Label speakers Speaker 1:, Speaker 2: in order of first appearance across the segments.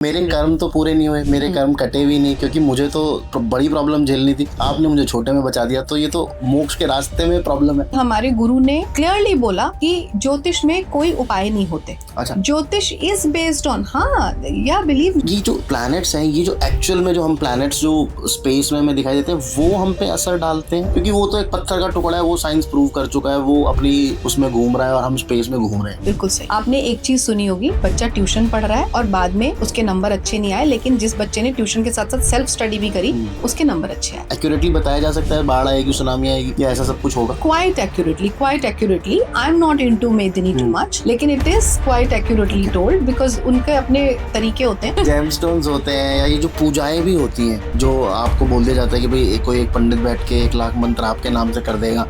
Speaker 1: मेरे कर्म तो पूरे नहीं हुए, मेरे कर्म कटे भी नहीं, क्योंकि मुझे तो बड़ी प्रॉब्लम झेलनी थी। आपने मुझे छोटे में बचा दिया, तो ये तो मोक्ष के रास्ते में प्रॉब्लम है।
Speaker 2: हमारे गुरु ने क्लियरली बोला कि ज्योतिष में कोई उपाय नहीं होते।
Speaker 1: अच्छा,
Speaker 2: ज्योतिष इज बेस्ड ऑन, हाँ या बिलीव।
Speaker 1: ये जो प्लैनेट्स हैं, ये जो एक्चुअल में जो हम प्लैनेट्स जो स्पेस में हमें दिखाई देते हैं, वो हम पे असर डालते हैं, क्योंकि वो तो एक पत्थर का टुकड़ा है, वो साइंस प्रूव कर चुका है, वो अपनी उसमें घूम रहा है और हम स्पेस में घूम रहे हैं।
Speaker 2: बिल्कुल सही। आपने एक चीज सुनी होगी, बच्चा ट्यूशन पढ़ रहा है और बाद में उसके नंबर अच्छे नहीं आए, लेकिन जिस बच्चे ने ट्यूशन के साथ साथ सेल्फ स्टडी भी करी उसके नंबर अच्छे आए।
Speaker 1: एक्यूरेटली बताया जा सकता है बाढ़ आएगी, सुनामी आएगी, या ऐसा सब कुछ होगा?
Speaker 2: Quite accurately. I am not into Medini too much, लेकिन it is quite accurately told, because उनके अपने तरीके होते हैं।
Speaker 1: जेमस्टोन्स होते हैं, या ये जो पूजाएं भी होती हैं, जो आपको बोल दिया जाता है कि भाई कोई एक पंडित बैठ के 1 लाख मंत्र आपके नाम से कर देगा,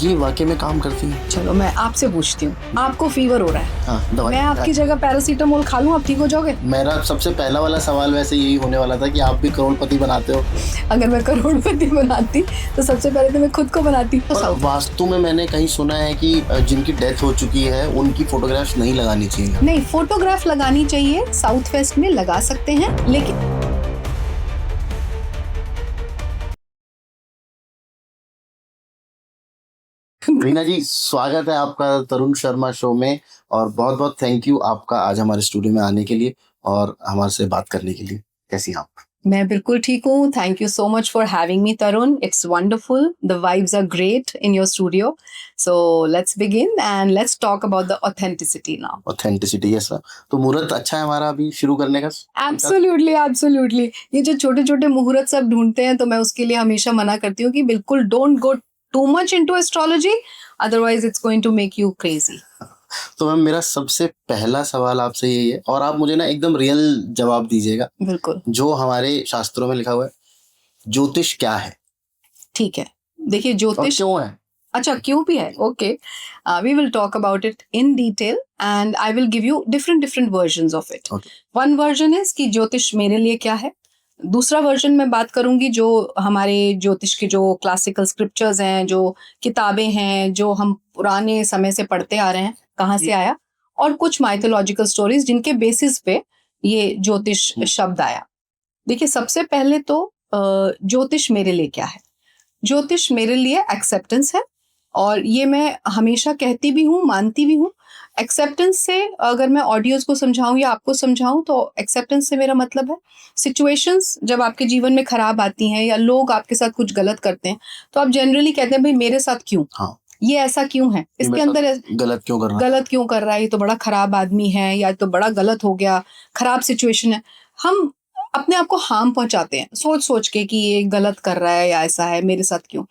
Speaker 1: ये वाकई में काम करती है?
Speaker 2: चलो मैं आपसे पूछती हूँ, आपको फीवर हो रहा है,
Speaker 1: हाँ,
Speaker 2: मैं आपकी जगह पैरासीटामोल खा लूँ, आप ठीक हो जाओगे?
Speaker 1: मेरा सबसे पहला वाला सवाल वैसे यही होने वाला था कि आप भी करोड़पति बनाते हो।
Speaker 2: अगर मैं करोड़पति बनाती तो सबसे पहले तो मैं खुद को बनाती।
Speaker 1: और वास्तु में मैंने कहीं सुना है कि जिनकी डेथ हो चुकी है उनकी फोटोग्राफ्स नहीं लगानी चाहिए।
Speaker 2: नहीं, फोटोग्राफ लगानी चाहिए, साउथ वेस्ट में लगा सकते हैं, लेकिन
Speaker 1: रीना जी, स्वागत है आपका तरुण शर्मा शो में, और बहुत बहुत थैंक यू आपका आज हमारे स्टूडियो में आने के लिए और हमारे से बात करने के लिए। कैसी हैं आप?
Speaker 2: मैं बिल्कुल ठीक हूँ। Thank you so much for having me Tarun, it's wonderful, the vibes are great in your studio. So let's begin and let's talk about the authenticity now.
Speaker 1: Authenticity, yes sir. तो मुहूर्त अच्छा है हमारा अभी शुरू करने का?
Speaker 2: एब्सोल्युटली। ये जो छोटे छोटे मुहूर्त सब ढूंढते हैं, तो मैं उसके लिए हमेशा मना करती हूँ कि बिल्कुल don't go too much into astrology, otherwise it's going to make you crazy.
Speaker 1: तो मैम, मेरा सबसे पहला सवाल आपसे यही है, और आप मुझे ना एकदम रियल जवाब दीजिएगा।
Speaker 2: बिल्कुल।
Speaker 1: जो हमारे शास्त्रों में लिखा हुआ है, ज्योतिष क्या है?
Speaker 2: ठीक है, देखिए ज्योतिष
Speaker 1: क्यों है?
Speaker 2: अच्छा, क्यों भी है, okay, we will talk about it in detail and I will give you different versions of it. One version is कि ज्योतिष मेरे लिए क्या है। दूसरा वर्जन में बात करूंगी जो हमारे ज्योतिष के जो क्लासिकल स्क्रिप्चर्स हैं, जो किताबें हैं, जो हम पुराने समय से पढ़ते आ रहे हैं, कहाँ से आया, और कुछ माइथोलॉजिकल स्टोरीज जिनके बेसिस पे ये ज्योतिष शब्द आया। देखिए, सबसे पहले तो ज्योतिष मेरे लिए क्या है। ज्योतिष मेरे लिए एक्सेप्टेंस है, और ये मैं हमेशा कहती भी हूँ, मानती भी हूँ। एक्सेप्टेंस से अगर मैं ऑडियंस को समझाऊं या आपको समझाऊं, तो एक्सेप्टेंस से मेरा मतलब है सिचुएशंस जब आपके जीवन में खराब आती हैं या लोग आपके साथ कुछ गलत करते हैं, तो आप जनरली कहते हैं भाई मेरे साथ क्यों,
Speaker 1: हाँ,
Speaker 2: ये ऐसा क्यों है, इसके अंदर
Speaker 1: गलत क्यों कर रहा है,
Speaker 2: ये तो बड़ा खराब आदमी है, या तो बड़ा गलत हो गया, खराब सिचुएशन है। हम अपने आप को हार्म पहुंचाते हैं सोच सोच के कि ये गलत कर रहा है या ऐसा है, मेरे साथ क्यों।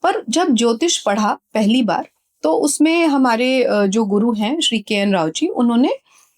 Speaker 2: पर जब ज्योतिष पढ़ा पहली बार, तो उसमें हमारे जो गुरु हैं श्री के.एन. राव जी, उन्होंने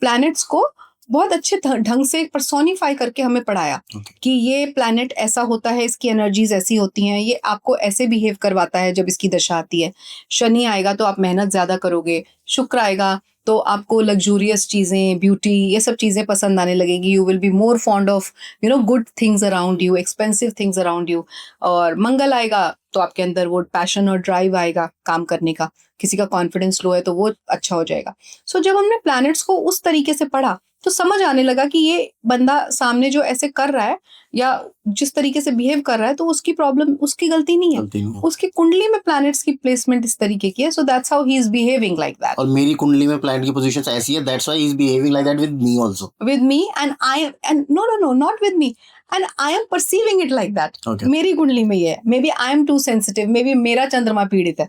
Speaker 2: प्लैनेट्स को बहुत अच्छे ढंग से पर्सोनिफाई करके हमें पढ़ाया कि ये प्लैनेट ऐसा होता है, इसकी एनर्जीज ऐसी होती हैं, ये आपको ऐसे बिहेव करवाता है जब इसकी दशा आती है। शनि आएगा तो आप मेहनत ज्यादा करोगे, शुक्र आएगा तो आपको लग्जूरियस चीजें, ब्यूटी, ये सब चीजें पसंद आने लगेगी। You will be more fond of good things around you, expensive things around you. और मंगल आएगा तो आपके अंदर वो पैशन और ड्राइव आएगा काम करने का। किसी का कॉन्फिडेंस लो है तो वो अच्छा हो जाएगा। सो जब हमने प्लैनेट्स को उस तरीके से पढ़ा, तो समझ आने लगा कि ये बंदा सामने जो ऐसे कर रहा है या जिस तरीके से बिहेव कर रहा है, तो उसकी प्रॉब्लम, उसकी गलती नहीं है, उसकी कुंडली में प्लैनेट्स की प्लेसमेंट इस तरीके की है। So that's how he is behaving like that.
Speaker 1: और मेरी कुंडली में प्लैनेट की पोजीशंस ऐसी है, that's why he is behaving like that with me also.
Speaker 2: With me and no not with me, and I am perceiving it like that. मेरी कुंडली में ये है, maybe I am too sensitive, maybe मेरा चंद्रमा पीड़ित है,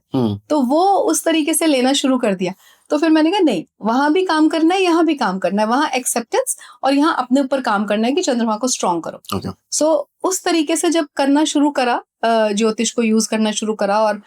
Speaker 2: तो वो उस तरीके से लेना शुरू कर दिया। तो फिर मैंने कहा नहीं, वहां भी काम करना है, यहाँ भी काम करना है, वहां एक्सेप्टेंस और यहाँ अपने ऊपर काम करना है कि चंद्रमा को स्ट्रॉन्ग करो। सो उस तरीके से जब करना शुरू करा, ज्योतिष को यूज करना शुरू करा और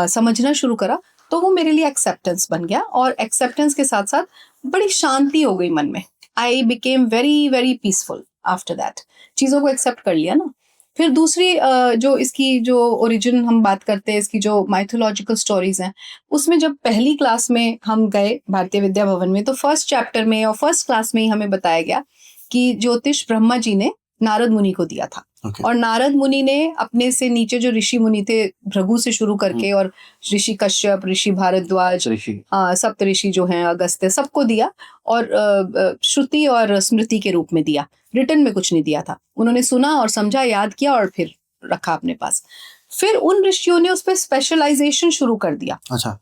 Speaker 2: समझना शुरू करा, तो वो मेरे लिए एक्सेप्टेंस बन गया। और एक्सेप्टेंस के साथ साथ बड़ी शांति हो गई मन में। I became very very peaceful after that. चीजों को एक्सेप्ट कर लिया ना। फिर दूसरी जो इसकी जो ओरिजिन हम बात करते हैं, इसकी जो माइथोलॉजिकल स्टोरीज हैं, उसमें जब पहली क्लास में हम गए भारतीय विद्या भवन में, तो फर्स्ट चैप्टर में और फर्स्ट क्लास में ही हमें बताया गया कि ज्योतिष ब्रह्मा जी ने नारद मुनि को दिया था।
Speaker 1: ओके।
Speaker 2: और नारद मुनि ने अपने से नीचे जो ऋषि मुनि थे, भृगु से शुरू करके और ऋषि कश्यप, ऋषि भारद्वाज,
Speaker 1: ऋषि।
Speaker 2: सप्त ऋषि जो हैं, अगस्त्य, सबको दिया और श्रुति और स्मृति के रूप में दिया। रिटर्न में कुछ नहीं दिया था। उन्होंने सुना और समझा, याद किया और फिर रखा अपने पास। फिर उन ऋषियों ने उस पर स्पेशलाइजेशन शुरू कर दिया।
Speaker 1: अच्छा।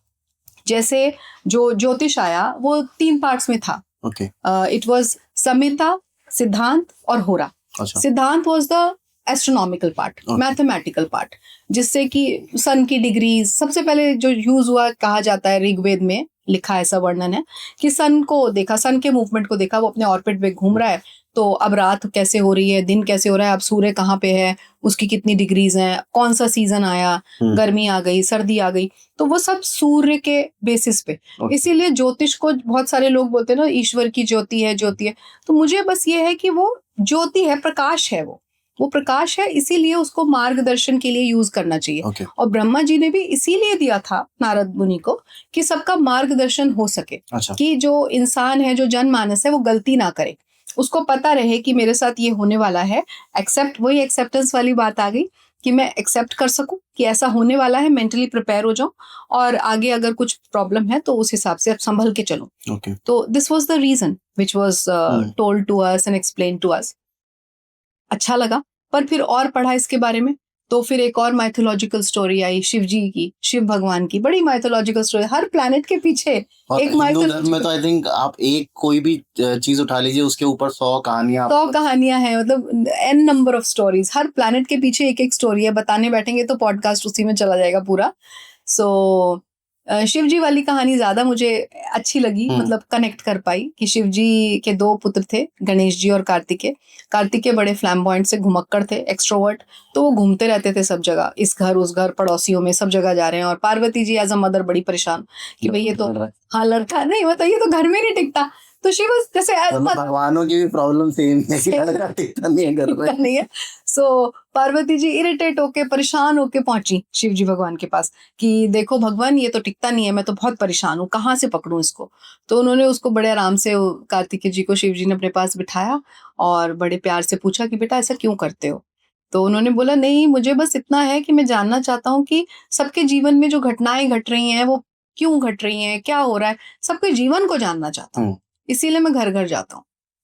Speaker 2: जैसे जो ज्योतिष आया वो 3 पार्ट्स में था।
Speaker 1: ओके।
Speaker 2: इट वाज संहिता, सिद्धांत और होरा।
Speaker 1: अच्छा।
Speaker 2: सिद्धांत was the astronomical part, mathematical part, जिससे कि सन की डिग्रीज सबसे पहले जो यूज हुआ, कहा जाता है ऋग्वेद में लिखा ऐसा वर्णन है कि सन को देखा, सन के मूवमेंट को देखा, वो अपने ऑर्बिट पे घूम रहा है, तो अब रात कैसे हो रही है, दिन कैसे हो रहा है, अब सूर्य कहाँ पे है, उसकी कितनी डिग्रीज हैं, कौन सा सीजन आया, गर्मी आ गई, सर्दी आ गई, तो वो सब सूर्य के बेसिस पे। इसीलिए ज्योतिष को बहुत सारे लोग बोलते हैं ना, ईश्वर की ज्योति है, ज्योति है। तो मुझे बस ये है कि वो ज्योति है, प्रकाश है, वो प्रकाश है, इसीलिए उसको मार्गदर्शन के लिए यूज करना चाहिए।
Speaker 1: Okay.
Speaker 2: और ब्रह्मा जी ने भी इसीलिए दिया था नारद मुनि को कि सबका मार्गदर्शन हो सके।
Speaker 1: अच्छा।
Speaker 2: कि जो इंसान है, जो जनमानस है, वो गलती ना करे, उसको पता रहे कि मेरे साथ ये होने वाला है। वही एक्सेप्टेंस वाली बात आ गई कि मैं एक्सेप्ट कर सकूं कि ऐसा होने वाला है, मेंटली प्रिपेयर हो जाऊं और आगे अगर कुछ प्रॉब्लम है तो उस हिसाब से अब संभल के चलूं।
Speaker 1: Okay.
Speaker 2: तो this was the reason which was told to us and explain to us. अच्छा लगा, पर फिर और पढ़ा इसके बारे में तो फिर एक और माइथोलॉजिकल स्टोरी आई, शिव जी की, शिव भगवान की। बड़ी माइथोलॉजिकल स्टोरी, हर प्लैनेट के पीछे
Speaker 1: और
Speaker 2: एक
Speaker 1: हिंदू धर्म में तो आई थिंक आप एक कोई भी चीज उठा लीजिए, उसके ऊपर 100 कहानियां
Speaker 2: 100 कहानियां हैं, मतलब एन नंबर ऑफ स्टोरीज। हर प्लैनेट के पीछे एक एक स्टोरी है। बताने बैठेंगे तो पॉडकास्ट उसी में चला जाएगा पूरा। सो शिव जी वाली कहानी ज्यादा मुझे अच्छी लगी, मतलब कनेक्ट कर पाई कि शिव जी के 2 पुत्र थे, गणेश जी और कार्तिकेय। कार्तिकेय बड़े फ्लैम्बॉयंट से घुमक्कड़ थे, एक्सट्रोवर्ट, तो वो घूमते रहते थे सब जगह, इस घर उस घर, पड़ोसियों में, सब जगह जा रहे हैं। और Parvati ji as a mother बड़ी परेशान कि भाई ये तो, हाँ लड़का नहीं, मतलब ये तो घर में नहीं टिकता। तो शिव जैसे
Speaker 1: भगवानों की भी प्रॉब्लम सेम है कि लड़का टिकता नहीं है, घर में
Speaker 2: नहीं है। सो पार्वती जी इरिटेट होके, परेशान होके पहुंची शिव जी भगवान के पास कि देखो भगवान, ये तो टिकता नहीं है, मैं तो बहुत परेशान हूँ, कहाँ से पकड़ूं इसको। तो उन्होंने उसको बड़े आराम से, कार्तिकेय जी को शिव जी ने अपने पास बिठाया और बड़े प्यार से पूछा कि बेटा ऐसा क्यों करते हो। तो उन्होंने बोला, नहीं, मुझे बस इतना है कि मैं जानना चाहता हूँ कि सबके जीवन में जो घटनाएं घट रही हैं वो क्यों घट रही हैं, क्या हो रहा है, सबके जीवन को जानना चाहता हूँ, इसीलिए मैं घर घर जाता हूँ।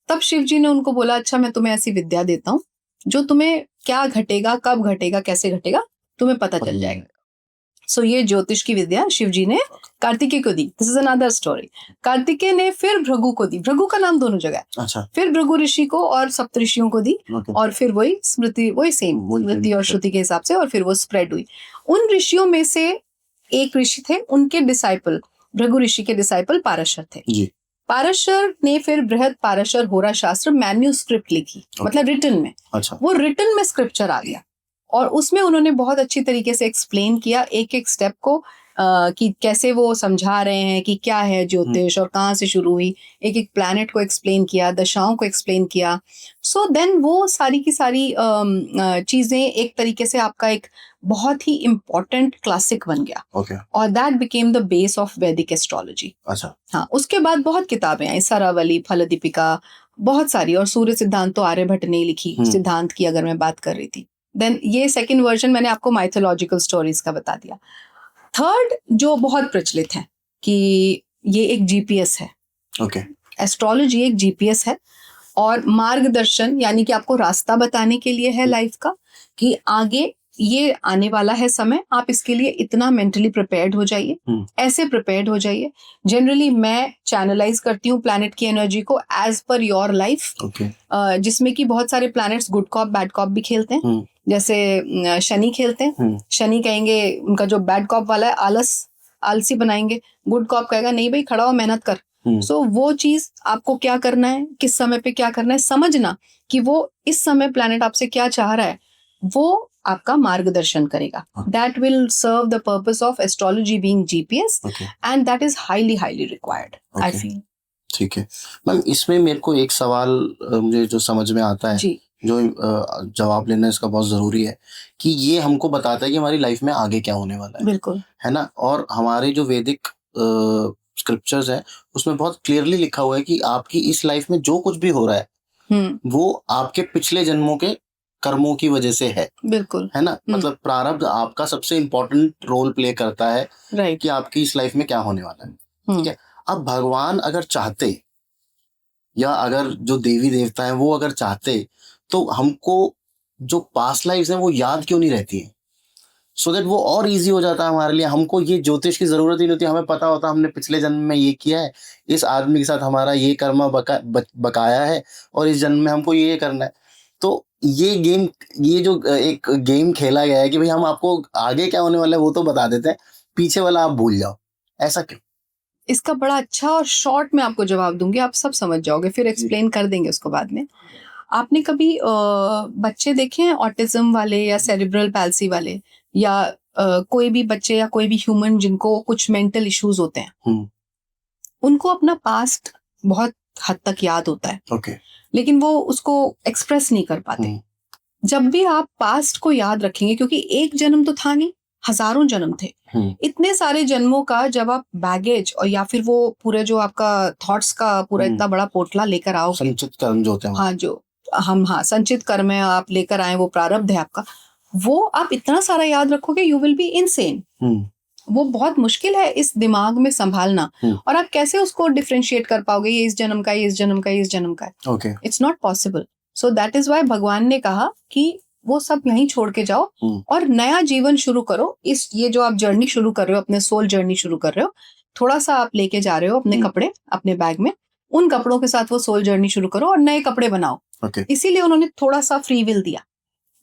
Speaker 2: तब शिव जी ने उनको बोला, अच्छा मैं तुम्हें ऐसी विद्या देता हूँ जो तुम्हें क्या घटेगा, कब घटेगा, कैसे घटेगा, तुम्हें पता चल जाएगा। सो ये ज्योतिष की विद्या शिव जी ने कार्तिकेय को दी। This is another story. Kartikeya ने फिर भृगु को दी, भृगु का नाम दोनों जगह।
Speaker 1: अच्छा।
Speaker 2: फिर भृगु ऋषि को और सप्त ऋषियों को दी। और फिर वही स्मृति, वही सेम स्मृति और श्रुति के हिसाब से, और फिर वो स्प्रेड हुई। उन ऋषियों में से एक ऋषि थे, उनके डिसाइपल, भृगु ऋषि के डिसाइपल पाराशर थे जी। पाराशर ने फिर बृहद पाराशर होरा शास्त्र मैन्यूस्क्रिप्ट लिखी, मतलब रिटन में। अच्छा। वो रिटन में स्क्रिप्चर आ गया और उसमें उन्होंने बहुत अच्छी तरीके से एक्सप्लेन किया एक एक स्टेप को, कि कैसे वो समझा रहे हैं कि क्या है ज्योतिष और कहाँ से शुरू हुई। एक एक प्लैनेट को एक्सप्लेन किया, दशाओं को एक्सप्लेन किया। सो देन वो सारी की सारी चीजें एक तरीके से आपका एक बहुत ही इम्पोर्टेंट क्लासिक बन गया।
Speaker 1: Okay.
Speaker 2: और that became the base of वैदिक एस्ट्रोलॉजी।
Speaker 1: अच्छा।
Speaker 2: हाँ, उसके बाद बहुत किताबें आई, सरावली, फलदीपिका, बहुत सारी। और सूर्य सिद्धांत तो आर्यभट्ट ने लिखी, सिद्धांत की अगर मैं बात कर रही थी। देन ये सेकंड वर्जन मैंने आपको माइथोलॉजिकल स्टोरीज का बता दिया। थर्ड जो बहुत प्रचलित है कि ये एक जीपीएस है।
Speaker 1: ओके।
Speaker 2: एस्ट्रोलॉजी एक जीपीएस है और मार्गदर्शन, यानी कि आपको रास्ता बताने के लिए है लाइफ का, कि आगे ये आने वाला है समय, आप इसके लिए इतना मेंटली प्रिपेयर्ड हो जाइए, ऐसे प्रिपेयर्ड हो जाइए। जनरली मैं चैनलाइज करती हूँ प्लैनेट की एनर्जी को एज पर योर लाइफ, जिसमें कि बहुत सारे planets good cop bad cop भी खेलते हैं। जैसे शनि खेलते हैं, शनि कहेंगे उनका जो बैड कॉप वाला है आलसी बनाएंगे, गुड कॉप कहेगा नहीं भाई खड़ा हो, मेहनत कर। सो वो चीज आपको क्या करना है, किस समय पे क्या करना है, समझना कि वो इस समय प्लैनेट आपसे क्या चाह रहा है, वो आपका मार्गदर्शन करेगा। That will serve the purpose of astrology being GPS, and that is highly highly required, I feel.
Speaker 1: ठीक है मैम, इसमें मेरे को एक सवाल मुझे जो समझ में आता है जी, जो जवाब लेना इसका बहुत जरूरी है, कि ये हमको बताता है कि हमारी लाइफ में आगे क्या होने वाला है।
Speaker 2: बिल्कुल,
Speaker 1: है ना। और हमारे जो वैदिक स्क्रिप्चर्स है उसमें बहुत क्लियरली लिखा हुआ है कि आपकी इस लाइफ में जो कुछ भी हो रहा है वो आपके पिछले जन्मों के कर्मों की वजह से है
Speaker 2: बिल्कुल।
Speaker 1: है ना। मतलब प्रारब्ध आपका सबसे इम्पोर्टेंट रोल प्ले करता है
Speaker 2: राइट।
Speaker 1: कि आपकी इस लाइफ में क्या होने वाला है, ठीक है। अब भगवान अगर चाहते, या अगर जो देवी देवता हैं वो अगर चाहते, तो हमको जो पास्ट लाइफ्स हैं वो याद क्यों नहीं रहती हैं, सो दैट वो और इजी हो जाता है हमारे लिए। हमको ये ज्योतिष की जरूरत ही नहीं होती, हमें पता होता हमने पिछले जन्म में ये किया है, इस आदमी के साथ हमारा ये कर्मा बकाया है, और इस जन्म में हमको ये करना है। तो ये गेम, ये जो एक गेम खेला गया है कि भाई हम आपको आगे क्या होने वाला है वो तो बता देते हैं, पीछे वाला आप भूल जाओ, ऐसा क्यों?
Speaker 2: इसका बड़ा अच्छा और शॉर्ट में आपको जवाब दूंगी, आप सब समझ जाओगे, फिर एक्सप्लेन कर देंगे उसको बाद में। आपने कभी बच्चे देखे हैं ऑटिज्म वाले या सेरिब्रल पैल्सी वाले, या कोई भी बच्चे या कोई भी ह्यूमन जिनको कुछ मेंटल इश्यूज होते हैं, उनको अपना पास्ट बहुत हद तक याद होता है,
Speaker 1: ओके,
Speaker 2: लेकिन वो उसको एक्सप्रेस नहीं कर पाते। जब भी आप पास्ट को याद रखेंगे, क्योंकि एक जन्म तो था नहीं, हजारों जन्म थे, इतने सारे जन्मों का जब आप बैगेज और या फिर वो पूरे जो आपका थॉट्स का पूरा इतना बड़ा पोटला लेकर आओ,
Speaker 1: संचित कर्म जो होते हैं,
Speaker 2: हाँ जो हम, हाँ संचित कर्म है, आप लेकर आए, वो प्रारब्ध है आपका, वो आप इतना सारा याद रखोगे, यू विल बी इनसेन। वो बहुत मुश्किल है इस दिमाग में संभालना, और आप कैसे उसको डिफरेंशिएट कर पाओगे, ये इस जन्म का, ये इस जन्म का, ये इस जन्म का है,
Speaker 1: okay,
Speaker 2: it's not possible. So that is why भगवान ने कहा कि वो सब यहीं छोड़ के जाओ और नया जीवन शुरू करो। इस ये जो आप जर्नी शुरू कर रहे हो, अपने सोल जर्नी शुरू कर रहे हो, थोड़ा सा आप लेके जा रहे हो अपने कपड़े अपने बैग में, उन कपड़ों के साथ वो सोल जर्नी शुरू करो और नए कपड़े बनाओ। इसीलिए उन्होंने थोड़ा सा फ्री विल दिया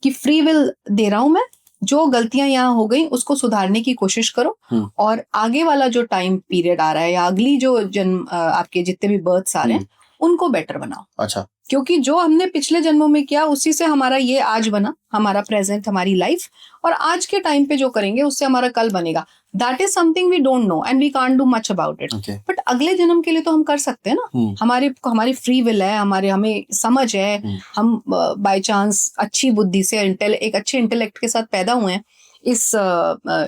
Speaker 2: कि फ्री विल दे रहा हूं मैं, जो गलतियां यहाँ हो गई उसको सुधारने की कोशिश करो, और आगे वाला जो टाइम पीरियड आ रहा है या अगली जो जन्म आपके जितने भी बर्थ्स आ रहे हैं उनको बेटर बनाओ।
Speaker 1: अच्छा,
Speaker 2: क्योंकि जो हमने पिछले जन्मों में किया उसी से हमारा ये आज बना, हमारा प्रेजेंट, हमारी लाइफ, और आज के टाइम पे जो करेंगे उससे हमारा कल बनेगा। That is something we don't know and we can't do much about it, but अगले जन्म के लिए तो हम कर सकते हैं ना। हमारी फ्री विल है, हमें समझ है, हम बाय चांस अच्छी बुद्धि से एक अच्छे इंटेलेक्ट के साथ पैदा हुए हैं इस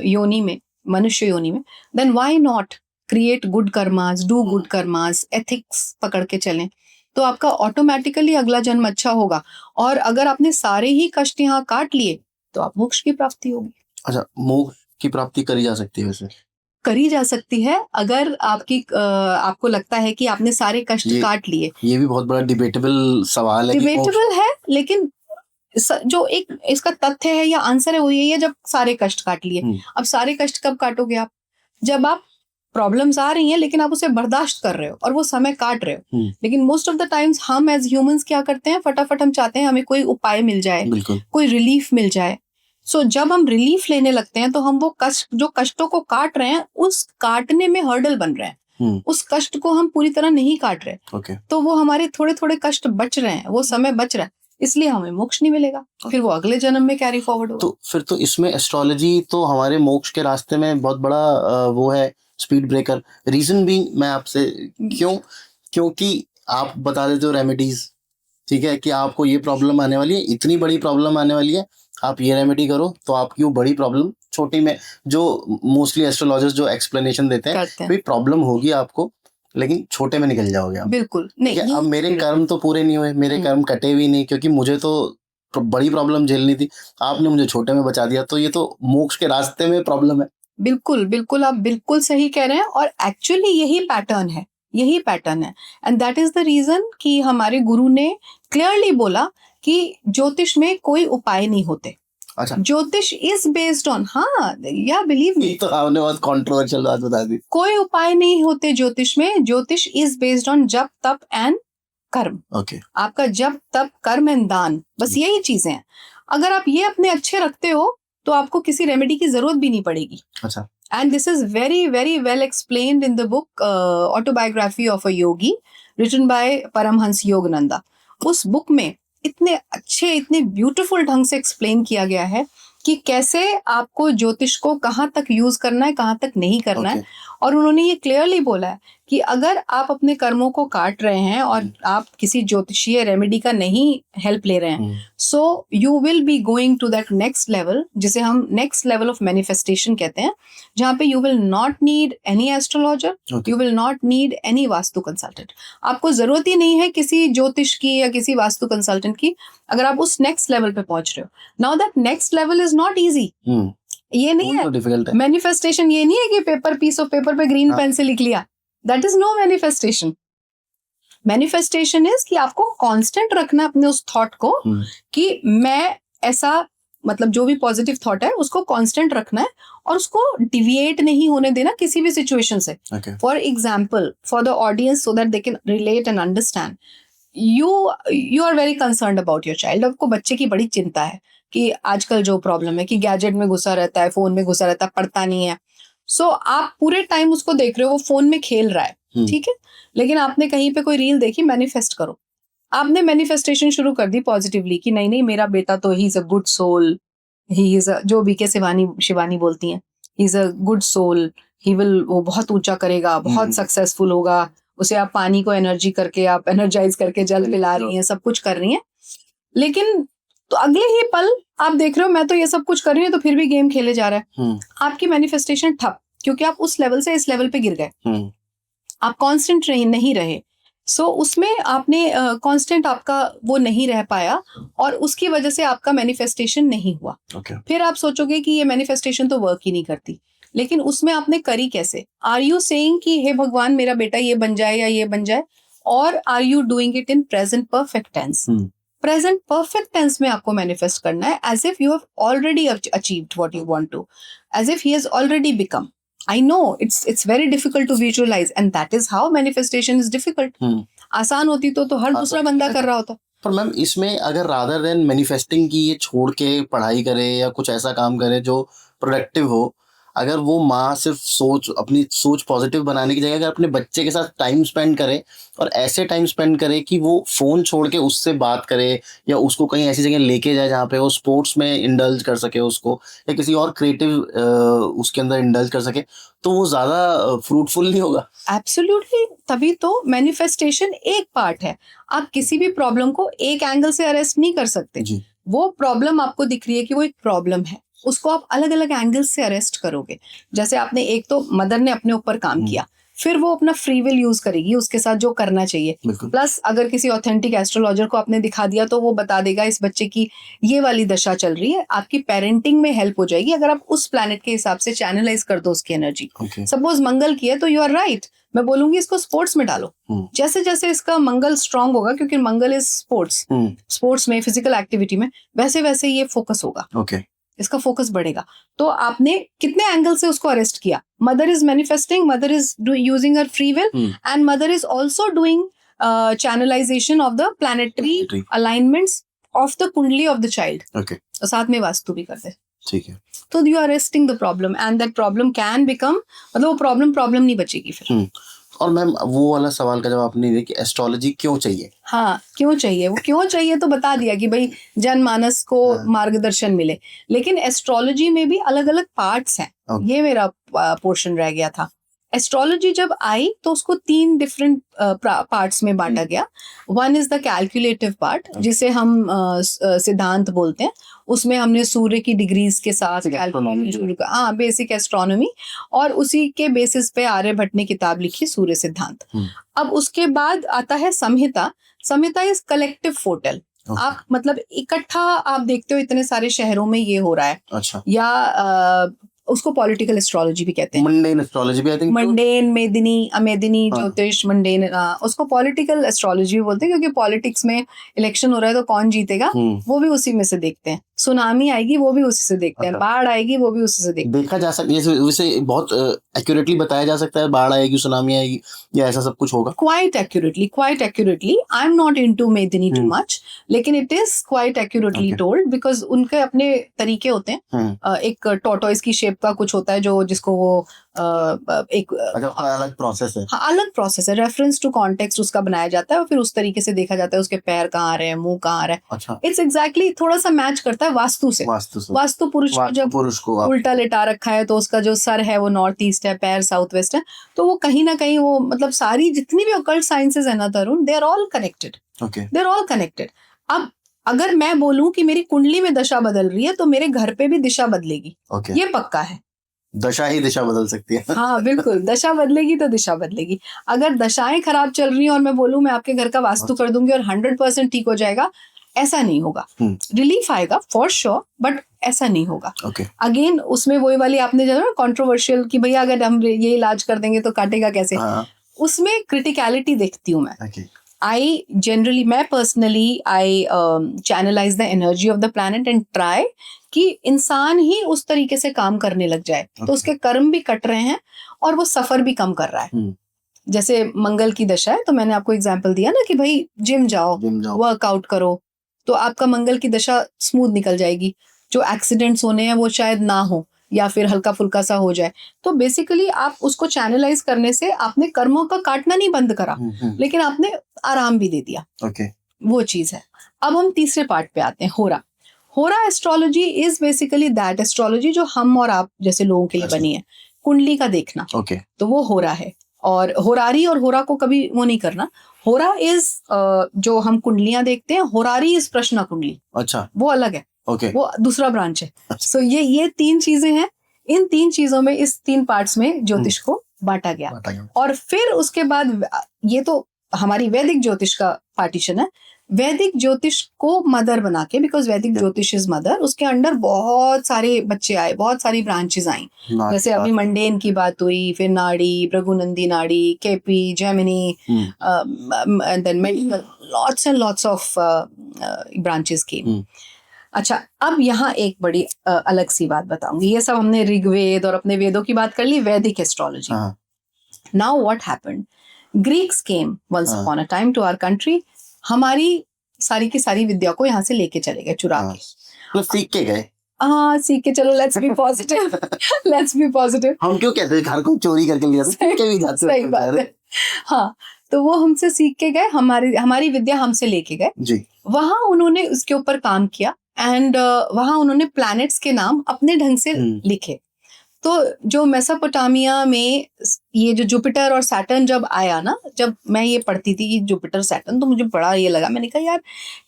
Speaker 2: योनि में, मनुष्य योनि में, then why not create good karmas, do good karmas, ethics पकड़ के चलें, तो आपका ऑटोमेटिकली अगला जन्म अच्छा होगा। और अगर आपने सारे ही कष्ट यहाँ काट लिए तो आप मोक्ष की प्राप्ति होगी।
Speaker 1: अच्छा, मोक्ष की प्राप्ति करी जा सकती है? वैसे
Speaker 2: करी जा सकती है अगर आपको लगता है कि आपने सारे कष्ट काट लिए।
Speaker 1: ये भी बहुत बड़ा डिबेटेबल सवाल है।
Speaker 2: डिबेटेबल है, लेकिन जो एक इसका तथ्य है या आंसर है वो यही है, जब सारे कष्ट काट लिए। अब सारे कष्ट कब काटोगे आप? जब आप प्रॉब्लम्स आ रही हैं लेकिन आप उसे बर्दाश्त कर रहे हो और वो समय काट रहे हो। लेकिन मोस्ट ऑफ द टाइम्स हम एज ह्यूमंस क्या करते हैं, फटाफट हम चाहते हैं हमें कोई उपाय मिल जाए, कोई रिलीफ मिल जाए। सो जब हम रिलीफ लेने लगते हैं तो हम वो कष्ट, जो कष्टों को काट रहे हैं, उस काटने में हर्डल बन रहे हैं। उस कष्ट को हम पूरी तरह नहीं काट रहे, तो वो हमारे थोड़े थोड़े कष्ट बच रहे हैं, वो समय बच रहा है, इसलिए हमें मोक्ष नहीं मिलेगा। फिर वो अगले जन्म में कैरी फॉरवर्ड होगा।
Speaker 1: तो फिर तो इसमें एस्ट्रोलॉजी तो हमारे मोक्ष के रास्ते में बहुत बड़ा वो है, स्पीड ब्रेकर। रीजन भी मैं आपसे क्योंकि आप बता देते हो रेमेडीज, ठीक है, कि आपको ये प्रॉब्लम आने वाली है, इतनी बड़ी प्रॉब्लम आने वाली है, आप ये रेमेडी करो तो आपकी वो बड़ी प्रॉब्लम छोटी में, जो मोस्टली एस्ट्रोलॉजर्स जो एक्सप्लेनेशन देते हैं, भाई प्रॉब्लम होगी आपको लेकिन छोटे में निकल जाओगे आप।
Speaker 2: बिल्कुल नहीं।
Speaker 1: अब मेरे कर्म तो पूरे नहीं हुए, मेरे कर्म कटे भी नहीं, क्योंकि मुझे तो बड़ी प्रॉब्लम झेलनी थी, आपने मुझे छोटे में बचा दिया, तो ये तो मोक्ष के रास्ते में प्रॉब्लम है।
Speaker 2: बिल्कुल बिल्कुल, आप बिल्कुल सही कह रहे हैं, और एक्चुअली यही पैटर्न है, and that is the reason कि हमारे गुरु ने क्लियरली बोला कि ज्योतिष में कोई उपाय नहीं होते।
Speaker 1: अच्छा,
Speaker 2: ज्योतिष इज बेस्ड ऑन, हाँ या बिलीव मी,
Speaker 1: तो आपने बहुत कंट्रोवर्शियल बात बता दी।
Speaker 2: कोई उपाय नहीं होते ज्योतिष में। ज्योतिष इज बेस्ड ऑन जप तप एंड कर्म। आपका जप तप कर्म एंड दान, बस यही चीजें हैं। अगर आप ये अपने अच्छे रखते हो तो आपको किसी रेमेडी की जरूरत भी नहीं पड़ेगी।
Speaker 1: अच्छा,
Speaker 2: and this is very very well explained in the book autobiography of a yogi written by Paramahansa Yogananda. उस बुक में इतने अच्छे, इतने ब्यूटीफुल ढंग से एक्सप्लेन किया गया है कि कैसे आपको ज्योतिष को कहाँ तक यूज करना है, कहाँ तक नहीं करना है, और उन्होंने ये क्लियरली बोला है कि अगर आप अपने कर्मों को काट रहे हैं और आप किसी ज्योतिषीय रेमेडी का नहीं हेल्प ले रहे हैं, so you will be going to that next level, जिसे हम नेक्स्ट लेवल ऑफ मैनिफेस्टेशन कहते हैं, जहाँ पे you will not need any astrologer, you will not need any vastu consultant. आपको जरूरत ही नहीं है किसी ज्योतिष की या किसी वास्तु कंसल्टेंट की, अगर आप उस नेक्स्ट लेवल पे पहुंच रहे हो। Now that next level is not easy, ये नहीं है
Speaker 1: डिफिकल्ट है।
Speaker 2: मैनिफेस्टेशन ये नहीं है कि पेपर, पीस ऑफ पेपर पे ग्रीन पेन से लिख लिया, that is no manifestation. Manifestation is कि आपको कांस्टेंट रखना अपने उस थॉट को कि मैं ऐसा, मतलब जो भी पॉजिटिव थॉट है उसको कांस्टेंट रखना है और उसको डिविएट नहीं होने देना किसी भी सिचुएशन से। For example, for the audience, so that they can relate and understand, you are very concerned about your child. आपको बच्चे की बड़ी चिंता है कि आजकल जो प्रॉब्लम है कि गैजेट में घुसा रहता है, फोन में घुसा रहता है, पढ़ता नहीं है। सो आप पूरे टाइम उसको देख रहे हो, वो फोन में खेल रहा है, ठीक है, लेकिन आपने कहीं पे कोई रील देखी, मैनिफेस्ट करो। आपने मैनिफेस्टेशन शुरू कर दी पॉजिटिवली कि नहीं नहीं मेरा बेटा तो he is a good soul, he is a, जो बीके शिवानी बोलती हैं, he is a good soul, he will, वो बहुत ऊंचा करेगा, बहुत सक्सेसफुल होगा। उसे आप पानी को एनर्जी करके, आप एनर्जाइज करके जल पिला रही हैं, सब कुछ कर रही हैं, लेकिन तो अगले ही पल आप देख रहे हो मैं तो ये सब कुछ कर रही हूँ, तो फिर भी गेम खेले जा रहा है। आपकी मैनिफेस्टेशन ठप, क्योंकि आप उस लेवल से इस लेवल पे गिर गए, आप कांस्टेंट नहीं रहे। सो उसमें आपने कांस्टेंट आपका वो नहीं रह पाया और उसकी वजह से आपका मैनिफेस्टेशन नहीं हुआ। फिर आप सोचोगे कि ये मैनिफेस्टेशन तो वर्क ही नहीं करती, लेकिन उसमें आपने करी कैसे? आर यू सेइंग कि हे भगवान मेरा बेटा ये बन जाए या ये बन जाए, और are you doing it in present perfect tense? Present perfect tense में आपको मैनिफेस्ट करना है, as if you have already achieved what you want to, as if he has already become. I know it's very difficult to visualize and that is how manifestation is difficult. आसान होती तो हर दूसरा बंदा कर रहा होता।
Speaker 1: पर मैम इसमें अगर रादर देन मैनिफेस्टिंग की ये छोड़ के पढ़ाई करे या कुछ ऐसा काम करे जो प्रोडक्टिव हो, अगर वो माँ सिर्फ अपनी सोच पॉजिटिव बनाने की जगह अगर अपने बच्चे के साथ टाइम स्पेंड करे और ऐसे टाइम स्पेंड करे कि वो फ़ोन छोड़ के उससे बात करे या उसको कहीं ऐसी जगह लेके जाए जहाँ पे वो स्पोर्ट्स में इंडल्ज कर सके उसको, या किसी और क्रिएटिव उसके अंदर इंडल्ज कर सके, तो वो ज़्यादा फ्रूटफुल नहीं होगा।
Speaker 2: एब्सोल्युटली, तभी तो मैनिफेस्टेशन एक पार्ट है। आप किसी भी प्रॉब्लम को एक एंगल से अरेस्ट नहीं कर सकते जी। वो प्रॉब्लम आपको दिख रही है कि वो एक प्रॉब्लम है, उसको आप अलग अलग एंगल से अरेस्ट करोगे। जैसे आपने, एक तो मदर ने अपने ऊपर काम किया, फिर वो अपना फ्री विल यूज करेगी उसके साथ जो करना चाहिए, प्लस अगर किसी ऑथेंटिक एस्ट्रोलॉजर को आपने दिखा दिया तो वो बता देगा इस बच्चे की ये वाली दशा चल रही है, आपकी पेरेंटिंग में हेल्प हो जाएगी अगर आप उस प्लैनेट के हिसाब से चैनलाइज कर दो उसकी एनर्जी। सपोज मंगल की है तो यू आर राइट, मैं बोलूंगी इसको स्पोर्ट्स में डालो। जैसे जैसे इसका मंगल स्ट्रांग होगा, क्योंकि मंगल इज स्पोर्ट्स में, फिजिकल एक्टिविटी में, वैसे वैसे ये फोकस होगा, इसका फोकस बढ़ेगा। तो आपने कितने एंगल से उसको अरेस्ट किया? Mother is manifesting, mother is using her free will, and mother is also doing channelization of the planetary alignments of the kundli of the child. तो साथ में वास्तु भी करते,
Speaker 1: ठीक है।
Speaker 2: तो you are arresting the problem and that problem can become, मतलब वो प्रॉब्लम नहीं बचेगी फिर।
Speaker 1: और मैम वो वाला सवाल का जवाब आपने दिया कि एस्ट्रोलॉजी क्यों चाहिए?
Speaker 2: हाँ, क्यों चाहिए? वो क्यों चाहिए तो बता दिया कि भाई जनमानस को मार्गदर्शन मिले, लेकिन एस्ट्रोलॉजी में भी अलग अलग पार्ट्स हैं। ये मेरा पोर्शन रह गया था। एस्ट्रोलॉजी जब आई तो उसको 3 डिफरेंट पार्ट्स में बांटा गया। One is the calculative part, जिसे हम सिद्धांत बोलते हैं। उसमें हमने सूर्य की डिग्रीज के साथ हाँ, बेसिक एस्ट्रोनॉमी, और उसी के बेसिस पे आर्यभट्ट ने किताब लिखी सूर्य सिद्धांत। अब उसके बाद आता है संहिता। संहिता इज कलेक्टिव फोरटेल। आप मतलब इकट्ठा आप देखते हो इतने सारे शहरों में ये हो रहा है।
Speaker 1: अच्छा।
Speaker 2: या उसको पॉलिटिकल एस्ट्रोलॉजी भी कहते हैं,
Speaker 1: मंडेन एस्ट्रोलॉजी भी, आई थिंक
Speaker 2: मंडेन, अमेदिनी ज्योतिष, मंडेन, उसको पॉलिटिकल एस्ट्रोलॉजी भी बोलते हैं, क्योंकि पॉलिटिक्स में इलेक्शन हो रहा है तो कौन जीतेगा वो भी उसी में से देखते हैं, सुनामी आएगी वो भी उसी से देखते हैं, बाढ़ आएगी वो भी उसी से देखते हैं।
Speaker 1: देखा जा सकता है, वैसे बहुत एक्यूरेटली बताया जा सकता है बाढ़ आएगी, सुनामी आएगी, या ऐसा सब कुछ होगा?
Speaker 2: Quite accurately. I am not into Medini too much, लेकिन it is quite accurately told, because उनके अपने तरीके होते हैं। एक टॉर्टोइस की शेप का कुछ होता है जो जिसको वो एक
Speaker 1: अलग प्रोसेस है।
Speaker 2: हाँ, अलग प्रोसेस है, रेफरेंस टू कॉन्टेक्स्ट उसका बनाया जाता है और फिर उस तरीके से देखा जाता है उसके पैर कहाँ आ रहे हैं, मुंह कहाँ आ रहा है।
Speaker 1: अच्छा।
Speaker 2: इट्स एग्जैक्टली थोड़ा सा मैच करता है है वास्तु से।
Speaker 1: वास्तु से।
Speaker 2: वास्तु पुरुष को जब
Speaker 1: पुरुष को आप
Speaker 2: उल्टा लेटा रखा है तो उसका जो सर है वो नॉर्थ ईस्ट है, पैर साउथ वेस्ट है, तो वो कहीं ना कहीं वो मतलब सारी जितनी भी ऑकल्ट साइंसेज है ना Tarun, they are all connected,
Speaker 1: okay
Speaker 2: they are all connected. अब अगर मैं बोलूं कि मेरी कुंडली में दशा बदल रही है तो मेरे घर पे भी दिशा बदलेगी,
Speaker 1: ओके,
Speaker 2: ये पक्का है।
Speaker 1: दशा ही दिशा बदल सकती है।
Speaker 2: हाँ बिल्कुल, दशा बदलेगी तो दिशा बदलेगी। अगर दशाएं खराब चल रही हैं और मैं बोलूं मैं आपके घर का वास्तु कर दूंगी और 100% ठीक हो जाएगा, ऐसा नहीं होगा। रिलीफ आएगा फॉर श्योर, बट ऐसा नहीं होगा।
Speaker 1: ओके
Speaker 2: अगेन उसमें वही वाली आपने जो ना कॉन्ट्रोवर्शियल कि भैया अगर हम ये इलाज कर देंगे तो काटेगा कैसे, उसमें क्रिटिकलिटी देखती हूँ मैं। मैं personally I channelize the energy of the planet and try कि इंसान ही उस तरीके से काम करने लग जाए तो उसके कर्म भी कट रहे हैं और वो सफर भी कम कर रहा है। जैसे मंगल की दशा है तो मैंने आपको एग्जांपल दिया ना कि भाई जिम जाओ, वर्कआउट करो, तो आपका मंगल की दशा स्मूथ निकल जाएगी, जो एक्सीडेंट्स होने हैं वो शायद ना हो या फिर हल्का फुल्का सा हो जाए। तो बेसिकली आप उसको चैनलाइज करने से आपने कर्मों का काटना नहीं बंद करा, लेकिन आपने आराम भी दे दिया। वो चीज है। अब हम तीसरे पार्ट पे आते हैं, होरा। होरा astrology is basically that astrology जो हम और आप जैसे लोगों के लिए बनी है, कुंडली का देखना। तो वो होरा है, और होरारी और होरा को कभी वो नहीं करना। होरा इज जो हम कुंडलियां देखते हैं, होरारी इज प्रश्न कुंडली।
Speaker 1: अच्छा,
Speaker 2: वो अलग है, वो दूसरा ब्रांच है। सो ये तीन चीजें हैं। इन तीन चीजों में, इस तीन पार्ट्स में ज्योतिष को बांटा गया। और फिर उसके बाद ये तो हमारी वैदिक ज्योतिष का पार्टीशन है। वैदिक ज्योतिष को मदर बना के, बिकॉज वैदिक ज्योतिष इज मदर, उसके अंडर बहुत सारे बच्चे आए, बहुत सारी ब्रांचेस आई। जैसे अभी मंडेन की बात हुई, फिर नाड़ी, भृगुनंदी नाड़ी, KP, Jaimini, and then lots and lots of branches की। अच्छा, अब यहाँ एक बड़ी अलग सी बात बताऊंगी। ये सब हमने ऋग्वेद और अपने वेदों की बात कर ली, वैदिक astrology. Now what happened, Greeks came once upon a time to our country. हमारी सारी की सारी विद्या को यहाँ से लेके चले गए, चुरा के।
Speaker 1: मतलब सीख के गए।
Speaker 2: हाँ, सीख के, चलो let's be positive, let's be positive.
Speaker 1: हम क्यों कहते हैं घर को चोरी करके लिया, सीख के भी जाते हैं।
Speaker 2: सही बात है। हाँ, तो वो हमसे सीख के गए, हमारी विद्या हमसे लेके गए जी। वहां उन्होंने उसके ऊपर काम किया, एंड वहां उन्होंने प्लैनेट्स के नाम अपने ढंग से लिखे। तो जो मेसोपोटामिया में ये जो जुपिटर और सैटर्न जब आया ना, जब मैं ये पढ़ती थी जुपिटर सैटर्न, तो मुझे बड़ा ये लगा, मैंने कहा यार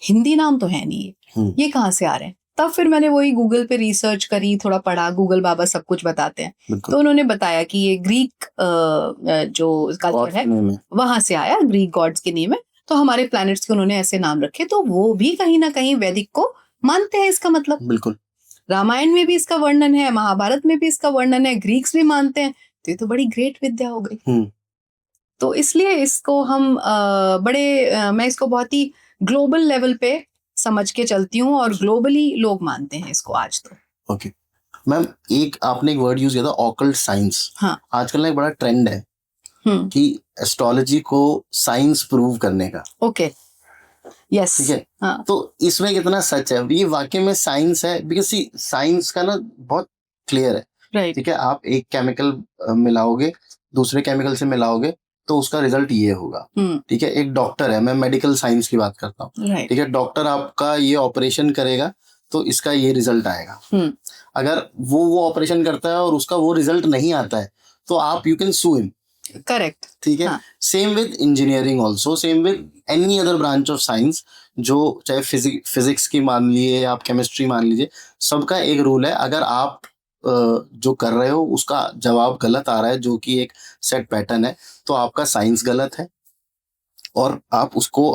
Speaker 2: हिंदी नाम तो है नहीं, ये कहाँ से आ रहे हैं। तब फिर मैंने वही गूगल पे रिसर्च करी, थोड़ा पढ़ा, गूगल बाबा सब कुछ बताते हैं। तो उन्होंने बताया कि ये ग्रीक जो कल्चर है वहां से आया, ग्रीक गॉड्स के नेम है, तो हमारे प्लैनेट्स के उन्होंने ऐसे नाम रखे। तो वो भी कहीं ना कहीं वैदिक को मानते हैं, इसका मतलब। बिल्कुल, रामायण में भी इसका वर्णन है, महाभारत में भी इसका वर्णन है, ग्रीक्स भी मानते हैं। तो ये तो बड़ी ग्रेट विद्या हो गई। तो इसलिए इसको हम मैं इसको बहुत ही ग्लोबल लेवल पे समझ के चलती हूँ, और ग्लोबली लोग मानते हैं इसको आज तो।
Speaker 1: ओके मैम, आपने एक वर्ड यूज किया था, ऑकल्ट साइंस। हाँ, आजकल ना एक बड़ा ट्रेंड है कि एस्ट्रोलॉजी को साइंस प्रूव करने का। ओके, यस, ठीक है। हाँ. तो इसमें कितना सच है, ये वाकई में साइंस है? बिकॉज साइंस का ना बहुत क्लियर है, राइट? ठीक है, आप एक केमिकल मिलाओगे, दूसरे केमिकल से मिलाओगे, तो उसका रिजल्ट ये होगा। ठीक है, एक डॉक्टर है, मैं मेडिकल साइंस की बात करता हूँ, ठीक है, डॉक्टर आपका ये ऑपरेशन करेगा तो इसका ये रिजल्ट आएगा। अगर वो ऑपरेशन करता है और उसका वो रिजल्ट नहीं आता है तो आप you can sue him. Correct, ठीक है। Same with engineering also, same with any other branch of science, जो चाहे फिजिक्स की मान लीजिए, आप केमिस्ट्री मान लीजिए, सबका एक रूल है, अगर आप जो कर रहे हो उसका जवाब गलत आ रहा है, जो कि एक सेट पैटर्न है, तो आपका साइंस गलत है, और आप उसको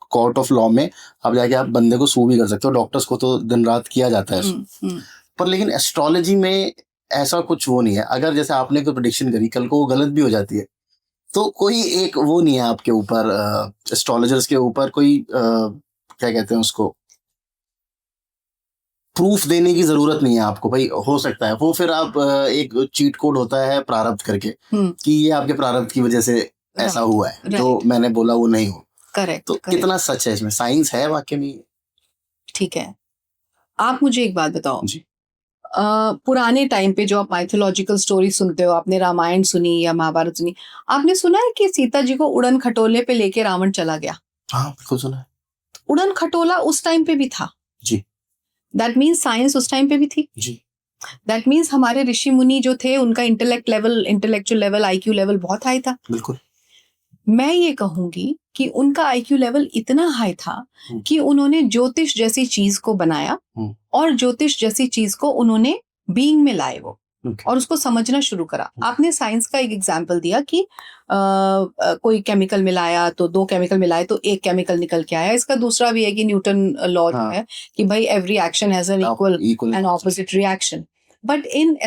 Speaker 1: कोर्ट ऑफ लॉ में आप जाके आप बंदे को सू भी कर सकते हो। डॉक्टर्स को तो दिन रात किया जाता है पर लेकिन एस्ट्रोलॉजी में ऐसा कुछ वो नहीं है। अगर जैसे आपने कोई प्रेडिक्शन करी, कल को वो गलत भी हो जाती है, तो कोई एक वो नहीं है आपके ऊपर, एस्ट्रोलॉजर्स के ऊपर कोई क्या कहते हैं उसको, प्रूफ देने की जरूरत नहीं है आपको। भाई हो सकता है वो, फिर आप एक चीट कोड होता है प्रारब्ध करके कि ये आपके प्रारब्ध की वजह से ऐसा हुआ है, जो मैंने बोला वो नहीं हो। करेक्ट। तो कितना सच है इसमें, साइंस है वाकई में? ठीक है, आप मुझे एक बात बताओ जी। पुराने टाइम पे जो आप माइथोलॉजिकल स्टोरी सुनते हो, आपने रामायण सुनी या महाभारत सुनी, आपने सुना है कि सीता जी को उड़न खटोले पे लेके रावण चला गया? हाँ, बिल्कुल सुना है। उड़न खटोला उस टाइम पे भी था जी।
Speaker 2: दैट मीन्स साइंस उस टाइम पे भी थी.
Speaker 1: जी.
Speaker 2: दैट मीन्स हमारे ऋषि मुनि जो थे उनका इंटेलेक्चुअल लेवल, IQ लेवल बहुत हाई था.
Speaker 1: बिल्कुल.
Speaker 2: मैं ये कहूंगी कि उनका IQ लेवल इतना हाई था कि उन्होंने ज्योतिष जैसी चीज को बनाया और ज्योतिष जैसी चीज को उन्होंने बीइंग में लाए वो. और उसको समझना शुरू करा. आपने साइंस का एक एग्जाम्पल दिया कि कोई केमिकल मिलाया तो 2 केमिकल मिलाए तो 1 केमिकल निकल के आया. इसका दूसरा भी है कि न्यूटन लॉ है कि भाई every action has an equal and opposite reaction. But in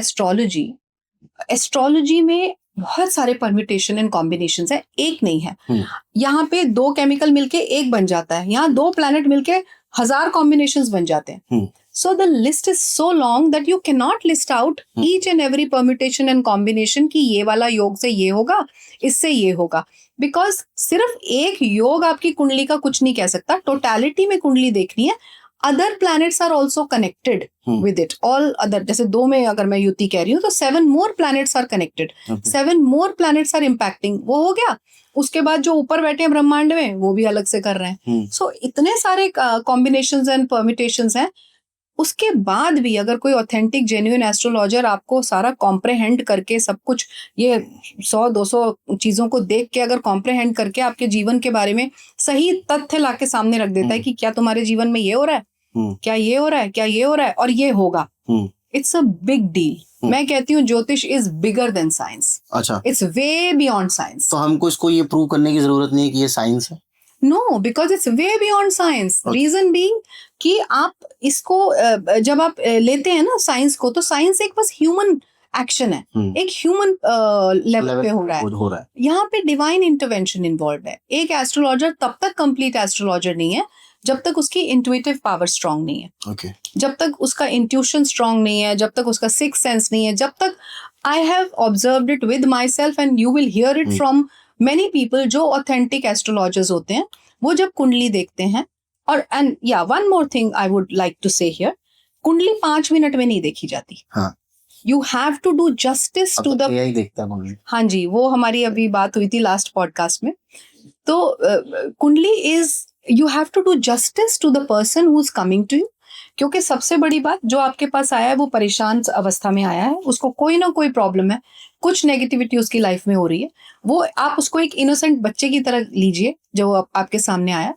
Speaker 2: astrology में बहुत सारे परम्यूटेशन एंड कॉम्बिनेशन है, एक नहीं है. यहाँ पे 2 केमिकल मिलके एक बन जाता है, यहाँ 2 प्लैनेट मिलके 1000 कॉम्बिनेशंस बन जाते हैं. So the list is so long that you cannot list out each and every permutation and combination कि ये वाला योग से ये होगा, इससे ये होगा. Because सिर्फ एक योग आपकी कुंडली का कुछ नहीं कह सकता. टोटलिटी में कुंडली देखनी है. Other planets are also connected with it. All other, जैसे 2 में अगर मैं युति कह रही हूँ तो 7 more planets are connected. 7 more planets are impacting. वो हो गया. उसके बाद जो ऊपर बैठे हैं ब्रह्मांड में वो भी अलग से कर रहे हैं. So इतने सारे combinations and permutations हैं. उसके बाद भी अगर कोई ऑथेंटिक जेन्युइन एस्ट्रोलॉजर आपको सारा कॉम्प्रहेंड करके सब कुछ ये 100-200 चीजों को देख के अगर कॉम्प्रहेंड करके आपके जीवन के बारे में सही तथ्य लाके सामने रख देता है कि क्या तुम्हारे जीवन में ये हो रहा है, क्या ये हो रहा है, क्या ये हो रहा है और ये होगा, इट्स अ बिग डील. मैं कहती हूँ ज्योतिष इज बिगर देन साइंस.
Speaker 1: अच्छा.
Speaker 2: It's way beyond science.
Speaker 1: तो हमको इसको ये प्रूव करने की जरूरत नहीं है कि ये साइंस है.
Speaker 2: No, because it's way beyond science. Reason being कि आप इसको जब आप लेते हैं ना साइंस को, तो साइंस एक बस ह्यूमन एक्शन है, एक ह्यूमन लेवल पे हो रहा है. यहाँ पे डिवाइन इंटरवेंशन इन्वॉल्व है. एक एस्ट्रोलॉजर तब तक कंप्लीट एस्ट्रोलॉजर नहीं है जब तक उसकी इंट्यूटिव पावर स्ट्रांग नहीं है.
Speaker 1: Okay.
Speaker 2: जब तक उसका इंट्यूशन स्ट्रांग नहीं है, जब तक उसका सिक्स सेंस नहीं है, जब तक I have observed it with my self and you will hear it from many people जो authentic astrologers होते हैं, वो जब कुंडली देखते हैं और and yeah, one more thing I would like to say here, कुंडली 5 मिनट में नहीं देखी जाती.
Speaker 1: हाँ.
Speaker 2: You have to do justice to the.
Speaker 1: AI देखता है कुंडली.
Speaker 2: हाँ जी, वो हमारी अभी बात हुई थी लास्ट पॉडकास्ट में. तो कुंडली is you have to do justice to the person who's coming to you. क्योंकि सबसे बड़ी बात, जो आपके पास आया है वो परेशान अवस्था में आया है, उसको कोई ना कोई प्रॉब्लम है, कुछ नेगेटिविटी उसकी लाइफ में हो रही है. वो आप उसको एक इनोसेंट बच्चे की तरह लीजिए जो आपके सामने आया,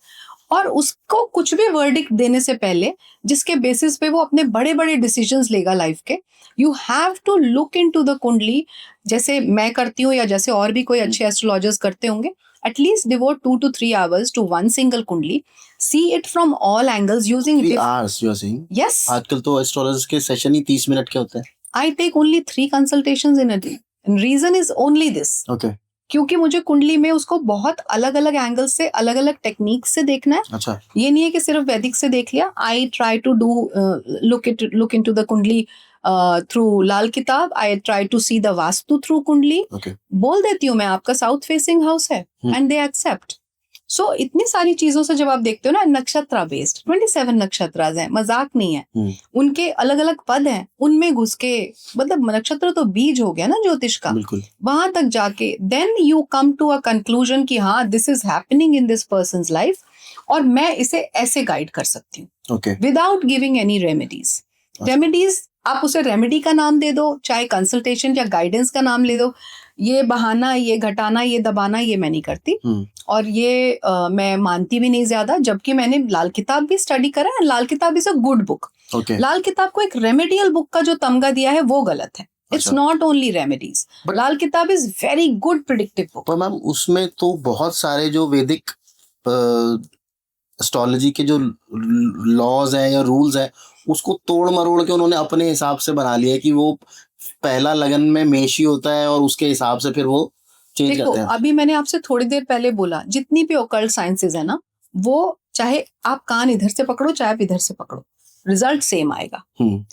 Speaker 2: और उसको कुछ भी वर्डिक्ट देने से पहले जिसके बेसिस पे वो अपने बड़े बड़े डिसीजंस लेगा लाइफ के, you have to look into the kundli. जैसे मैं करती हूँ या जैसे और भी कोई अच्छे एस्ट्रोलॉजर्स करते होंगे, at least devote 2 to 3 hours to one single kundli, see it from all angles using
Speaker 1: 3 hours you are saying?
Speaker 2: Yes.
Speaker 1: आजकल तो एस्ट्रोलॉजर्स के सेशन ही 30 मिनट के होते हैं.
Speaker 2: I take only 3 consultations in a day. And reason is only this.
Speaker 1: Okay.
Speaker 2: क्योंकि मुझे कुंडली में उसको बहुत अलग अलग एंगल से, अलग अलग टेक्निक से देखना है.
Speaker 1: अच्छा. ये
Speaker 2: नहीं है कि सिर्फ वैदिक से देख लिया. I try to do look into the कुंडली through लाल किताब. I try to see the vastu through कुंडली.
Speaker 1: Okay.
Speaker 2: बोल देती हूँ मैं आपका साउथ फेसिंग हाउस है and they accept. So इतनी सारी चीजों से जब आप देखते हो ना, नक्षत्र बेस्ड 27 नक्षत्रास हैं, मजाक नहीं है. उनके अलग अलग पद हैं, उनमें घुस के, मतलब नक्षत्र तो बीज हो गया ना ज्योतिष का. वहां तक जाके then you come to a conclusion कि हाँ, this is happening in this person's life और मैं इसे ऐसे गाइड कर सकती हूँ without giving any remedies. Remedies आप उसे रेमेडी का नाम दे दो, चाहे कंसल्टेशन या गाइडेंस का नाम ले दो. ये बहाना, ये घटाना, ये दबाना, ये मैं नहीं करती. और ये मैं मानती भी नहीं ज्यादा. जबकि मैंने लाल किताब भी स्टडी करा है. लाल Kitab is a good book. लाल किताब को एक रेमेडियल बुक का जो तमगा दिया है वो गलत है. It's not only remedies. Lal Kitab is very good predictive book.
Speaker 1: पर मैम उसमें तो बहुत सारे जो वैदिक एस्ट्रोलॉजी के जो लॉज हैं या रूल्स हैं उसको तोड़ मरोड़ के उन्होंने अपने हिसाब से बना लिया है कि वो पहला लगन में मेषी होता है और उसके हिसाब से फिर वो चेंज करते हैं.
Speaker 2: अभी मैंने आपसे थोड़ी देर पहले बोला, जितनी भी ओकल्ट साइंसेज है ना, वो चाहे आप कान इधर से पकड़ो चाहे आप इधर से पकड़ो, रिजल्ट सेम आएगा.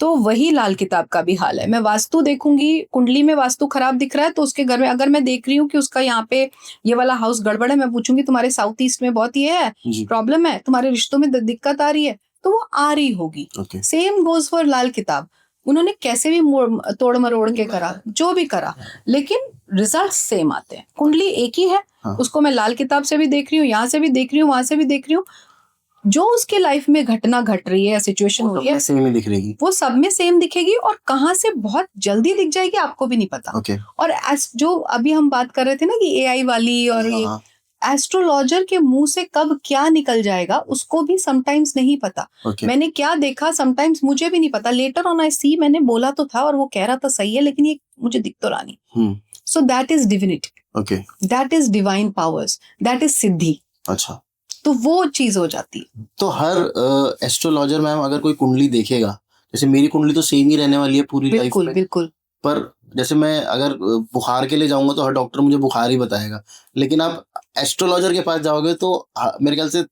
Speaker 2: तो वही लाल किताब का भी हाल है. मैं वास्तु देखूंगी, कुंडली में वास्तु खराब दिख रहा है तो उसके घर में अगर मैं देख रही हूँ कि उसका यहाँ पे ये वाला हाउस गड़बड़ है, मैं पूछूंगी तुम्हारे साउथ ईस्ट में बहुत ये है प्रॉब्लम है, तुम्हारे रिश्तों में दिक्कत आ रही है, तो वो आ रही होगी. सेम गोज फॉर लाल किताब. उन्होंने कैसे भी तोड़ मरोड़ के करा, जो भी करा, लेकिन रिजल्ट सेम आते हैं. कुंडली एक ही है. उसको मैं लाल किताब से भी देख रही हूँ, यहाँ से भी देख रही हूँ, वहां से भी देख रही हूँ. जो उसके लाइफ में घटना घट रही है या सिचुएशन हो रही है
Speaker 1: सेम ही दिख रहेगी,
Speaker 2: वो सब में सेम दिखेगी और कहाँ से बहुत जल्दी दिख जाएगी आपको भी नहीं पता।
Speaker 1: ओके।
Speaker 2: और जो अभी हम बात कर रहे थे ना कि एआई वाली और ये
Speaker 1: हाँ,
Speaker 2: एस्ट्रोलॉजर के मुंह से कब क्या निकल जाएगा उसको भी समटाइम्स नहीं पता।
Speaker 1: ओके,
Speaker 2: मैंने क्या देखा समटाइम्स मुझे भी नहीं पता, लेटर ऑन आई सी मैंने बोला तो था और वो कह रहा था सही है लेकिन ये मुझे दिख तो रहा नहीं। So that is divinity,
Speaker 1: okay,
Speaker 2: that is divine powers, that is siddhi.
Speaker 1: अच्छा।
Speaker 2: तो वो चीज हो जाती है।
Speaker 1: तो हर एस्ट्रोलॉजर मैम अगर कोई कुंडली देखेगा, जैसे मेरी कुंडली तो सेम ही रहने वाली है पूरी लाइफ
Speaker 2: बिल्कुल
Speaker 1: में,
Speaker 2: बिल्कुल।
Speaker 1: पर जैसे मैं अगर बुखार के लिए जाऊंगा तो हर डॉक्टर मुझे बुखार ही बताएगा, लेकिन आप एस्ट्रोलॉजर के पास जाओगे तो मेरे ख्याल से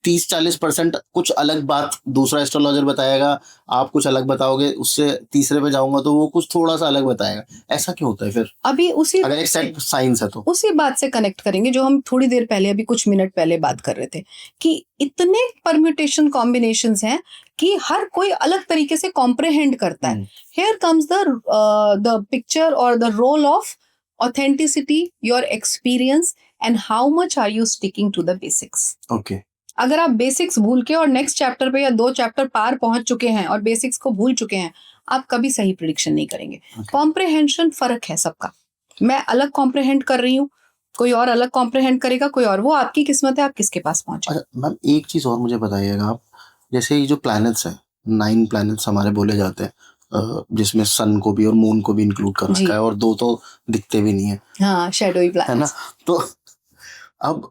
Speaker 1: 30-40% कुछ अलग बात दूसरा एस्ट्रोलॉजर बताएगा, आप कुछ अलग बताओगे, उससे तीसरे पे जाऊंगा तो वो कुछ थोड़ा सा अलग बताएगा। ऐसा क्यों होता है फिर,
Speaker 2: अभी उसी
Speaker 1: अगर एक सेट साइंस है तो?
Speaker 2: उसी बात से कनेक्ट करेंगे जो हम थोड़ी देर पहले अभी कुछ मिनट पहले बात कर रहे थे कि इतने परम्यूटेशन कॉम्बिनेशंस हैं कि हर कोई अलग तरीके से कॉम्प्रहेंड करता है। हियर कम्स द पिक्चर और the role of authenticity, your experience and how much are you sticking to the basics.
Speaker 1: Okay,
Speaker 2: अगर आप बेसिक्स भूल के और नेक्स्ट चैप्टर पे या 2 चैप्टर पार पहुंच चुके हैं और बेसिक्स को भूल चुके हैं, आप कभी सही प्रिडिक्शन नहीं करेंगे। कॉम्प्रहेंशन फर्क है सबका। मैं अलग कॉम्प्रहेंड कर रही हूँ, कोई और अलग कॉम्प्रहेंड करेगा, कोई और, वो आपकी किस्मत है आप किसके पास पहुंचे।
Speaker 1: अच्छा मैम एक चीज और मुझे बताइएगा आप, जैसे ये जो प्लैनेट्स हैं 9 प्लैनेट्स हमारे बोले जाते हैं, जिसमें सन को भी और मून को भी इंक्लूड कर रखा है और 2 तो दिखते भी नहीं है,
Speaker 2: हाँ, शैडोई
Speaker 1: है ना?
Speaker 2: प्लैनेट्स।
Speaker 1: तो अब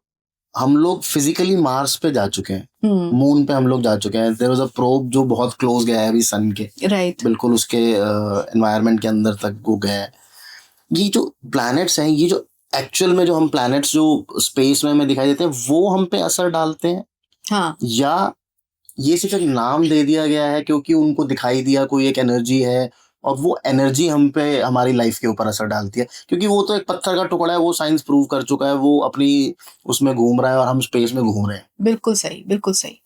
Speaker 1: हम लोग फिजिकली मार्स पे जा चुके हैं, मून पे हम लोग जा चुके हैं, देयर वाज अ प्रोब जो बहुत क्लोज गया है अभी सन के,
Speaker 2: राइट,
Speaker 1: बिल्कुल उसके एनवायरनमेंट के अंदर तक वो गया है। ये जो प्लैनेट्स हैं, ये जो एक्चुअल में जो हम प्लैनेट्स जो स्पेस में हमें दिखाई देते हैं वो हम पे असर डालते हैं,
Speaker 2: हाँ,
Speaker 1: या ये सिर्फ एक नाम दे दिया गया है क्योंकि उनको दिखाई दिया कोई एक एनर्जी है और वो एनर्जी हम पे हमारी लाइफ के ऊपर असर डालती है, क्योंकि वो तो एक पत्थर का टुकड़ा है, वो साइंस प्रूव कर चुका है, वो अपनी उसमें घूम रहा है और हम स्पेस में घूम रहे हैं।
Speaker 2: बिल्कुल सही, बिल्कुल सही।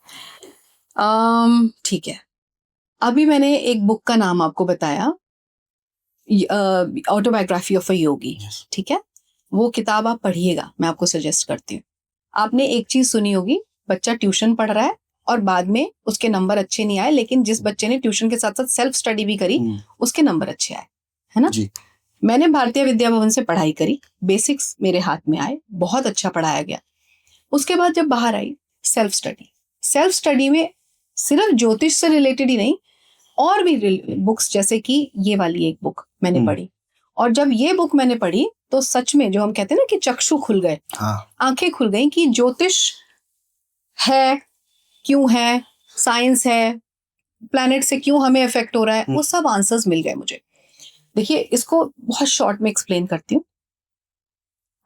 Speaker 2: ठीक है, अभी मैंने एक बुक का नाम आपको बताया, ऑटोबायोग्राफी ऑफ अ योगी, ठीक है? वो किताब आप पढ़िएगा, मैं आपको सजेस्ट करती हूँ। आपने एक चीज सुनी होगी, बच्चा ट्यूशन पढ़ रहा है और बाद में उसके नंबर अच्छे नहीं आए, लेकिन जिस बच्चे ने ट्यूशन के साथ साथ सेल्फ स्टडी भी करी उसके नंबर अच्छे आए, है ना?
Speaker 1: जी।
Speaker 2: मैंने भारतीय विद्या भवन से पढ़ाई करी, बेसिक्स मेरे हाथ में आए, बहुत अच्छा पढ़ाया गया। उसके बाद जब बाहर आई, सेल्फ स्टडी में सिर्फ ज्योतिष से रिलेटेड ही नहीं और भी बुक्स, जैसे कि ये वाली एक बुक मैंने पढ़ी, और जब ये बुक मैंने पढ़ी तो सच में जो हम कहते हैं ना कि चक्षु खुल गए, आंखें खुल गई कि ज्योतिष है, क्यों है, साइंस है, प्लैनेट से क्यों हमें इफेक्ट हो रहा है, वो सब आंसर्स मिल गए मुझे। देखिए, इसको बहुत शॉर्ट में एक्सप्लेन करती हूँ।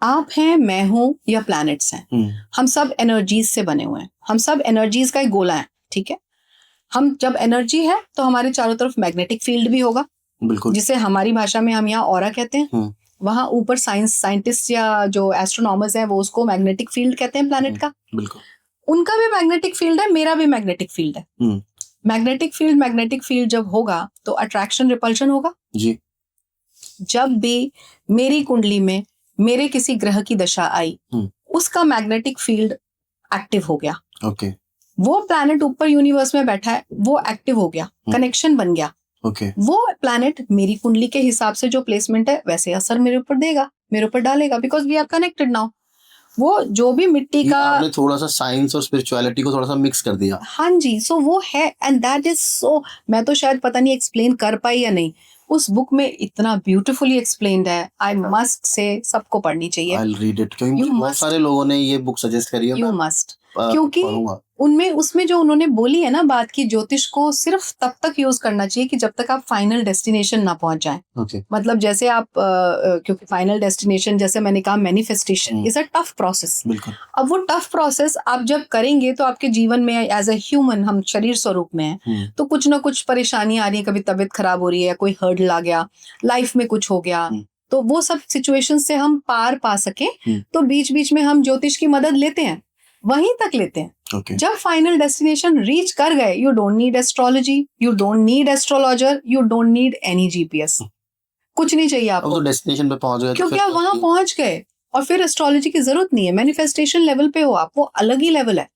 Speaker 2: आप हैं, मैं हूं, या प्लैनेट्स हैं, हम सब एनर्जीज से बने हुए हैं, हम सब एनर्जीज का एक गोला है, ठीक है? हम जब एनर्जी है तो हमारे चारों तरफ मैग्नेटिक फील्ड भी होगा,
Speaker 1: बिल्कुल,
Speaker 2: जिसे हमारी भाषा में हम यहाँ ऑरा कहते हैं। वहां ऊपर साइंटिस्ट या जो एस्ट्रोनॉमर्स हैं वो उसको मैग्नेटिक फील्ड कहते हैं प्लैनेट का।
Speaker 1: बिल्कुल,
Speaker 2: उनका भी मैग्नेटिक फील्ड है, मेरा भी मैग्नेटिक फील्ड है। मैग्नेटिक फील्ड जब होगा तो अट्रैक्शन रिपल्शन होगा
Speaker 1: जी।
Speaker 2: जब भी मेरी कुंडली में मेरे किसी ग्रह की दशा आई, उसका मैग्नेटिक फील्ड एक्टिव हो गया,
Speaker 1: ओके,
Speaker 2: वो प्लैनेट ऊपर यूनिवर्स में बैठा है, वो एक्टिव हो गया, कनेक्शन बन गया,
Speaker 1: ओके,
Speaker 2: वो प्लैनेट मेरी कुंडली के हिसाब से जो प्लेसमेंट है वैसे असर मेरे ऊपर देगा, मेरे ऊपर डालेगा, because we are connected now. वो जो भी मिट्टी का,
Speaker 1: आपने थोड़ा सा साइंस और स्पिरिचुअलिटी को थोड़ा सा मिक्स कर दिया।
Speaker 2: हाँ जी, सो वो है, एंड दैट इज सो, मैं तो शायद पता नहीं एक्सप्लेन कर पाई या नहीं, उस बुक में इतना ब्यूटीफुली एक्सप्लेन्ड है। आई मस्ट से सबको पढ़नी चाहिए।
Speaker 1: I'll read it, क्योंकि बहुत सारे लोगों ने ये बुक सजेस्ट करी है।
Speaker 2: यू मस्ट, क्योंकि उनमें उसमें जो उन्होंने बोली है ना बात की, ज्योतिष को सिर्फ तब तक यूज करना चाहिए कि जब तक आप फाइनल डेस्टिनेशन ना पहुंच जाएं।
Speaker 1: okay.
Speaker 2: मतलब जैसे आप क्योंकि फाइनल डेस्टिनेशन, जैसे मैंने कहा, manifestation is a tough process. अब वो टफ प्रोसेस आप जब करेंगे तो आपके जीवन में एज अ ह्यूमन, हम शरीर स्वरूप में हैं, तो कुछ ना कुछ परेशानियां आ रही है, कभी तबीयत खराब हो रही है, कोई हर्डल आ गया, लाइफ में कुछ हो गया, तो वो सब सिचुएशन से हम पार पा सके तो बीच बीच में हम ज्योतिष की मदद लेते हैं, वहीं तक लेते हैं। जब फाइनल डेस्टिनेशन रीच कर गए, you don't need astrology, you don't need astrologer, you don't need any GPS, कुछ नहीं चाहिए आपको।
Speaker 1: तो डेस्टिनेशन पे पहुंच गए,
Speaker 2: क्योंकि आप वहां पहुंच गए और फिर एस्ट्रोलॉजी की जरूरत नहीं है। मैनिफेस्टेशन लेवल पे हो आप, वो अलग ही लेवल है।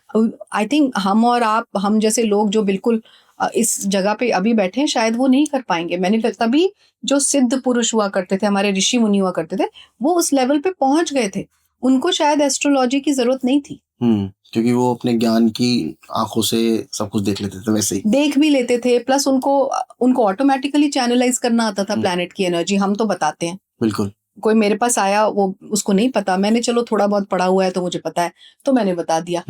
Speaker 2: आई थिंक हम और हम जैसे लोग जो बिल्कुल इस जगह पे अभी बैठे हैं, शायद वो नहीं कर पाएंगे। मैंने तभी जो सिद्ध पुरुष हुआ करते थे, हमारे ऋषि मुनि हुआ करते थे, वो उस लेवल पे पहुंच गए थे, उनको शायद एस्ट्रोलॉजी की जरूरत नहीं थी।
Speaker 1: क्योंकि वो अपने ज्ञान की आंखों से सब कुछ देख लेते थे, वैसे ही
Speaker 2: देख भी लेते थे, प्लस उनको ऑटोमेटिकली चैनलाइज करना आता था प्लैनेट की एनर्जी। हम तो बताते हैं,
Speaker 1: बिल्कुल।
Speaker 2: कोई मेरे पास आया, वो उसको नहीं पता, मैंने चलो थोड़ा बहुत पढ़ा हुआ है तो मुझे पता है, तो मैंने बता दिया।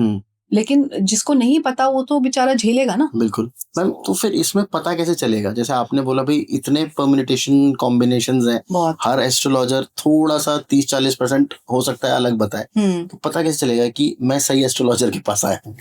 Speaker 2: लेकिन जिसको नहीं पता वो तो बेचारा झेलेगा ना।
Speaker 1: बिल्कुल मैम। तो फिर इसमें पता कैसे चलेगा? जैसे आपने बोला भाई इतने परम्यूटेशन कॉम्बिनेशंस हैं, हर एस्ट्रोलॉजर थोड़ा सा 30-40% हो सकता है अलग बताए, तो पता कैसे चलेगा कि मैं सही एस्ट्रोलॉजर के पास आया हूँ?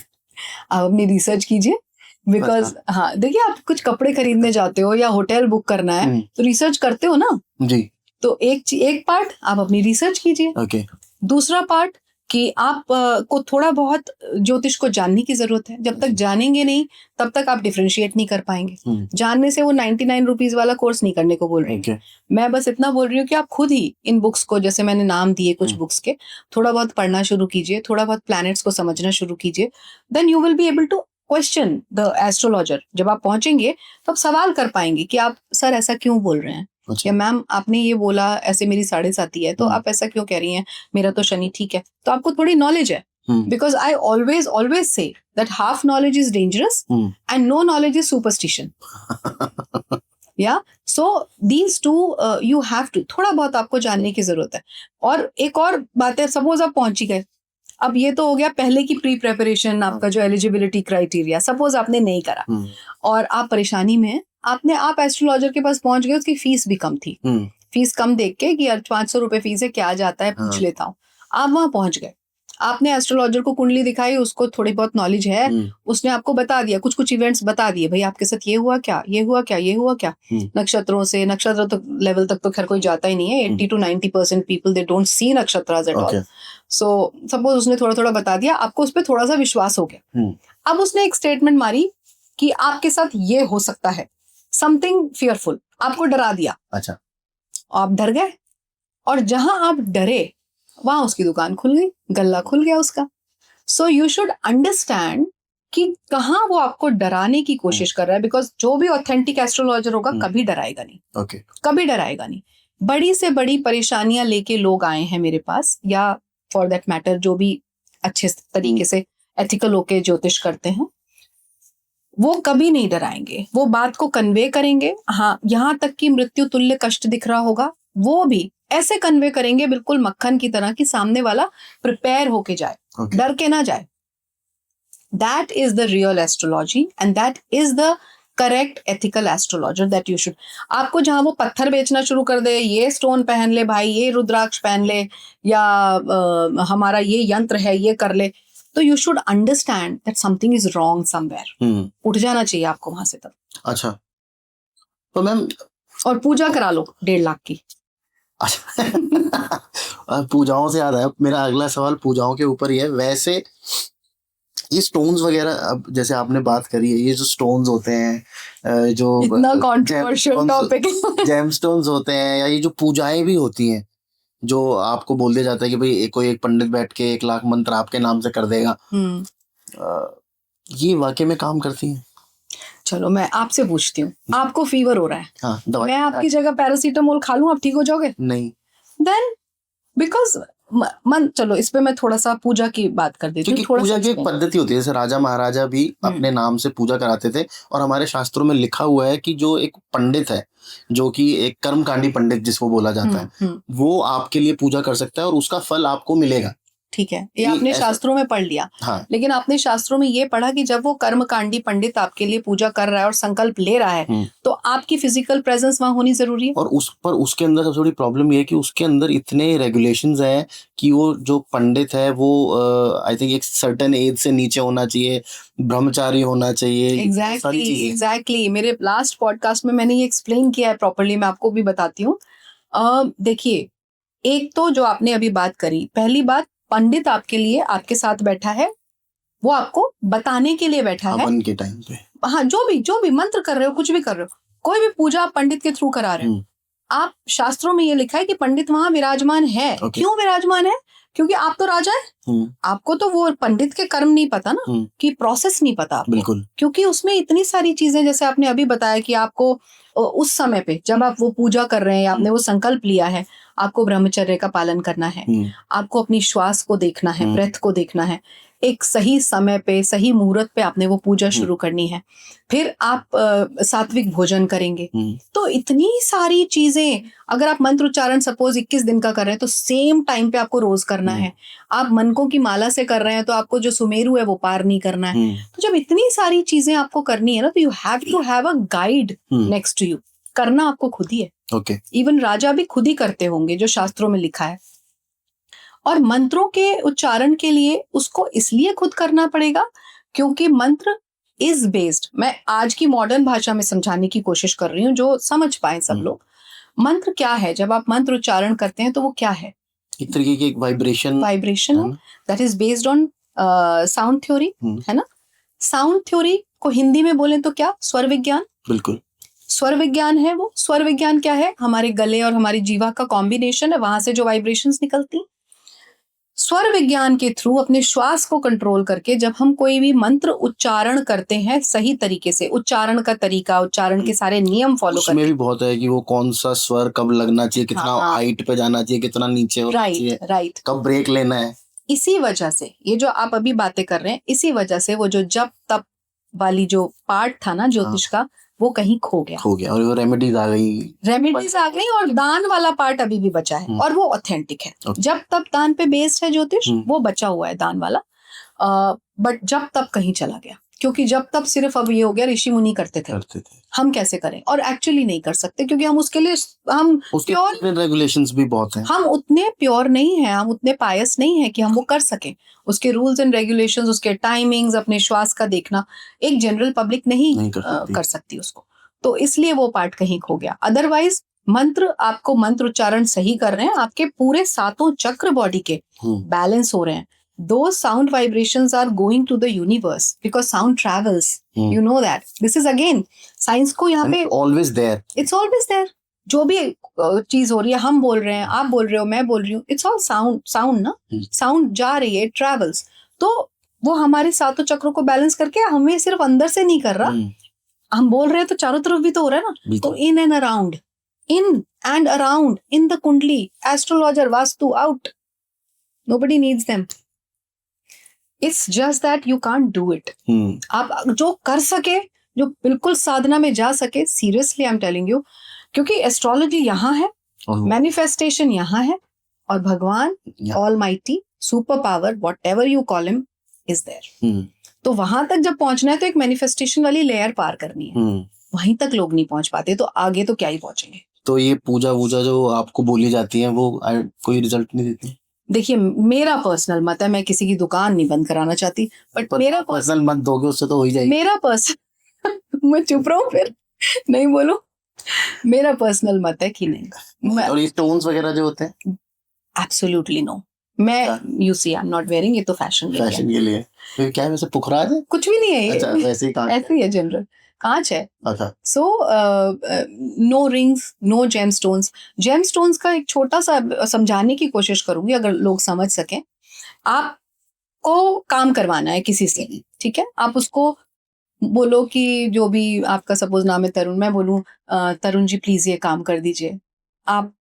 Speaker 2: आप अपनी रिसर्च कीजिए, बिकॉज हाँ देखिए, आप कुछ कपड़े खरीदने जाते हो या होटल बुक करना है तो रिसर्च करते हो ना
Speaker 1: जी।
Speaker 2: तो एक पार्ट आप अपनी रिसर्च कीजिए।
Speaker 1: ओके।
Speaker 2: दूसरा पार्ट कि आप को थोड़ा बहुत ज्योतिष को जानने की जरूरत है। जब तक जानेंगे नहीं तब तक आप डिफरेंशिएट नहीं कर पाएंगे। जानने से वो 99 रुपीज वाला कोर्स नहीं करने को बोल रही हूँ। मैं बस इतना बोल रही हूँ कि आप खुद ही इन बुक्स को, जैसे मैंने नाम दिए कुछ बुक्स के, थोड़ा बहुत पढ़ना शुरू कीजिए, थोड़ा बहुत प्लैनेट्स को समझना शुरू कीजिए। Then you will be able to question the astrologer. जब आप पहुंचेंगे तो आप सवाल कर पाएंगे कि आप सर ऐसा क्यों बोल रहे हैं, या मैम आपने ये बोला ऐसे मेरी 7.5 है तो आप ऐसा क्यों कह रही हैं, मेरा तो शनि ठीक है। तो आपको थोड़ी नॉलेज है, because I always say that half knowledge is dangerous and no knowledge is superstition. या so these two you have to, थोड़ा बहुत आपको जानने की जरूरत है। और एक और बात है, सपोज आप पहुंच ही गए, अब ये तो हो गया पहले की प्री प्रेपरेशन, आपका जो एलिजिबिलिटी क्राइटेरिया, सपोज आपने नहीं करा और आप परेशानी में हैं, आप एस्ट्रोलॉजर के पास पहुंच गए, उसकी फीस भी कम थी, फीस कम देख के कि यार 500 रुपए फीस है, क्या जाता है पूछ लेता हूँ। आप वहां पहुंच गए, आपने एस्ट्रोलॉजर को कुंडली दिखाई, उसको थोड़ी बहुत नॉलेज है, उसने आपको बता दिया, कुछ इवेंट्स बता दिए, भाई आपके साथ ये हुआ क्या, ये हुआ क्या, ये हुआ क्या। नक्षत्रों से, नक्षत्र तो लेवल तक तो खैर कोई जाता ही नहीं है। 80 to 90% people they don't see नक्षत्र एट ऑल। सो सपोज उसने थोड़ा थोड़ा बता दिया, आपको उस पर थोड़ा सा विश्वास हो गया। अब उसने एक स्टेटमेंट मारी कि आपके साथ ये हो सकता है, समथिंग फियरफुल, आपको डरा दिया।
Speaker 1: अच्छा।
Speaker 2: आप डर गए, और जहां आप डरे वहां उसकी दुकान खुल गई, गल्ला खुल गया उसका। सो यू शुड अंडरस्टैंड कि कहाँ वो आपको डराने की कोशिश कर रहा है, बिकॉज जो भी ऑथेंटिक एस्ट्रोलॉजर होगा कभी डराएगा नहीं।
Speaker 1: okay.
Speaker 2: कभी डराएगा नहीं। बड़ी से बड़ी परेशानियां लेके लोग आए हैं मेरे पास, या फॉर दैट मैटर जो भी अच्छे तरीके से एथिकल होके ज्योतिष करते हैं, वो कभी नहीं डराएंगे, वो बात को कन्वे करेंगे। हाँ, यहाँ तक कि मृत्यु तुल्य कष्ट दिख रहा होगा, वो भी ऐसे कन्वे करेंगे बिल्कुल मक्खन की तरह कि सामने वाला प्रिपेयर होके जाए, डर के ना जाए। That is the real astrology and that is the correct ethical astrologer that you should. आपको जहां वो पत्थर बेचना शुरू कर दे, ये स्टोन पहन ले भाई, ये रुद्राक्ष पहन ले, या हमारा ये यंत्र है ये कर ले, तो you should understand that something is wrong somewhere. उठ जाना चाहिए आपको वहां से तब।
Speaker 1: अच्छा, तो मैम,
Speaker 2: और पूजा करा लो 1.5 लाख की।
Speaker 1: पूजाओं से याद आया, मेरा अगला सवाल पूजाओं के ऊपर ही है। वैसे ये स्टोन्स वगैरह, अब जैसे आपने बात करी है, ये जो स्टोन्स होते हैं, जो
Speaker 2: इतना कंट्रोवर्शियल टॉपिक,
Speaker 1: जेमस्टोन्स होते हैं, या ये जो पूजाएं भी होती हैं, जो आपको बोल दिया जाता है कि भाई कोई एक पंडित बैठ के 1 लाख मंत्र आपके नाम से कर देगा, ये वाकई में काम करती हैं?
Speaker 2: चलो मैं आपसे पूछती हूँ, आपको फीवर हो रहा है,
Speaker 1: हाँ,
Speaker 2: मैं आपकी जगह पैरासीटामोल खा लूं, आप ठीक हो जाओगे?
Speaker 1: नहीं।
Speaker 2: देन बिकॉज चलो इस पे मैं थोड़ा सा पूजा की बात कर देती हूँ।
Speaker 1: पूजा की एक पद्धति होती है, जैसे राजा महाराजा भी अपने नाम से पूजा कराते थे, और हमारे शास्त्रों में लिखा हुआ है कि जो एक पंडित है, जो कि एक कर्मकांडी पंडित जिसको बोला जाता है, वो आपके लिए पूजा कर सकता है और उसका फल आपको मिलेगा।
Speaker 2: ठीक है, ये आपने शास्त्रों में पढ़ लिया।
Speaker 1: हाँ।
Speaker 2: लेकिन आपने शास्त्रों में ये पढ़ा कि जब वो कर्मकांडी पंडित आपके लिए पूजा कर रहा है और संकल्प ले रहा है, तो आपकी फिजिकल प्रेजेंस वहां होनी जरूरी है। और
Speaker 1: उसके अंदर सबसे बड़ी प्रॉब्लम ये है कि उसके अंदर इतने रेगुलेशंस हैं कि वो जो पंडित है वो आई थिंक एक सर्टेन एज से नीचे होना चाहिए, ब्रह्मचारी होना चाहिए।
Speaker 2: एग्जैक्टली मेरे लास्ट पॉडकास्ट में मैंने ये एक्सप्लेन किया है प्रॉपर्ली, मैं आपको भी बताती हूँ। देखिए, एक तो जो आपने अभी बात करी, पहली बात, पंडित आपके लिए आपके साथ बैठा है, वो आपको बताने के लिए बैठा है
Speaker 1: हवन के टाइम पे।
Speaker 2: हाँ, जो भी मंत्र कर रहे हो, कुछ भी कर रहे हो, कोई भी पूजा आप पंडित के थ्रू करा रहे हो, आप शास्त्रों में ये लिखा है कि पंडित वहां विराजमान है। क्यों विराजमान है? क्योंकि आप तो राजा है, आपको तो वो पंडित के कर्म नहीं पता ना, कि प्रोसेस नहीं पता आपको।
Speaker 1: बिल्कुल।
Speaker 2: क्योंकि उसमें इतनी सारी चीजें, जैसे आपने अभी बताया कि आपको उस समय पे जब आप वो पूजा कर रहे हैं, आपने वो संकल्प लिया है, आपको ब्रह्मचर्य का पालन करना है, आपको अपनी श्वास को देखना है, ब्रेथ को देखना है, एक सही समय पे सही मुहूर्त पे आपने वो पूजा शुरू करनी है, फिर आप सात्विक भोजन करेंगे। तो इतनी सारी चीजें, अगर आप मंत्र उच्चारण सपोज 21 दिन का कर रहे हैं तो सेम टाइम पे आपको रोज करना है। आप मनकों की माला से कर रहे हैं तो आपको जो सुमेरु है वो पार नहीं करना है। तो जब इतनी सारी चीजें आपको करनी है ना, तो you have to have a guide next to you. करना आपको खुद ही है।
Speaker 1: ओके।
Speaker 2: इवन राजा भी खुद ही करते होंगे, जो शास्त्रों में लिखा है। और मंत्रों के उच्चारण के लिए उसको इसलिए खुद करना पड़ेगा क्योंकि मंत्र इज बेस्ड, मैं आज की मॉडर्न भाषा में समझाने की कोशिश कर रही हूँ जो समझ पाए सब लोग। मंत्र क्या है? जब आप मंत्र उच्चारण करते हैं तो वो क्या है?
Speaker 1: एक तरीके की एक वाइब्रेशन
Speaker 2: है that is based on sound theory, है ना। साउंड थ्योरी को हिंदी में बोलें तो क्या? स्वर विज्ञान।
Speaker 1: बिल्कुल,
Speaker 2: स्वर विज्ञान है वो। स्वर विज्ञान क्या है? हमारे गले और हमारी जीवा का कॉम्बिनेशन है, वहां से जो वाइब्रेशंस निकलती। स्वर विज्ञान के थ्रू अपने श्वास को कंट्रोल करके जब हम कोई भी मंत्र उच्चारण करते हैं सही तरीके से, उच्चारण का तरीका, उच्चारण के सारे नियम फॉलो करके।
Speaker 1: उसमें भी बहुत है कि वो कौन सा स्वर कब लगना चाहिए, कितना हाइट पे जाना चाहिए, कितना नीचे होना चाहिए,
Speaker 2: राइट,
Speaker 1: कब ब्रेक लेना है।
Speaker 2: इसी वजह से ये जो आप अभी बातें कर रहे हैं, इसी वजह से वो जो जप तप वाली जो पार्ट था ना ज्योतिष का, वो कहीं खो गया और
Speaker 1: रेमेडीज आ गई
Speaker 2: और दान वाला पार्ट अभी भी बचा है और वो ऑथेंटिक है। जब तब दान पे बेस्ड है ज्योतिष, वो बचा हुआ है दान वाला। बट जब तब कहीं चला गया, क्योंकि जब तब सिर्फ अब ये हो गया ऋषि मुनि करते थे। हम कैसे करें? और एक्चुअली नहीं कर सकते क्योंकि हम उसके लिए हम प्योर,
Speaker 1: रेगुलेशंस भी बहुत हैं।
Speaker 2: हम उतने प्योर नहीं हैं, हम उतने पायस नहीं है कि हम वो कर सकें। उसके रूल्स एंड रेगुलेशंस, उसके टाइमिंग्स, अपने श्वास का देखना एक जनरल पब्लिक नहीं कर सकती उसको। तो इसलिए वो पार्ट कहीं खो गया। अदरवाइज मंत्र, आपको मंत्र उच्चारण सही कर रहे हैं, आपके पूरे 7 चक्र बॉडी के बैलेंस हो रहे हैं। Those sound vibrations are going to the universe because sound travels. You know that. This is again science को यहाँ पे
Speaker 1: always there.
Speaker 2: It's always there. जो भी चीज हो रही है, हम बोल रहे हैं, आप बोल रहे हो, मैं बोल रही हूँ, it's all sound ना। Sound जा रही है, travels. तो वो हमारे 7 चक्रों को बैलेंस करके हमें सिर्फ अंदर से नहीं कर रहा, हम बोल रहे हैं तो चारों तरफ भी तो हो रहा है ना। तो in and around in the कुंडली, astrologer, vastu out. Nobody needs them. It's just that you can't do it. आप जो कर सके, जो बिल्कुल साधना में जा सके, seriously I am telling you, क्योंकि एस्ट्रोलॉजी यहाँ है, मैनिफेस्टेशन यहाँ है, और भगवान almighty, super power, whatever you call him, is there. तो वहां तक जब पहुंचना है तो एक मैनिफेस्टेशन वाली लेयर पार करनी है। वहीं तक लोग नहीं पहुंच पाते, तो आगे तो क्या ही पहुंचेंगे।
Speaker 1: तो ये पूजा वूजा जो आपको बोली जाती है वो कोई रिजल्ट नहीं देती?
Speaker 2: देखिए, मेरा पर्सनल मत है, मैं किसी की दुकान नहीं बंद कराना चाहती, बट मेरा
Speaker 1: पर्सनल मत दोगे उससे तो हो ही जाएगी।
Speaker 2: मेरा पर्सनल मैं चुप रहा हूँ, फिर नहीं बोलो। मेरा पर्सनल मत है कि नहीं।
Speaker 1: और ये स्टोन्स वगैरह जो होते हैं,
Speaker 2: एब्सोल्युटली नो। मैं you see I am not wearing, ये तो फैशन
Speaker 1: के लिए। तो क्या है वैसे, पुखराज है?
Speaker 2: कुछ भी नहीं है ये।
Speaker 1: अच्छा, वैसे ही कांच,
Speaker 2: ऐसे ही है, जनरल कांच है।
Speaker 1: अच्छा।
Speaker 2: So no rings, no gemstones. Gemstones का एक छोटा सा समझाने की कोशिश करूंगी अगर लोग समझ सकें। आपको काम करवाना है किसी से, ठीक है? आप उसको बोलो कि जो भी आपका सपोज नाम है तरुण, मैं बोलूं तरुण जी प्लीज ये काम कर दीजिए आप।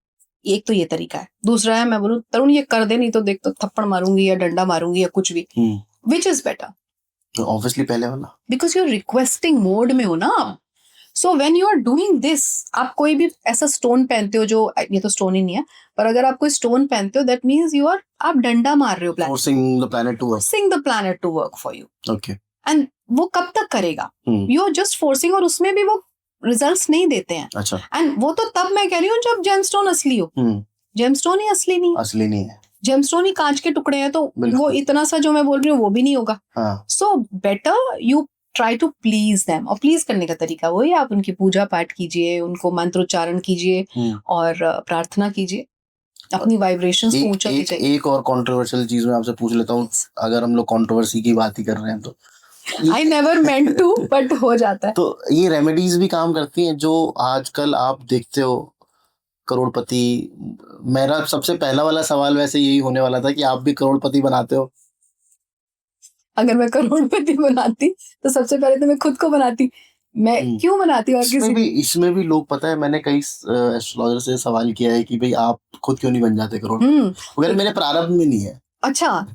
Speaker 2: एक तो ये तरीका है। दूसरा है मैं बोलूं तरुण ये कर दे, नहीं तो देख तो थप्पड़ मारूंगी या डंडा मारूंगी या कुछ भी। Which is better?
Speaker 1: ऑब्वियसली पहले वाला,
Speaker 2: because you are requesting mode में हो ना। So when you are doing this, आप कोई भी ऐसा स्टोन पहनते हो, जो ये तो स्टोन ही नहीं है, पर अगर आप कोई स्टोन पहनते हो, दैट मीन्स यू आर, आप डंडा मार रहे हो,
Speaker 1: forcing the planet to work
Speaker 2: for you.
Speaker 1: Okay.
Speaker 2: And वो कब तक करेगा? यू आर जस्ट फोर्सिंग, और उसमें भी वो रिजल्ट्स नहीं देते हैं।
Speaker 1: अच्छा।
Speaker 2: एंड वो तो तब मैं कह रही हूँ जब जेमस्टोन असली हो। जेमस्टोन ही असली नहीं है। जेमस्टोन ही कांच के टुकड़े हैं, तो वो इतना सा जो मैं बोल रही हूँ वो भी नहीं होगा। So better you try to please them. और प्लीज करने का तरीका वही, आप उनकी पूजा पाठ कीजिए, उनको मंत्रोच्चारण कीजिए और प्रार्थना कीजिए, अपनी वाइब्रेशंस को ऊंचा कीजिए।
Speaker 1: एक और कंट्रोवर्शियल चीज मैं आपसे पूछ लेता हूँ, अगर हम लोग कंट्रोवर्सी की बात ही कर रहे हैं तो
Speaker 2: I never meant to, but हो जाता है।
Speaker 1: तो ये रेमेडीज भी काम करती हैं जो आजकल आप देखते हो, करोड़पति, मेरा सबसे पहला वाला सवाल वैसे यही होने वाला था कि आप भी करोड़पति बनाते हो?
Speaker 2: अगर मैं करोड़पति बनाती तो सबसे पहले तो मैं खुद को बनाती। मैं क्यों बनाती और किसी
Speaker 1: इसमें भी लोग, पता है, मैंने कई एस्ट्रोलॉजर से सवाल किया है कि भाई आप खुद क्यों नहीं बन जाते करोड़पति? अगर मेरे प्रारब्ध में नहीं है।
Speaker 2: अच्छा,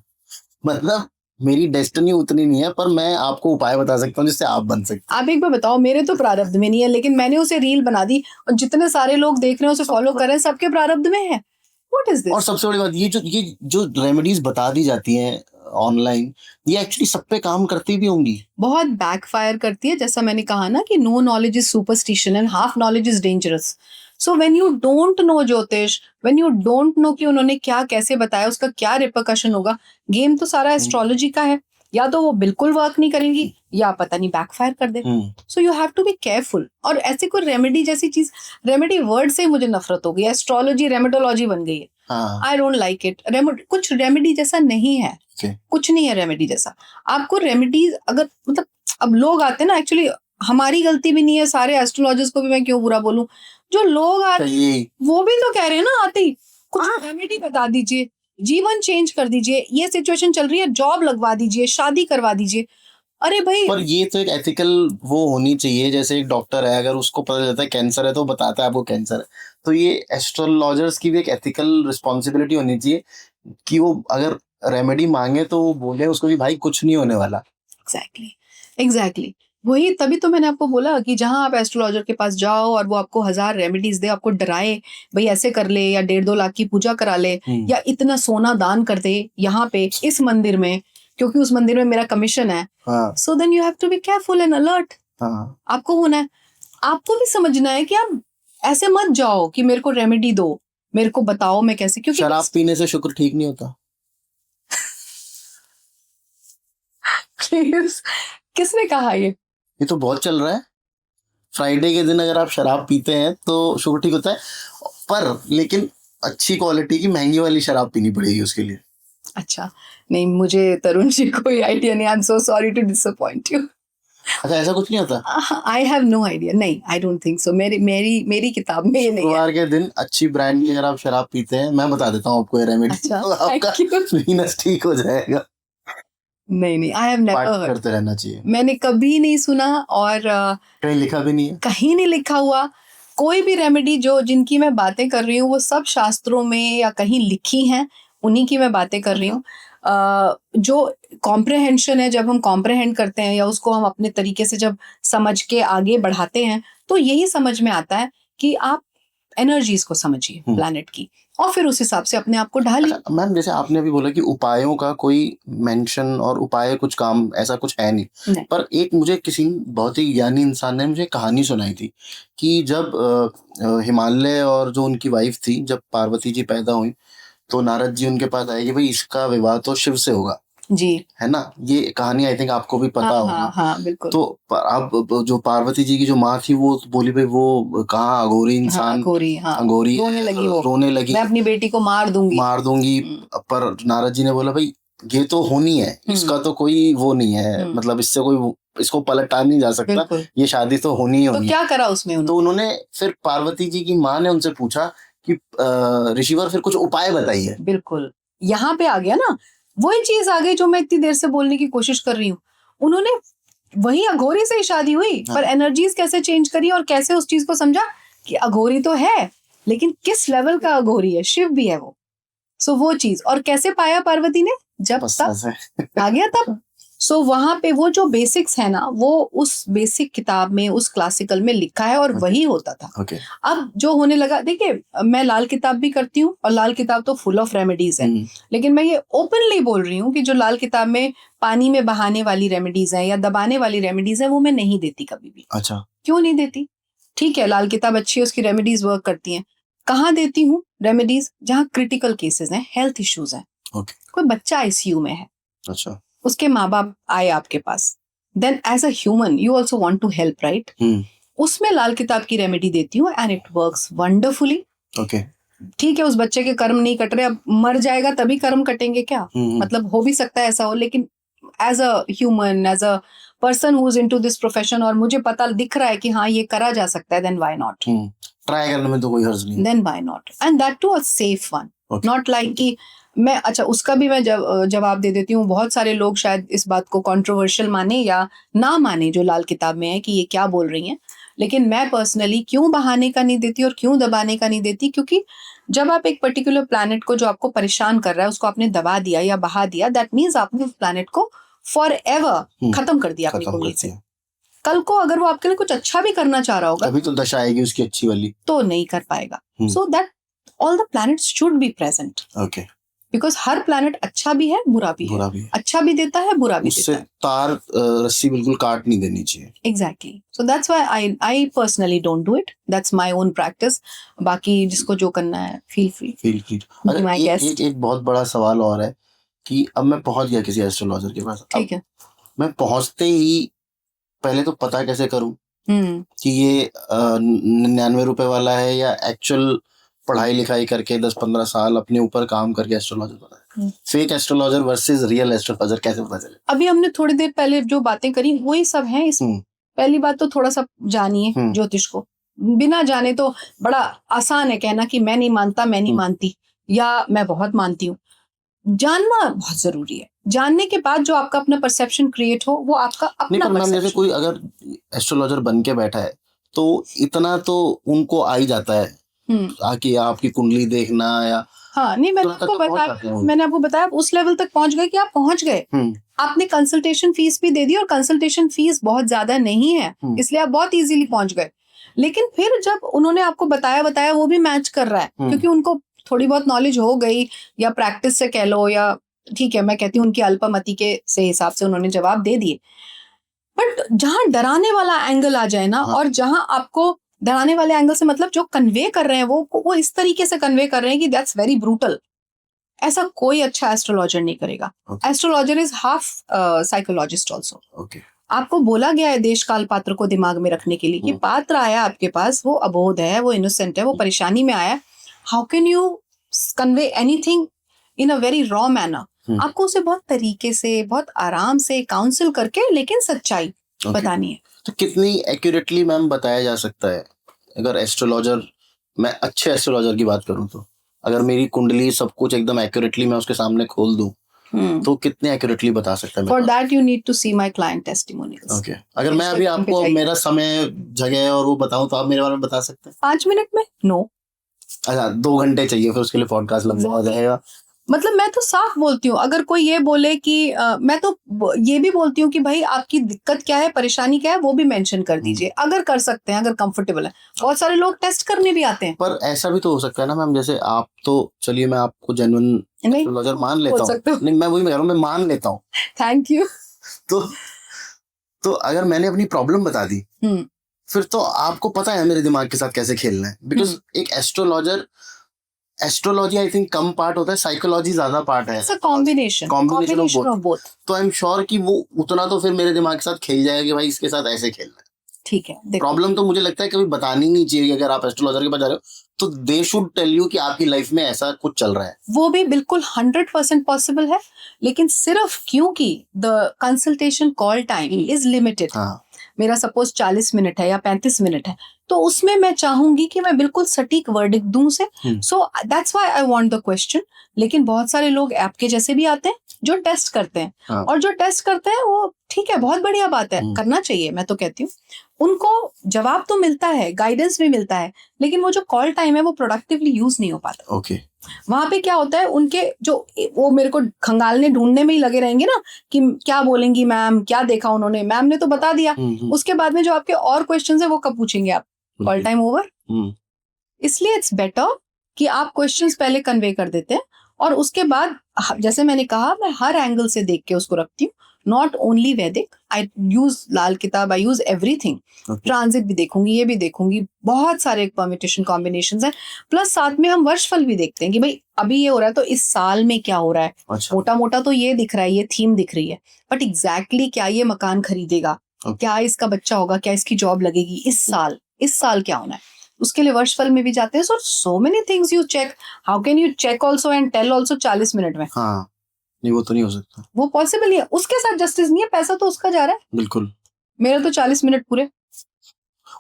Speaker 1: मतलब मेरी डेस्टिनी उतनी नहीं है, पर मैं आपको उपाय बता सकता हूँ जिससे आप बन सकते।
Speaker 2: आप एक बार बताओ, मेरे तो प्रारब्ध में नहीं है, लेकिन मैंने उसे रील बना दी और जितने सारे लोग देख रहे हैं उसे फॉलो कर रहे हैं, सबके प्रारब्ध में है। What is this?
Speaker 1: और सबसे बड़ी बात, ये जो रेमेडीज बता दी जाती हैं ऑनलाइन, ये एक्चुअली सब पे काम करती भी होंगी?
Speaker 2: बहुत बैकफायर करती है। जैसा मैंने कहा ना कि no knowledge is superstition and half knowledge is dangerous. So when you don't know ज्योतिष, व्हेन यू डोंट नो कि उन्होंने क्या कैसे बताया, उसका क्या रिपरकशन होगा, गेम तो सारा एस्ट्रोलॉजी का है। या तो वो बिल्कुल वर्क नहीं करेगी या पता नहीं बैकफायर कर दे। So you have to be careful. और ऐसे कोई रेमेडी जैसी चीज, रेमेडी वर्ड से ही मुझे नफरत हो गई। एस्ट्रोलॉजी रेमेडोलॉजी बन गई है। I don't like it. कुछ रेमेडी जैसा नहीं है। कुछ नहीं है रेमेडी जैसा। आपको रेमेडीज अगर, मतलब अब लोग आते हैं ना, एक्चुअली हमारी गलती भी नहीं है, सारे एस्ट्रोलॉजर्स को भी मैं क्यों बुरा बोलूं, जो लोग आते वो भी तो कह रहे हैं ना, आते ही कुछ रेमेडी बता दीजिए, जीवन चेंज कर दीजिए, ये सिचुएशन चल रही है, जॉब लगवा दीजिए, शादी करवा दीजिए। अरे भाई,
Speaker 1: पर ये तो एक एथिकल वो होनी चाहिए। जैसे एक डॉक्टर है, अगर उसको पता चलता है कैंसर है तो बताता है आपको कैंसर है, तो ये एस्ट्रोलॉजर्स की भी एक एथिकल रिस्पॉन्सिबिलिटी होनी चाहिए कि वो अगर रेमेडी मांगे तो वो बोले उसको भी भाई कुछ नहीं होने वाला।
Speaker 2: एग्जैक्टली वही, तभी तो मैंने आपको बोला कि जहां आप एस्ट्रोलॉजर के पास जाओ और वो आपको 1000 रेमेडीज दे, आपको डराए, भाई ऐसे कर ले, या 1.5-2 लाख की पूजा करा ले, या इतना सोना दान कर दे यहाँ पे इस मंदिर में, क्योंकि उस मंदिर में मेरा कमीशन है। So then you have to be careful and alert. आपको होना है, आपको भी समझना है कि आप ऐसे मत जाओ कि मेरे को रेमेडी दो, मेरे को बताओ मैं कैसे, क्योंकि
Speaker 1: शराब पीने से शुक्र ठीक नहीं होता।
Speaker 2: किसने कहा ये
Speaker 1: तो बहुत चल रहा है। फ्राइडे के दिन अगर आप शराब पीते हैं तो शुगर ठीक होता है, पर लेकिन अच्छी क्वालिटी की महंगी वाली शराब पीनी पड़ेगी उसके लिए।
Speaker 2: अच्छा, नहीं, मुझे तरुण जी कोई आइडिया नहीं। I am so sorry to disappoint you.
Speaker 1: अच्छा, ऐसा कुछ नहीं होता?
Speaker 2: I have no idea. नहीं, आई डोंट थिंक सो। मेरी किताब में ये नहीं है।
Speaker 1: शुक्रवार के दिन अच्छी ब्रांड की अगर आप शराब पीते हैं, मैं बता देता हूँ आपको ये रेमेडी।
Speaker 2: अच्छा,
Speaker 1: तो आपका वीनस ठीक हो जाएगा।
Speaker 2: नहीं, आई हैव नेवर।
Speaker 1: करते रहना चाहिए।
Speaker 2: मैंने कभी नहीं सुना, और
Speaker 1: कहीं लिखा भी नहीं है, कहीं
Speaker 2: नहीं लिखा हुआ। कोई भी रेमेडी जो जिनकी मैं बातें कर रही हूँ वो सब शास्त्रों में या कहीं लिखी हैं, उन्हीं की मैं बातें कर रही हूँ। जो कॉम्प्रहेंशन है, जब हम कॉम्प्रहेंड करते हैं या उसको हम अपने तरीके से जब समझ के आगे बढ़ाते हैं, तो यही समझ में आता है कि आप एनर्जीज को समझिए प्लैनेट की, और फिर उस हिसाब से अपने आप को ढालिए।
Speaker 1: मैम, जैसे आपने अभी बोला कि उपायों का कोई मेंशन और उपाय कुछ काम ऐसा कुछ है नहीं, पर एक मुझे किसी बहुत ही ज्ञानी इंसान ने मुझे कहानी सुनाई थी कि जब हिमालय और जो उनकी वाइफ थी, जब पार्वती जी पैदा हुई, तो नारद जी उनके पास आए कि भाई इसका विवाह तो शिव से होगा
Speaker 2: जी,
Speaker 1: है ना। ये कहानी आई थिंक आपको भी पता होगा।
Speaker 2: हाँ, बिल्कुल।
Speaker 1: तो अब जो पार्वती जी की जो माँ थी वो बोली भाई वो कहाँ अघोरी इंसान, अघोरी रोने लगी,
Speaker 2: मैं अपनी बेटी को मार दूंगी।
Speaker 1: पर नारद जी ने बोला भाई ये तो होनी है, इसका तो कोई वो नहीं है, मतलब इससे कोई इसको पलटा नहीं जा सकता, ये शादी तो होनी ही होनी।
Speaker 2: तो क्या करा उसमें?
Speaker 1: तो उन्होंने फिर पार्वती जी की माँ ने उनसे पूछा कि ऋषिवर फिर कुछ उपाय बताइए।
Speaker 2: बिल्कुल, यहाँ पे आ गया ना, वही चीज आ गई जो मैं इतनी देर से बोलने की कोशिश कर रही हूँ। उन्होंने वही अघोरी से ही शादी हुई, पर एनर्जीज कैसे चेंज करी और कैसे उस चीज को समझा कि अघोरी तो है, लेकिन किस लेवल का अघोरी है, शिव भी है वो। सो वो चीज, और कैसे पाया पार्वती ने, जब तक आ गया तब। सो वहां पे वो जो बेसिक्स है ना, वो उस बेसिक किताब में, उस क्लासिकल में लिखा है, और वही होता था। अब जो होने लगा, देखिए मैं लाल किताब भी करती हूँ, और लाल किताब तो फुल ऑफ रेमेडीज है, लेकिन मैं ये ओपनली बोल रही हूँ कि जो लाल किताब में पानी में बहाने वाली रेमेडीज है या दबाने वाली रेमेडीज है, वो मैं नहीं देती कभी भी।
Speaker 1: अच्छा,
Speaker 2: क्यों नहीं देती? ठीक है, लाल किताब अच्छी है, उसकी रेमेडीज वर्क करती हैं। कहाँ देती हूँ रेमेडीज? जहाँ क्रिटिकल केसेस हैं, हेल्थ इश्यूज हैं, कोई बच्चा आईसीयू में है,
Speaker 1: अच्छा,
Speaker 2: उसके माँ बाप आए आपके पास, then as a human you also want to help, right? उसमें लाल किताब की रेमेडी देती हूँ, एंड इट वर्क्स वंडरफुली। ठीक है, उस बच्चे के कर्म नहीं कट रहे, अब मर जाएगा तभी कर्म कटेंगे क्या? मतलब हो भी सकता है ऐसा हो, लेकिन as a human, as a person who's into this profession और मुझे पता दिख रहा है कि हाँ ये करा जा सकता है, then why not?
Speaker 1: ट्राई करने में तो कोई हर्ज नहीं।
Speaker 2: Then why not? And that too a safe one.
Speaker 1: Okay.
Speaker 2: Not like कि मैं अच्छा उसका भी मैं जवाब दे देती हूँ। बहुत सारे लोग शायद इस बात को कंट्रोवर्शियल माने या ना माने जो लाल किताब में है कि ये क्या बोल रही हैं, लेकिन मैं पर्सनली क्यों बहाने का नहीं देती और क्यों दबाने का नहीं देती, क्योंकि जब आप एक पर्टिकुलर प्लैनेट को जो आपको परेशान कर रहा है उसको आपने दबा दिया या बहा दिया, दैट मीन्स आपने उस प्लैनेट को फॉर एवर खत्म कर दिया अपनी कुंडली से। कल को अगर वो आपके लिए कुछ अच्छा भी करना चाह रहा होगा
Speaker 1: तभी तो दशा आएगी उसकी अच्छी वाली,
Speaker 2: तो नहीं कर पाएगा। So that all the planets should be present.
Speaker 1: Okay,
Speaker 2: because her planet अच्छा भी है बुरा भी है, अच्छा भी देता है बुरा भी देता है।
Speaker 1: उससे तार रस्सी बिल्कुल काट नहीं देनी चाहिए।
Speaker 2: Exactly, so that's why I personally don't do it, that's my own practice. बाकी जिसको जो करना है फील फ्री।
Speaker 1: एक बहुत बड़ा सवाल और है कि अब मैं पहुंच गया किसी एस्ट्रोलॉजर के पास,
Speaker 2: ठीक है,
Speaker 1: मैं पहुंचते ही पहले तो पता कैसे करूं कि ये 99 रुपए वाला है या एक्चुअल पढ़ाई लिखाई करके 10-15 साल अपने ऊपर काम करके एस्ट्रोलॉजर बना है। Fake astrologer versus real astrologer कैसे पता चले? अभी
Speaker 2: हमने थोड़ी देर पहले जो बातें करी वही सब हैं इसमें। पहली बात तो थोड़ा सा जानिए ज्योतिष को, बिना जाने तो बड़ा आसान है कहना कि मैं नहीं मानता, मैं नहीं मानती या मैं बहुत मानती हूँ। जानना बहुत जरूरी है, जानने के बाद जो आपका अपना परसेप्शन क्रिएट हो वो आपका अपना
Speaker 1: परसेप्शन। जैसे कोई अगर एस्ट्रोलॉजर बन के बैठा है तो इतना तो उनको आ ही जाता है आके आपकी कुंडली देखना या
Speaker 2: हाँ नहीं, मैंने आपको बताया उस लेवल तक पहुंच गए कि आप पहुंच गए। आपने कंसल्टेशन फीस भी दे दी और कंसल्टेशन फीस बहुत ज्यादा नहीं है, इसलिए आप बहुत इजीली पहुंच गए। लेकिन फिर जब उन्होंने आपको बताया वो भी मैच कर रहा है क्योंकि उनको थोड़ी बहुत नॉलेज हो गई या प्रैक्टिस से कह लो, या ठीक है मैं कहती हूँ उनकी अल्पमति के से हिसाब से उन्होंने जवाब दे दिए। बट जहां डराने वाला एंगल आ जाए ना, और जहां आपको डराने वाले एंगल से मतलब जो कन्वे कर रहे हैं वो इस तरीके से कन्वे कर रहे हैं कि दैट्स वेरी ब्रूटल, ऐसा कोई अच्छा एस्ट्रोलॉजर नहीं करेगा। Astrologer is half psychologist also. आपको बोला गया है देश काल पात्र को दिमाग में रखने के लिए कि पात्र आया आपके पास, वो अबोध है, वो इनोसेंट है, वो परेशानी में आया, how can you convey anything in a very raw manner. आपको उसे बहुत तरीके से बहुत आराम से काउंसिल करके लेकिन सच्चाई बतानी है।
Speaker 1: तो कितनी एक्यूरेटली मैम बताया जा सकता है अगर एस्ट्रोलॉजर, मैं अच्छे एस्ट्रोलॉजर की बात करूं तो अगर मेरी कुंडली सब कुछ एकदम एक्यूरेटली मैं उसके सामने खोल दूं तो कितने एक्यूरेटली बता सकता है?
Speaker 2: For that you need to see my client testimonials.
Speaker 1: Okay, अगर मैं अभी आपको मेरा समय जगह और वो बताऊं तो आप मेरे बारे में बता सकते हैं
Speaker 2: 5 मिनट में? नो।
Speaker 1: अच्छा 2 घंटे चाहिए, फिर उसके लिए पॉडकास्ट लंबा हो जाएगा।
Speaker 2: मतलब मैं तो साफ बोलती हूँ, अगर कोई ये बोले कि मैं तो ये भी बोलती हूँ कि भाई आपकी दिक्कत क्या है, परेशानी क्या है, वो भी मेंशन कर दीजिए अगर कर सकते हैं, अगर कंफर्टेबल है। बहुत सारे लोग टेस्ट करने भी आते हैं।
Speaker 1: पर ऐसा भी तो हो सकता है ना मैम, जैसे आप तो चलिए मैं आपको जेन्युइन एस्ट्रोलॉजर मान लेता हूँ, नहीं मैं वही कह रहा हूँ, मैं मान लेता हूँ।
Speaker 2: Thank you.
Speaker 1: तो अगर मैंने अपनी प्रॉब्लम बता दी फिर तो आपको पता है मेरे दिमाग के साथ कैसे खेलना है, बिकॉज एक astrology I think come part होता है, साइकोलॉजी ज्यादा पार्ट है, कॉम्बिनेशन ऑफ बोथ। तो आई एम श्योर कि वो उतना तो फिर मेरे दिमाग के साथ खेल जाएगा कि भाई इसके साथ ऐसे खेलना है।
Speaker 2: ठीक है,
Speaker 1: प्रॉब्लम तो मुझे लगता है कभी बतानी नहीं चाहिए। अगर आप एस्ट्रोलॉजर के पास जा रहे हो तो दे शुड टेल यू कि आपकी लाइफ में ऐसा कुछ चल रहा है।
Speaker 2: वो भी बिल्कुल 100% पॉसिबल है, लेकिन सिर्फ क्योंकि the consultation call time is limited, मेरा सपोज 40 मिनट है या 35 मिनट है, तो उसमें मैं चाहूंगी कि मैं बिल्कुल सटीक वर्डिक्ट दूं से। So that's why I want the question. लेकिन बहुत सारे लोग आपके जैसे भी आते हैं जो टेस्ट करते हैं, और जो टेस्ट करते हैं वो ठीक है, बहुत बढ़िया बात है, करना चाहिए, मैं तो कहती हूँ। उनको जवाब तो मिलता है, गाइडेंस भी मिलता है, लेकिन वो जो कॉल टाइम है वो प्रोडक्टिवली यूज नहीं हो पाता।
Speaker 1: ओके,
Speaker 2: वहां पे क्या होता है, उनके जो वो मेरे को खंगालने ढूंढने में ही लगे रहेंगे ना कि क्या बोलेंगी मैम, क्या देखा उन्होंने, मैम ने तो बता दिया। उसके बाद में जो आपके और क्वेश्चंस है वो कब पूछेंगे आप? Call time over. इसलिए इट्स बेटर कि आप क्वेश्चंस पहले कन्वे कर देते हैं, और उसके बाद जैसे मैंने कहा मैं हर एंगल से देख के उसको रखती हूँ, नॉट ओनली वैदिक, आई यूज लाल किताब, आई यूज एवरीथिंग। ट्रांजिट भी देखूंगी, ये भी देखूंगी, बहुत सारे परम्यूटेशन कॉम्बिनेशंस हैं, प्लस साथ में हम वर्षफल भी देखते हैं कि भाई अभी ये हो रहा है तो इस साल में क्या हो रहा है। मोटा मोटा तो ये दिख रहा है, ये थीम दिख रही है, बट एग्जैक्टली क्या ये मकान खरीदेगा, क्या इसका बच्चा होगा, क्या इसकी जॉब लगेगी इस साल क्या होना है, उसके लिए वर्षफल में भी जाते हैं। So many things you check, how can you check also and tell also 40 minute में।
Speaker 1: नहीं, वो तो नहीं हो सकता।
Speaker 2: वो पॉसिबल ही है, उसके साथ जस्टिस नहीं है, पैसा तो उसका जा रहा है,
Speaker 1: बिल्कुल।
Speaker 2: मेरा तो 40 मिनट पूरे।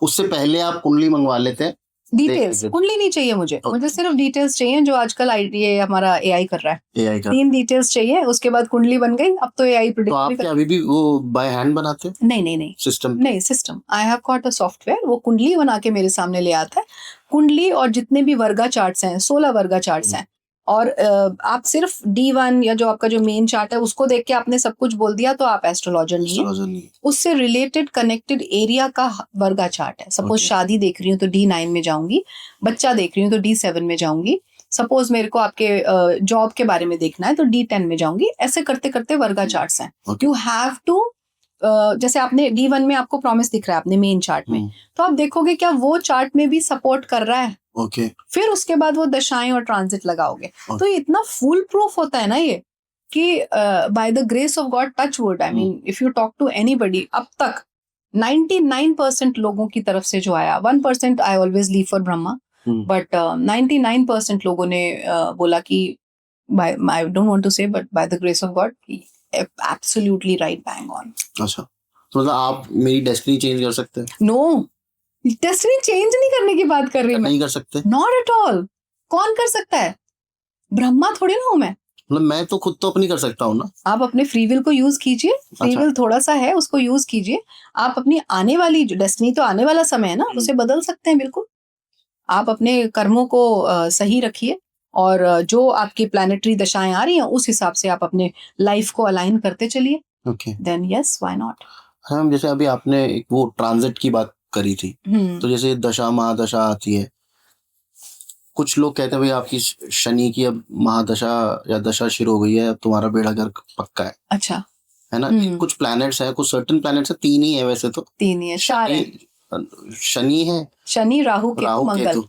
Speaker 1: उससे पहले आप कुंडली मंगवा लेते हैं,
Speaker 2: डिटेल्स,
Speaker 1: देख
Speaker 2: कुंडली नहीं चाहिए मुझे,
Speaker 1: Okay.
Speaker 2: मुझे सिर्फ डिटेल्स चाहिए जो आजकल ये हमारा एआई कर रहा है।
Speaker 1: एआई का।
Speaker 2: 3 डिटेल्स चाहिए, उसके बाद कुंडली बन गई। अब तो एआई
Speaker 1: तो
Speaker 2: प्रिडिक्ट
Speaker 1: आप
Speaker 2: भी
Speaker 1: क्या
Speaker 2: कर।
Speaker 1: अभी भी वो बाय हैंड बनाते हैं
Speaker 2: नहीं नहीं नहीं
Speaker 1: सिस्टम?
Speaker 2: नहीं, system, I have got a software, वो कुंडली बना के मेरे सामने ले आता है। कुंडली और जितने भी वर्गा चार्ट्स हैं, 16 वर्गा चार्ट्स हैं, और आप सिर्फ D1 या जो आपका जो मेन चार्ट है उसको देख के आपने सब कुछ बोल दिया तो आप एस्ट्रोलॉजर नहीं है।
Speaker 1: एस्ट्रोलॉजर नहीं।
Speaker 2: उससे रिलेटेड कनेक्टेड एरिया का वर्गा चार्ट है। Suppose
Speaker 1: Okay.
Speaker 2: शादी देख रही हूँ तो D9 में जाऊंगी, बच्चा देख रही हूँ तो D7 में जाऊंगी, सपोज मेरे को आपके जॉब के बारे में देखना है तो D10 में जाऊंगी। ऐसे करते करते वर्गा चार्ट्स हैं।
Speaker 1: Okay.
Speaker 2: यू हैव टू, जैसे आपने D1 में आपको प्रॉमिस दिख रहा है अपने मेन चार्ट में, तो आप देखोगे क्या वो चार्ट में भी सपोर्ट कर रहा है।
Speaker 1: ओके।
Speaker 2: फिर उसके बाद वो दशाएं और ट्रांजिट लगाओगे। तो ये इतना फुल प्रूफ होता है ना ये, कि by the grace of God, touch wood, I mean if you talk to anybody, अब तक 99% लोगों की तरफ से जो आया, 1% I always leave for Brahma, but 99% लोगों ने बोला कि आई डोंट वांट टू से, but by the grace of God absolutely right, bang on.
Speaker 1: अच्छा, तो मतलब आप मेरी डेस्टिनी चेंज कर सकते हैं?
Speaker 2: नो, डेस्टिनी चेंज नहीं करने की बात कर रही मैं,
Speaker 1: नहीं कर सकते?
Speaker 2: Not at all. कौन कर सकता है? ब्रह्मा थोड़ी ना हूं मैं।
Speaker 1: मतलब मैं तो खुद तो अपनी कर सकता हूँ ना।
Speaker 2: आप अपने फ्री विल को यूज कीजिए, फ्री विल थोड़ा सा है उसको यूज कीजिए। आप अपनी आने वाली जो डेस्टिनी, तो आने वाला समय है ना, उसे बदल सकते हैं बिल्कुल। आप अपने कर्मों को सही रखिए, और जो आपकी प्लैनेटरी दशाएं आ रही हैं उस हिसाब से आप अपने लाइफ को अलाइन करते चलिए।
Speaker 1: Okay,
Speaker 2: then yes, why not.
Speaker 1: हाँ, जैसे अभी आपने एक वो ट्रांजिट की बात करी थी, तो जैसे दशा महादशा आती है, कुछ लोग कहते हैं भाई आपकी शनि की अब महादशा या दशा शुरू हो गई है, अब तुम्हारा बेड़ा गर्क पक्का है।
Speaker 2: अच्छा,
Speaker 1: है ना? कुछ प्लैनेट्स है, कुछ सर्टेन प्लैनेट्स है, 3 ही है वैसे तो।
Speaker 2: 3 ही है, 4 है।
Speaker 1: शनि है,
Speaker 2: शनि, राहु, केतु, मंगल।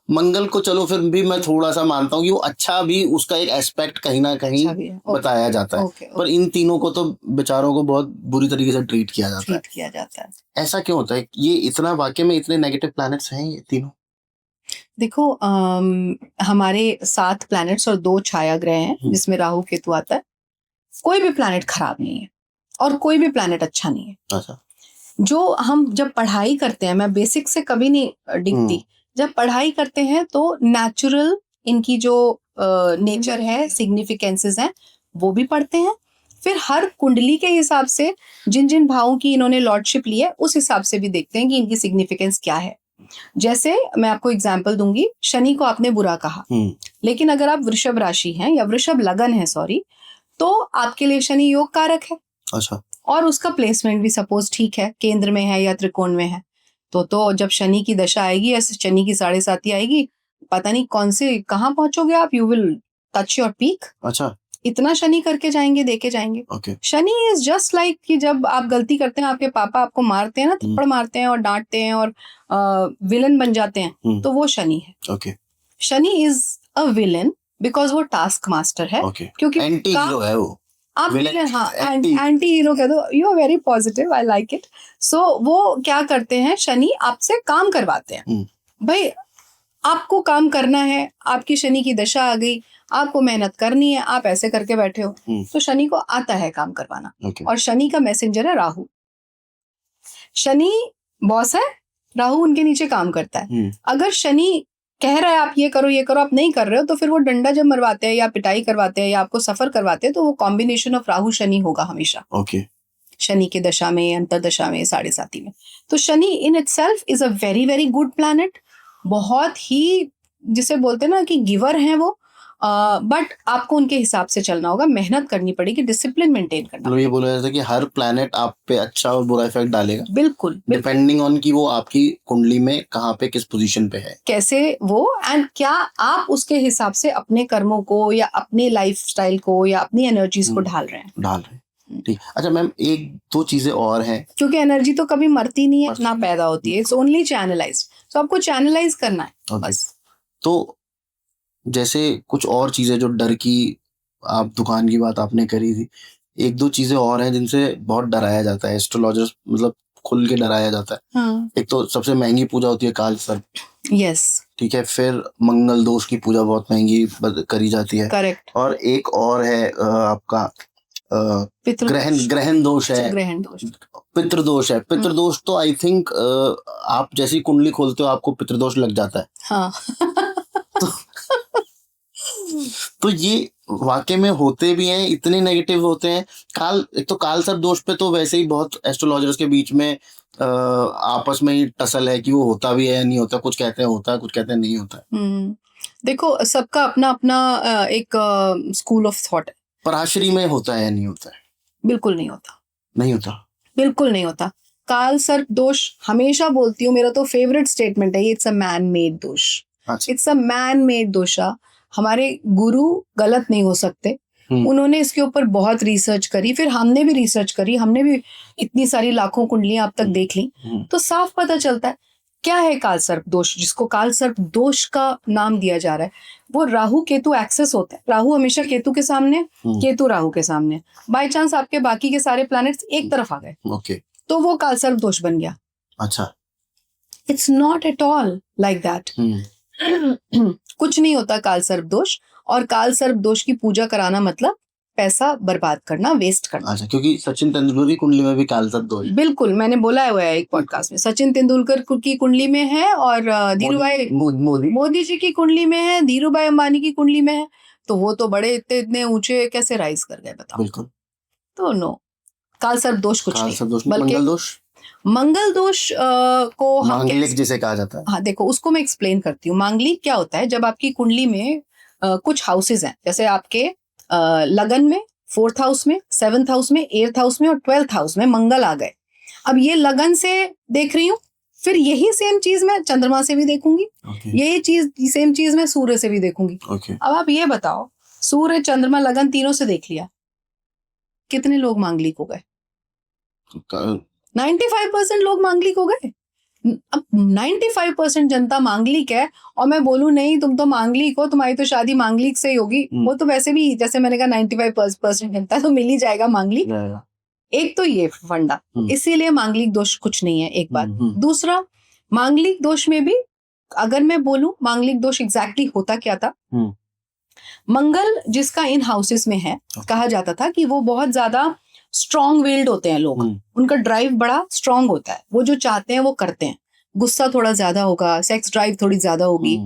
Speaker 1: मंगल को चलो फिर भी मैं थोड़ा सा मानता हूँ कि वो अच्छा भी, उसका एक एस्पेक्ट कहीं ना कहीं बताया जाता है। पर इन तीनों को तो बेचारों को बहुत बुरी तरीके से ट्रीट किया जाता है। ऐसा क्यों होता है? ये इतना, वाकई में इतने नेगेटिव प्लैनेट्स हैं ये तीनों?
Speaker 2: देखो, हमारे 7 प्लैनेट्स और 2 छाया ग्रह हैं, जिसमें राहु केतु आता है। कोई भी प्लैनेट खराब नहीं है और कोई भी प्लैनेट अच्छा नहीं है।
Speaker 1: अच्छा।
Speaker 2: जो हम जब पढ़ाई करते हैं, मैं बेसिक से कभी नहीं डिगती, जब पढ़ाई करते हैं तो नेचुरल इनकी जो नेचर है, सिग्निफिकेंसेस हैं, वो भी पढ़ते हैं। फिर हर कुंडली के हिसाब से जिन जिन भावों की इन्होंने लॉर्डशिप ली है उस हिसाब से भी देखते हैं कि इनकी सिग्निफिकेंस क्या है। जैसे मैं आपको एग्जाम्पल दूंगी, शनि को आपने बुरा कहा, लेकिन अगर आप वृषभ राशि हैं या वृषभ लगन है, सॉरी, तो आपके लिए शनि योग कारक है।
Speaker 1: अच्छा। और
Speaker 2: उसका प्लेसमेंट भी सपोज ठीक है, केंद्र में है या त्रिकोण में है, तो जब शनि की दशा आएगी या शनि की 7.5 आएगी, पता नहीं कौन से कहाँ पहुंचोगे आप, you will touch your peak.
Speaker 1: अच्छा,
Speaker 2: इतना शनि करके जाएंगे, देके जाएंगे।
Speaker 1: Okay.
Speaker 2: Shani is just like कि जब आप गलती करते हैं, आपके पापा आपको मारते हैं ना, थप्पड़ मारते हैं और डांटते हैं और विलन बन जाते हैं, तो वो शनि है।
Speaker 1: Okay.
Speaker 2: Shani is a villain because वो टास्क मास्टर है।
Speaker 1: Okay.
Speaker 2: क्योंकि
Speaker 1: एंटी हीरो है वो।
Speaker 2: आप विलन, हाँ, एंटी हीरो कह दो, you are very positive, I like it. So वो क्या करते हैं, शनि आपसे काम करवाते हैं। भाई आपको काम करना है, आपकी शनि की दशा आ गई, आपको मेहनत करनी है, आप ऐसे करके बैठे हो, तो शनि को आता है काम करवाना। और शनि का मैसेंजर है राहु। शनि बॉस है, राहु उनके नीचे काम करता है। अगर शनि कह रहा है आप ये करो, आप नहीं कर रहे हो, तो फिर वो डंडा जब मरवाते हैं या पिटाई करवाते हैं या आपको सफर करवाते हैं, तो वो कॉम्बिनेशन ऑफ राहु शनि होगा हमेशा। शनि के दशा में, अंतरदशा में, 7.5 में। तो Shani in itself is a very very good planet. बहुत ही, जिसे बोलते हैं ना कि गिवर हैं वो, बट आपको उनके हिसाब से चलना होगा, मेहनत करनी पड़ेगी, डिसिप्लिन मेंटेन करना।
Speaker 1: मतलब ये बोला जाता है कि हर प्लैनेट आप पे अच्छा और बुरा इफेक्ट डालेगा।
Speaker 2: बिल्कुल,
Speaker 1: डिपेंडिंग ऑन कि वो आपकी कुंडली में कहाँ पे, किस पोजीशन पे है, कैसे
Speaker 2: वो, एंड क्या आप उसके हिसाब से अपने कर्मों को या अपने लाइफस्टाइल को या अपनी एनर्जीज को ढाल रहे हैं।
Speaker 1: ठीक। अच्छा मैम, 1-2 चीजें और हैं,
Speaker 2: क्योंकि एनर्जी तो कभी मरती नहीं है ना पैदा होती है, इट्स ओनली चैनलाइज्ड। तो आपको चैनलाइज करना है बस।
Speaker 1: तो जैसे कुछ और चीजें जो डर की, आप दुकान की बात आपने करी थी, 1-2 चीजें और हैं जिनसे बहुत डराया जाता है, एस्ट्रोलॉजर्स मतलब खुल के डराया जाता है। एक तो सबसे महंगी पूजा होती है काल सर्प।
Speaker 2: यस,
Speaker 1: ठीक है, फिर मंगल दोष की पूजा बहुत महंगी करी जाती है,
Speaker 2: करेक्ट।
Speaker 1: और एक और है आपका ग्रहण दोष है,
Speaker 2: ग्रहण दोष,
Speaker 1: पितृदोष है। पितृदोष तो आई थिंक आप जैसी कुंडली खोलते हो आपको पितृदोष लग जाता है।
Speaker 2: हाँ।
Speaker 1: तो ये वाकई में होते भी हैं, इतने नेगेटिव होते हैं। एक तो काल सर्प दोष पे तो वैसे ही बहुत एस्ट्रोलॉजर्स के बीच में आपस में ही टसल है कि वो होता भी है या नहीं होता। कुछ कहते हैं होता है, कुछ कहते हैं नहीं होता है।
Speaker 2: देखो, सबका अपना अपना एक स्कूल ऑफ थॉट है।
Speaker 1: पराशरी में होता है या नहीं होता है?
Speaker 2: बिल्कुल नहीं होता,
Speaker 1: नहीं होता,
Speaker 2: बिल्कुल नहीं होता। काल सर्प दोष हमेशा बोलती हूँ, मेरा तो फेवरेट स्टेटमेंट है, it's a man made dosh. It's a man made dosha. हमारे गुरु गलत नहीं हो सकते। उन्होंने इसके ऊपर बहुत रिसर्च करी, फिर हमने भी रिसर्च करी, हमने भी इतनी सारी लाखों कुंडलियां अब तक देख ली, तो साफ पता चलता है क्या है काल सर्प दोष। जिसको काल सर्प दोष का नाम दिया जा रहा है वो राहु केतु एक्सेस होता है। राहु हमेशा केतु के सामने, केतु राहु के सामने। बाय चांस आपके बाकी के सारे प्लैनेट्स एक तरफ आ गए,
Speaker 1: ओके,
Speaker 2: तो वो काल सर्प दोष बन गया।
Speaker 1: अच्छा,
Speaker 2: it's not at all like that. कुछ नहीं होता काल सर्प दोष। और काल सर्प दोष की पूजा कराना मतलब पैसा बर्बाद करना, वेस्ट करना।
Speaker 1: अच्छा, क्योंकि सचिन तेंदुलकर की कुंडली में भी काल सर्प दोष।
Speaker 2: बिल्कुल, मैंने बोला हुआ है एक पॉडकास्ट में, सचिन तेंदुलकर की कुंडली में है, और धीरूभाई मोदी जी की कुंडली में है, धीरूभाई अंबानी की कुंडली में है। तो वो तो बड़े इतने ऊंचे कैसे राइज कर गए बताओ।
Speaker 1: बिल्कुल।
Speaker 2: तो नो, काल सर्प दोष कुछ नहीं, बल्कि
Speaker 1: मंगल दोष।
Speaker 2: मंगल दोष को
Speaker 1: मांगलिक जिसे कहा जाता है।
Speaker 2: हाँ, देखो उसको मैं एक्सप्लेन करती हूँ। मांगलिक क्या होता है, जब आपकी कुंडली में कुछ हाउसेज हैं, जैसे आपके लगन में 4th हाउस में, 7th हाउस में, 8th हाउस में और 12th हाउस में मंगल आ गए। अब ये लगन से देख रही हूँ, फिर यही सेम चीज मैं चंद्रमा से भी देखूंगी, यही सेम चीज मैं सूर्य से भी देखूंगी। अब आप ये बताओ, सूर्य चंद्रमा लगन तीनों से देख लिया, कितने लोग मांगलिक हो गए? 95% लोग मांगलिक हो गए। अब 95% जनता मांगलिक है, और मैं बोलूं नहीं तुम तो मांगलिक हो, तुम्हारी तो शादी मांगलिक से ही होगी, वो तो वैसे भी जैसे मैंने कहा 95% जनता तो मिल ही जाएगा मांगलिक। एक तो ये फंडा, इसीलिए मांगलिक दोष कुछ नहीं है, एक बात। दूसरा, मांगलिक दोष में भी अगर मैं बोलूं मांगलिक दोष एग्जैक्टली होता क्या था, मंगल जिसका इन हाउसेस में है, कहा जाता था कि वो बहुत ज्यादा स्ट्रॉन्ग विल्ड होते हैं लोग, उनका ड्राइव बड़ा स्ट्रॉन्ग होता है, वो जो चाहते हैं वो करते हैं, गुस्सा थोड़ा ज्यादा होगा, सेक्स ड्राइव थोड़ी ज्यादा होगी।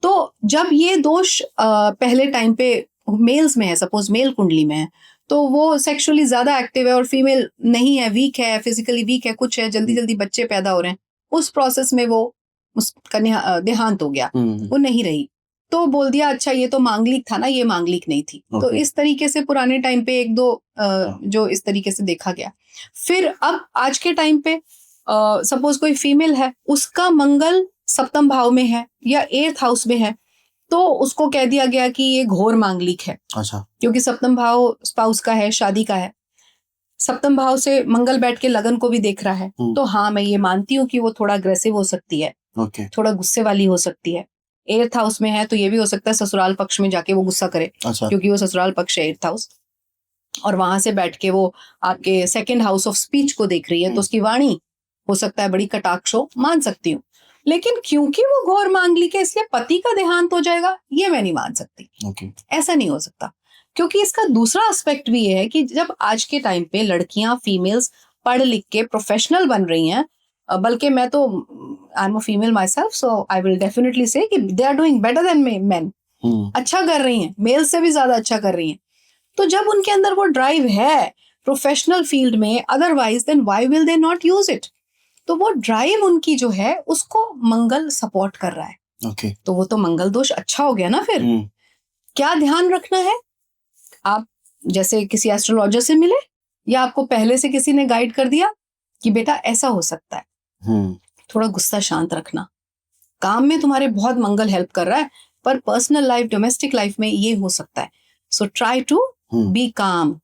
Speaker 2: तो जब ये दोष पहले टाइम पे मेल्स में है, सपोज मेल कुंडली में है, तो वो सेक्सुअली ज्यादा एक्टिव है, और फीमेल नहीं है, वीक है, फिजिकली वीक है, कुछ है, जल्दी जल्दी बच्चे पैदा हो रहे हैं, उस प्रोसेस में वो उसका देहांत हो गया, वो नहीं रही, तो बोल दिया अच्छा ये तो मांगलिक था ना, ये मांगलिक नहीं थी। तो इस तरीके से पुराने टाइम पे एक दो जो इस तरीके से देखा गया। फिर अब आज के टाइम पे सपोज कोई फीमेल है, उसका मंगल 7th भाव में है या 8th हाउस में है, तो उसको कह दिया गया कि ये घोर मांगलिक है।
Speaker 1: अच्छा,
Speaker 2: क्योंकि 7th भाव स्पाउस का है, शादी का है, 7th भाव से मंगल बैठ के लगन को भी देख रहा है, तो हाँ मैं ये मानती हूँ कि वो थोड़ा अग्रेसिव हो सकती है, थोड़ा गुस्से वाली हो सकती है। 8th हाउस में है तो ये भी हो सकता है ससुराल पक्ष में जाके वो गुस्सा करे। अच्छा। क्योंकि वो ससुराल पक्ष है 8th हाउस, और वहां से बैठ के वो आपके 2nd हाउस ऑफ स्पीच को देख रही है, तो उसकी वाणी हो सकता है बड़ी कटाक्ष हो, मान सकती हूँ। लेकिन क्योंकि वो घोर मांगलिक है इसलिए पति का देहांत हो जाएगा, ये मैं नहीं मान सकती। ऐसा नहीं हो सकता, क्योंकि इसका दूसरा एस्पेक्ट भी ये है कि जब आज के टाइम पे लड़कियां, फीमेल्स पढ़ लिख के प्रोफेशनल बन रही हैं, बल्कि मैं तो I am a female myself, so I will definitely say कि they are doing better than men. अच्छा कर रही हैं, मेल से भी ज्यादा अच्छा कर रही हैं। तो जब उनके अंदर वो ड्राइव है प्रोफेशनल फील्ड में, otherwise then why will they not use it? तो वो ड्राइव उनकी जो है उसको मंगल सपोर्ट कर रहा है। तो वो तो मंगल दोष अच्छा हो गया ना। फिर क्या ध्यान रखना है, आप जैसे किसी एस्ट्रोलॉजर से मिले या आपको पहले से किसी ने गाइड कर दिया कि बेटा ऐसा हो सकता है, थोड़ा गुस्सा शांत रखना। काम में तुम्हारे बहुत मंगल हेल्प कर रहा है, पर पर्सनल लाइफ, डोमेस्टिक लाइफ में ये हो सकता है। सो ट्राई टू बी काम,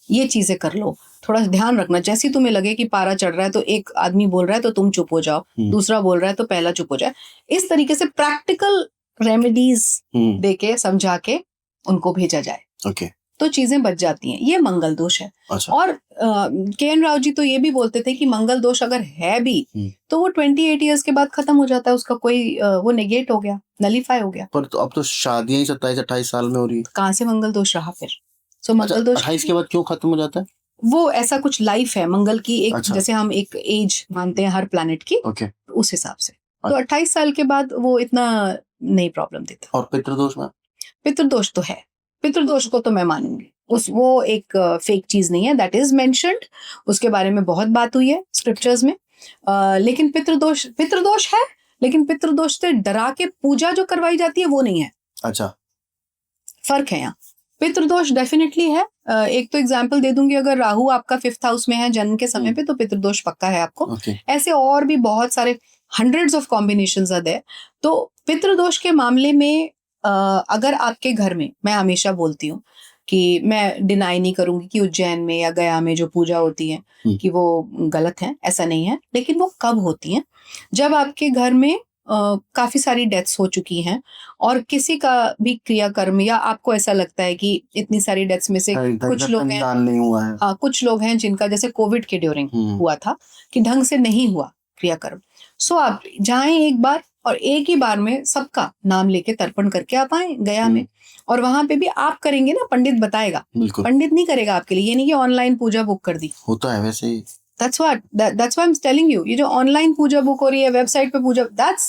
Speaker 2: ये चीजें कर लो। थोड़ा ध्यान रखना, जैसे तुम्हें लगे कि पारा चढ़ रहा है तो एक आदमी बोल रहा है तो तुम चुप हो जाओ, दूसरा बोल रहा है तो पहला चुप हो जाए। इस तरीके से प्रैक्टिकल रेमेडीज देके समझा के उनको भेजा जाए। तो चीजें बच जाती हैं, ये मंगल दोष है।
Speaker 1: अच्छा।
Speaker 2: और के.एन. राव जी तो ये भी बोलते थे कि मंगल दोष अगर है भी तो वो 28 ईयर्स के बाद खत्म हो जाता है, उसका कोई वो नेगेट हो गया, नलीफाई हो गया।
Speaker 1: पर तो अब तो शादियां ही 27-28 साल में हो रही है।
Speaker 2: कहाँ से मंगल दोष रहा फिर? सो
Speaker 1: अच्छा,
Speaker 2: मंगल दोष
Speaker 1: 28 के बाद क्यों खत्म हो जाता है?
Speaker 2: वो ऐसा कुछ लाइफ है मंगल की एक,
Speaker 1: अच्छा।
Speaker 2: जैसे हम एक एज मानते हैं हर प्लैनेट की,
Speaker 1: ओके।
Speaker 2: उस हिसाब से। तो 28 साल के बाद वो इतना नहीं प्रॉब्लम देता।
Speaker 1: और पितृदोष में?
Speaker 2: पितृदोष तो है, पितृदोष को तो मैं मानूंगी, वो एक फेक चीज नहीं है, दैट इज मेंशन्ड, उसके बारे में बहुत बात हुई है स्क्रिप्चर्स में। लेकिन पितृदोष है, लेकिन पितृदोष से डरा के पूजा जो करवाई जाती है वो नहीं है।
Speaker 1: अच्छा।
Speaker 2: फर्क है यहाँ। पितृदोष डेफिनेटली है। एक तो एग्जाम्पल दे दूंगी, अगर राहु आपका 5th हाउस में है जन्म के समय पे तो पितृदोष पक्का है आपको।
Speaker 1: ओके।
Speaker 2: ऐसे और भी बहुत सारे hundreds of combinations are there. तो पितृदोष के मामले में अगर आपके घर में, मैं हमेशा बोलती हूँ कि मैं डिनाई नहीं करूंगी कि उज्जैन में या गया में जो पूजा होती है कि वो गलत है, ऐसा नहीं है। लेकिन वो कब होती है? जब आपके घर में काफी सारी डेथ्स हो चुकी हैं और किसी का भी क्रियाकर्म, या आपको ऐसा लगता है कि इतनी सारी डेथ्स में से कुछ लोग हैं,
Speaker 1: दान नहीं हुआ है।
Speaker 2: हाँ, कुछ लोग हैं जिनका जैसे कोविड के ड्यूरिंग हुआ था कि ढंग से नहीं हुआ क्रियाकर्म। सो आप जाएं एक बार और एक ही बार में सबका नाम लेके तर्पण करके आप आए गया में, और वहां पे भी आप करेंगे ना, पंडित बताएगा, पंडित नहीं करेगा आपके लिए। ये नहीं कि ऑनलाइन पूजा बुक कर दी,
Speaker 1: होता है वैसे ही।
Speaker 2: That's why I'm telling you, ये जो ऑनलाइन पूजा बुक हो रही है, वेबसाइट पे पूजा, that's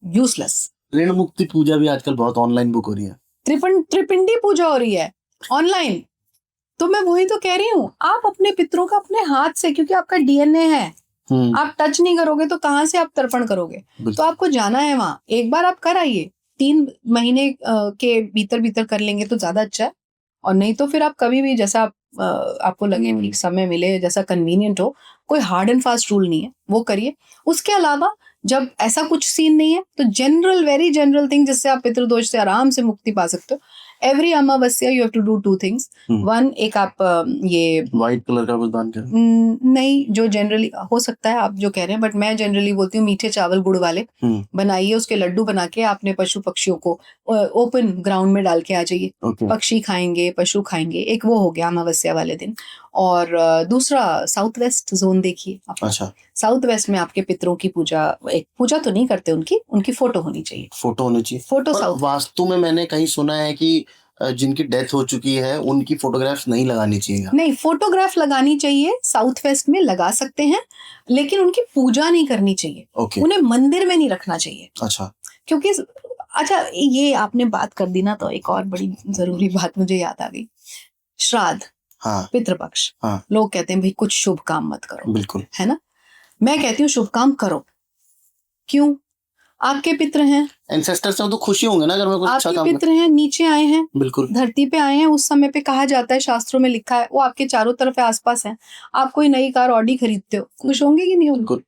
Speaker 2: useless।
Speaker 1: ऋण मुक्ति पूजा भी आजकल बहुत ऑनलाइन बुक हो रही है।
Speaker 2: त्रिपिंडी पूजा हो रही है ऑनलाइन। तो मैं वही तो कह रही हूँ, आप अपने पितरों का अपने हाथ से, क्योंकि आपका डीएनए है, आप टच नहीं करोगे तो कहाँ से आप तर्पण करोगे? तो आपको जाना है वहां, एक बार आप कर आइए, 3 महीने के भीतर कर लेंगे तो ज्यादा अच्छा है। और नहीं तो फिर आप कभी भी जैसा आपको लगे, समय मिले, जैसा कन्वीनियंट हो, कोई हार्ड एंड फास्ट रूल नहीं है, वो करिए। उसके अलावा जब ऐसा कुछ सीन नहीं है तो वेरी जनरल थिंग जिससे आप पितृदोष से आराम से मुक्ति पा सकते हो। Every Amavasya you have to do 2 things. One, एक आप ये
Speaker 1: व्हाइट कलर का कुछ दान करें।
Speaker 2: नहीं, जो जनरली हो सकता है आप जो कह रहे हैं, बट मैं जनरली बोलती हूँ मीठे चावल गुड़ वाले बनाइए, उसके लड्डू बना के अपने पशु पक्षियों को ओपन ग्राउंड में डाल के आ जाइए। पक्षी खाएंगे, पशु खाएंगे। एक वो हो गया अमावस्या वाले दिन। और दूसरा, साउथ वेस्ट जोन देखिए।
Speaker 1: अच्छा।
Speaker 2: साउथ वेस्ट में आपके पितरों की पूजा, एक पूजा तो नहीं करते, उनकी फोटो होनी चाहिए।
Speaker 1: फोटो होनी चाहिए।
Speaker 2: फोटो साउथ
Speaker 1: वास्तु में मैंने कहीं सुना है कि जिनकी डेथ हो चुकी है उनकी फोटोग्राफ्स नहीं लगानी चाहिए। नहीं,
Speaker 2: फोटोग्राफ लगानी चाहिए, साउथ वेस्ट में लगा सकते हैं, लेकिन उनकी पूजा नहीं करनी चाहिए। उन्हें मंदिर में नहीं रखना चाहिए।
Speaker 1: अच्छा।
Speaker 2: क्योंकि अच्छा, ये आपने बात कर दी ना, तो एक और बड़ी जरूरी बात मुझे याद आ गई। श्राद्ध,
Speaker 1: हाँ,
Speaker 2: पितृपक्ष,
Speaker 1: हाँ,
Speaker 2: लोग कहते हैं भाई कुछ शुभ काम मत करो।
Speaker 1: बिल्कुल,
Speaker 2: है ना? मैं कहती हूँ शुभ काम करो। क्यों? आपके पितृ हैं,
Speaker 1: एंसेस्टर्स से तो खुशी होंगे ना अगर मैं कुछ अच्छा काम।
Speaker 2: आपके पितृ हैं, नीचे आए हैं,
Speaker 1: बिल्कुल,
Speaker 2: धरती पे आए हैं। उस समय पे कहा जाता है, शास्त्रों में लिखा है, वो आपके चारों तरफ आसपास हैं। आप कोई नई कार ऑडी खरीदते हो, खुश होंगे कि नहीं होंगे?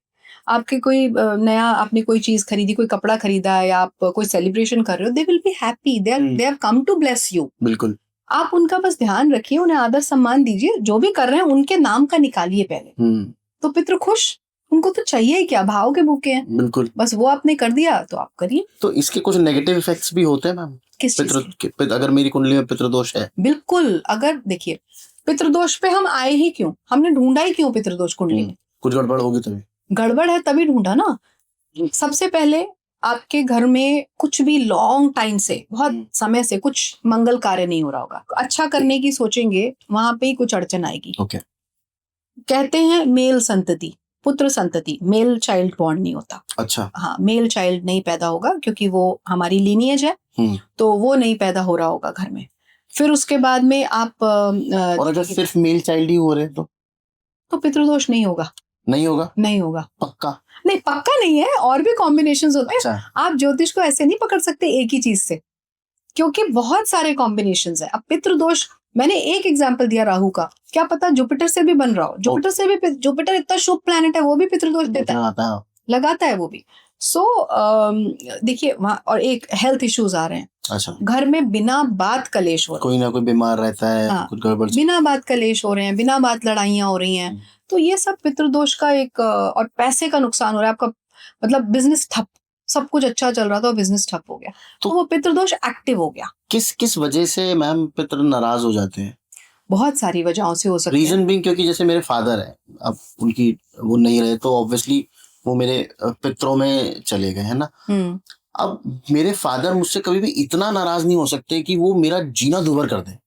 Speaker 2: आपके कोई नया, आपने कोई चीज खरीदी, कोई कपड़ा खरीदा, या आप कोई सेलिब्रेशन कर रहे हो, they will be happy, they have come to bless you.
Speaker 1: बिल्कुल।
Speaker 2: आप उनका बस ध्यान रखिए, उन्हें आदर सम्मान दीजिए, जो भी कर रहे हैं उनके नाम का निकालिए पहले। तो पितृ खुश, उनको तो चाहिए क्या, भाव के भूखे हैं।
Speaker 1: बिल्कुल,
Speaker 2: बस वो आपने कर दिया तो आप करिए।
Speaker 1: तो इसके कुछ नेगेटिव इफेक्ट्स भी होते हैं मैम?
Speaker 2: किस चीज के?
Speaker 1: अगर मेरी कुंडली में पितृदोष है।
Speaker 2: बिल्कुल। अगर देखिए, पितृदोष पे हम आए ही क्यों, हमने ढूंढा ही क्यों पितृदोष कुंडली में?
Speaker 1: कुछ गड़बड़ होगी तभी।
Speaker 2: गड़बड़ है तभी ढूंढा ना। सबसे पहले आपके घर में कुछ भी लॉन्ग टाइम से, बहुत समय से कुछ मंगल कार्य नहीं हो रहा होगा, अच्छा करने की सोचेंगे, वहां पे ही कुछ अड़चन आएगी।
Speaker 1: ओके।
Speaker 2: कहते हैं मेल संतति, पुत्र संतति, मेल चाइल्ड बॉर्न नहीं होता।
Speaker 1: अच्छा।
Speaker 2: हाँ, मेल चाइल्ड नहीं पैदा होगा, क्योंकि वो हमारी लीनिएज है, तो वो नहीं पैदा हो रहा होगा घर में। फिर उसके बाद में आप
Speaker 1: और अगर सिर्फ मेल चाइल्ड ही हो रहे तो
Speaker 2: पितृदोष नहीं होगा।
Speaker 1: नहीं होगा?
Speaker 2: नहीं होगा,
Speaker 1: पक्का
Speaker 2: नहीं, पक्का नहीं है, और भी कॉम्बिनेशंस होते हैं।
Speaker 1: अच्छा।
Speaker 2: आप ज्योतिष को ऐसे नहीं पकड़ सकते एक ही चीज से, क्योंकि बहुत सारे कॉम्बिनेशंस है। अब पितृदोष, मैंने एक एग्जांपल दिया राहु का, क्या पता जुपिटर से भी बन रहा हो। जुपिटर इतना शुभ प्लैनेट है, वो भी पितृदोष देता है, लगाता है वो भी। सो देखिए वहाँ, और एक हेल्थ इश्यूज आ रहे हैं।
Speaker 1: अच्छा।
Speaker 2: घर में बिना बात कलेश हो रहा है,
Speaker 1: कोई ना कोई बीमार रहता है।
Speaker 2: हाँ,
Speaker 1: कुछ गड़बड़,
Speaker 2: बिना बात कलेश हो रहे हैं, बिना बात लड़ाइयाँ हो रही हैं, तो ये सब पितृदोष का एक, और पैसे का नुकसान हो रहा है आपका, मतलब बिजनेस ठप, सब कुछ अच्छा चल रहा था और बिजनेस ठप हो गया, तो वो पितृदोष एक्टिव हो गया।
Speaker 1: किस वजह से मैम पितृ नाराज हो जाते हैं?
Speaker 2: बहुत सारी वजहों से हो सकते हैं।
Speaker 1: रीजन भी क्योंकि जैसे मेरे फादर है, अब उनकी वो नहीं रहे तो ऑब्वियसली वो मेरे पितरों में चले गए, है ना। अब मेरे फादर मुझसे कभी भी इतना नाराज नहीं हो सकते कि वो मेरा जीना दुभर कर दे।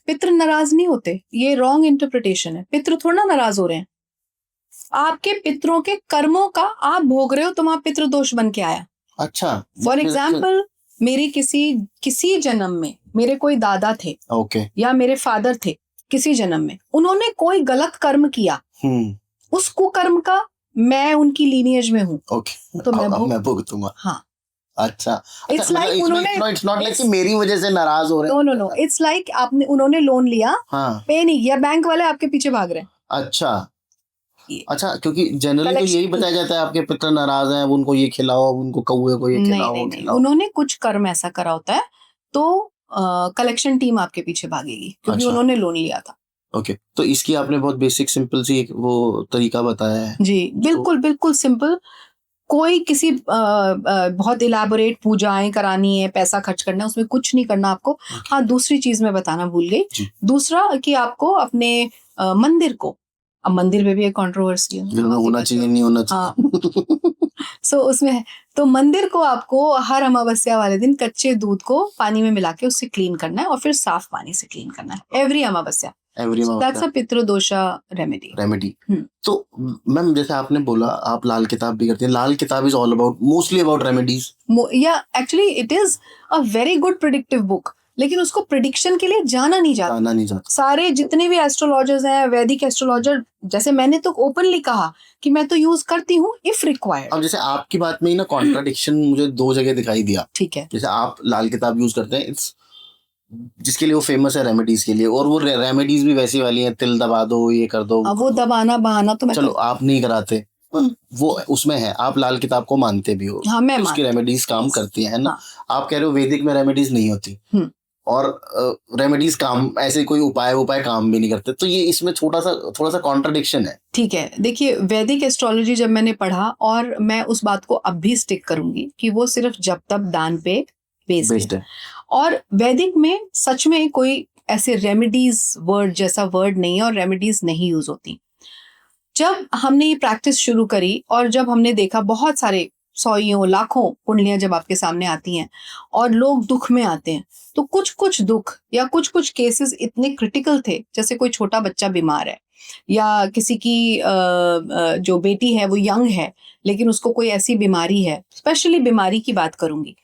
Speaker 2: पितृ नाराज नहीं होते, ये रॉन्ग इंटरप्रिटेशन है। पितृ थोड़ा ना नाराज हो रहे हैं, आपके पितरों के कर्मों का आप भोग रहे हो, तो वहां पितृ दोष बन के आया।
Speaker 1: अच्छा,
Speaker 2: फॉर एग्जाम्पल, मेरे किसी जन्म में मेरे कोई दादा थे,
Speaker 1: ओके,
Speaker 2: या मेरे फादर थे किसी जन्म में, उन्होंने कोई गलत कर्म किया, उस कुकर्म का मैं उनकी लीनियज में हूँ,
Speaker 1: ओके,
Speaker 2: तो
Speaker 1: मैं भुगतूंगा।
Speaker 2: हाँ,
Speaker 1: अच्छा,
Speaker 2: इट्स लाइक उन्होंने,
Speaker 1: इट्स नॉट लाइक कि मेरी वजह से नाराज हो रहे हैं।
Speaker 2: नो, इट्स लाइक आपने, उन्होंने लोन लिया,
Speaker 1: हाँ,
Speaker 2: पे नहीं किया, बैंक वाले आपके पीछे भाग रहे हैं।
Speaker 1: अच्छा, क्योंकि जनरली तो यही बताया जाता है आपके पितर नाराज हैं, अब उनको ये खिलाओ, अब उनको कौवे को ये खिलाओ।
Speaker 2: नहीं, उन्होंने कुछ कर्म ऐसा करा होता है, तो कलेक्शन टीम आपके पीछे भागेगी, क्योंकि उन्होंने लोन लिया था।
Speaker 1: ओके, तो इसकी आपने बहुत बेसिक सिंपल सी वो तरीका बताया है
Speaker 2: जी, बिल्कुल सिंपल। कोई किसी बहुत इलैबोरेट पूजाएं करानी है, पैसा खर्च करना है, उसमें कुछ नहीं करना आपको। हाँ, दूसरी चीज मैं बताना भूल गई, दूसरा कि आपको अपने मंदिर को, अब मंदिर में भी एक कंट्रोवर्सी है,
Speaker 1: होना चाहिए नहीं होना चाहिए।
Speaker 2: सो उसमें है, तो मंदिर को आपको हर अमावस्या वाले दिन कच्चे दूध को पानी में मिला के उससे क्लीन करना है, और फिर साफ पानी से क्लीन करना है every Amavasya. That's a pitridosha remedy.
Speaker 1: तो मैम, जैसे आपने बोला आप लाल किताब भी करते हैं, Lal Kitab is all about mostly about remedies.
Speaker 2: या actually it is a very good predictive book, लेकिन उसको प्रिडिक्शन के लिए जाना नहीं जाता। सारे जितने भी एस्ट्रोलॉजर्स हैं, वैदिक एस्ट्रोलॉजर, जैसे मैंने तो ओपनली कहा कि मैं तो यूज करती हूँ इफ रिक्वायर्ड।
Speaker 1: अब जैसे आपकी बात में ही ना कॉन्ट्राडिक्शन मुझे 2 जगह दिखाई दिया।
Speaker 2: ठीक है,
Speaker 1: जैसे आप लाल किताब यूज करते हैं, इट्स जिसके लिए वो फेमस है रेमेडीज के लिए, और वो रेमेडीज भी वैसी वाली हैं, तिल दबा दो, ये कर दो।
Speaker 2: वो दबाना बहाना तो मैं
Speaker 1: चलो आप नहीं कराते, वो उसमें है, आप लाल किताब को मानते भी हो।
Speaker 2: हाँ, मैं
Speaker 1: उसकी रेमेडीज काम करती है ना। आप कह रहे हो वैदिक में रेमेडीज नहीं होती, और रेमेडीज काम, ऐसे कोई उपाय काम भी नहीं करते, तो ये इसमें थोड़ा सा कॉन्ट्रडिक्शन है।
Speaker 2: ठीक है, देखिए, वैदिक एस्ट्रोलॉजी जब मैंने पढ़ा, और मैं उस बात को अब भी स्टिक करूंगी कि वो सिर्फ जप तप दान पे बेस्ड है, और वैदिक में सच में कोई ऐसे रेमेडीज वर्ड जैसा वर्ड नहीं है, और रेमेडीज नहीं यूज होती। जब हमने ये प्रैक्टिस शुरू करी, और जब हमने देखा बहुत सारे सौयों लाखों कुंडलियां जब आपके सामने आती हैं और लोग दुख में आते हैं, तो कुछ दुख या कुछ केसेस इतने क्रिटिकल थे, जैसे कोई छोटा बच्चा बीमार है, या किसी की जो बेटी है वो यंग है, लेकिन उसको कोई ऐसी बीमारी है, स्पेशली बीमारी की बात करूंगी,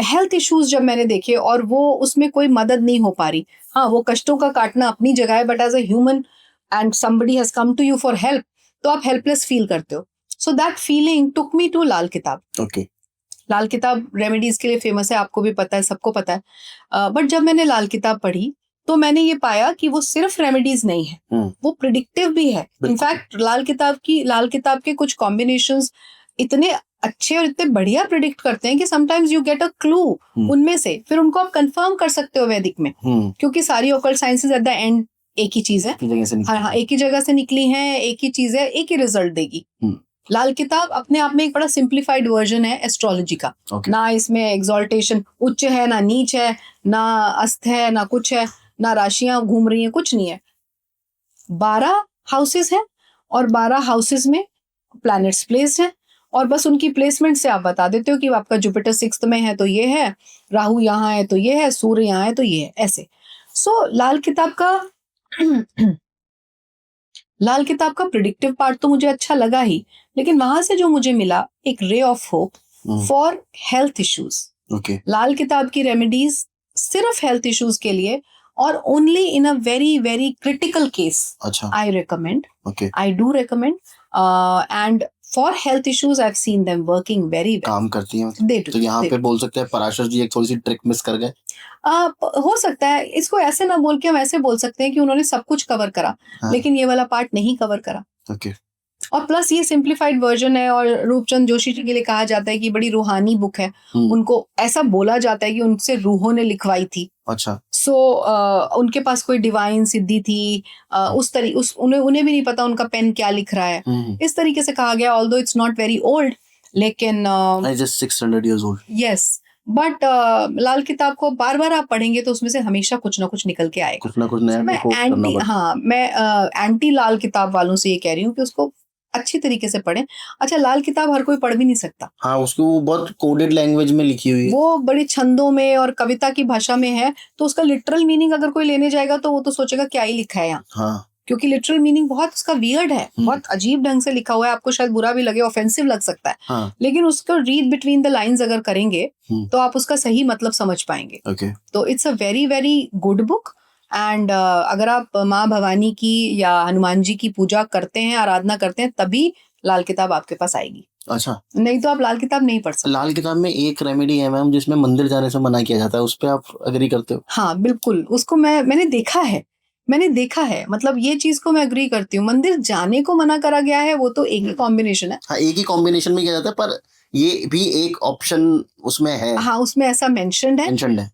Speaker 2: हेल्थ इश्यूज जब मैंने देखे, और वो उसमें कोई मदद नहीं हो पा रही। हाँ, वो कष्टों का काटना अपनी जगह है, but as a human and somebody has come to you for help, तो आप हेल्पलेस फील करते हो। So that feeling took me to Lal Kitab.
Speaker 1: Okay,
Speaker 2: लाल किताब रेमेडीज के लिए फेमस है, आपको भी पता है, सबको पता है। बट जब मैंने लाल किताब पढ़ी, तो मैंने ये पाया कि वो सिर्फ रेमेडीज नहीं है, वो प्रिडिक्टिव भी है। इनफैक्ट लाल किताब के कुछ कॉम्बिनेशंस इतने अच्छे और इतने बढ़िया प्रिडिक्ट करते हैं कि sometimes you get a clue उनमें से, फिर उनको आप कंफर्म कर सकते हो वैदिक में, क्योंकि सारी occult sciences at the end एक ही चीज है। हाँ, एक ही जगह से निकली हैं, एक ही चीज है, एक ही रिजल्ट देगी। लाल किताब अपने आप में एक बड़ा सिंप्लीफाइड वर्जन है एस्ट्रोलॉजी का। ना इसमें एग्जॉल्टेशन, उच्च है ना नीच है, ना अस्त है ना कुछ है, ना राशियां घूम रही हैं, कुछ नहीं है। 12 हाउसेस हैं, और 12 हाउसेस में प्लैनेट्स प्लेस्ड हैं, और बस उनकी प्लेसमेंट से आप बता देते हो कि आपका जुपिटर 6th में है तो ये है, राहु यहाँ है तो ये है, सूर्य यहाँ है तो ये है, ऐसे। सो लाल किताब का प्रिडिक्टिव पार्ट तो मुझे अच्छा लगा ही, लेकिन वहां से जो मुझे मिला एक ray of hope for health issues. Lal Kitab की रेमेडीज सिर्फ हेल्थ इश्यूज के लिए, और only in a very very critical case I recommend, I do recommend, and for health issues I have seen them working very well, काम करती हैं। तो यहाँ पे बोल सकते हैं पराशर जी एक थोड़ी सी ट्रिक मिस कर गए। हो सकता है, इसको ऐसे ना बोल के हम ऐसे बोल सकते हैं कि उन्होंने सब कुछ कवर करा, लेकिन ये वाला पार्ट नहीं कवर करा। और प्लस ये सिंप्लीफाइड वर्जन है, और रूपचंद जोशी जी के लिए कहा जाता है कि बड़ी रूहानी बुक है। उनको ऐसा बोला जाता है कि उनसे रूहों ने लिखवाई थी। अच्छा। सो उनके पास कोई डिवाइन सिद्धि थी, उन्हें भी नहीं पता उनका पेन क्या लिख रहा है, इस तरीके से कहा गया। Although it's not very old, लेकिन just 600 years old. Yes, but Lal Kitab को बार बार आप पढ़ेंगे तो उसमें से हमेशा कुछ ना कुछ निकल के आएगा।
Speaker 1: कुछ ना कुछ नया
Speaker 2: मैं
Speaker 1: decode करना
Speaker 2: एंटी
Speaker 1: पड़ता है।
Speaker 2: हाँ मैं एंटी लाल किताब वालों से ये कह रही हूँ कि उसको अच्छी तरीके से पढ़ें। अच्छा, लाल किताब हर कोई पढ़ भी नहीं सकता,
Speaker 1: हाँ, उसकी वो बहुत कोडेड लैंग्वेज में लिखी हुई है।
Speaker 2: वो बड़ी छंदों में और कविता की भाषा में है, तो उसका लिटरल मीनिंग अगर कोई लेने जाएगा तो वो तो सोचेगा क्या ही लिखा है यहाँ,
Speaker 1: हाँ,
Speaker 2: क्योंकि लिटरल मीनिंग बहुत उसका वियर्ड है, बहुत अजीब ढंग से लिखा हुआ है, आपको शायद बुरा भी लगे, ऑफेंसिव लग सकता है,
Speaker 1: हाँ,
Speaker 2: लेकिन उसको रीड बिटवीन द लाइंस अगर करेंगे तो आप उसका सही मतलब समझ पाएंगे।
Speaker 1: ओके,
Speaker 2: तो it's a very very good book. And अगर आप माँ भवानी की या हनुमान जी की पूजा करते हैं, आराधना करते हैं, तभी लाल किताब आपके पास आएगी,
Speaker 1: अच्छा।
Speaker 2: नहीं तो आप लाल किताब नहीं पढ़ सकते।
Speaker 1: लाल किताब में एक रेमेडी है मैम, जिसमें मंदिर जाने से मना किया जाता है, उस पे आप अग्री करते हो?
Speaker 2: हाँ बिल्कुल, उसको मैंने देखा है, मतलब ये चीज को मैं अग्री करती हूँ। मंदिर जाने को मना करा गया है, वो तो एक ही कॉम्बिनेशन है।
Speaker 1: हाँ, एक ही कॉम्बिनेशन में किया जाता है, पर ये भी एक ऑप्शन उसमें है,
Speaker 2: हाँ, उसमें ऐसा मेंशन्ड है।
Speaker 1: मेंशन्ड है।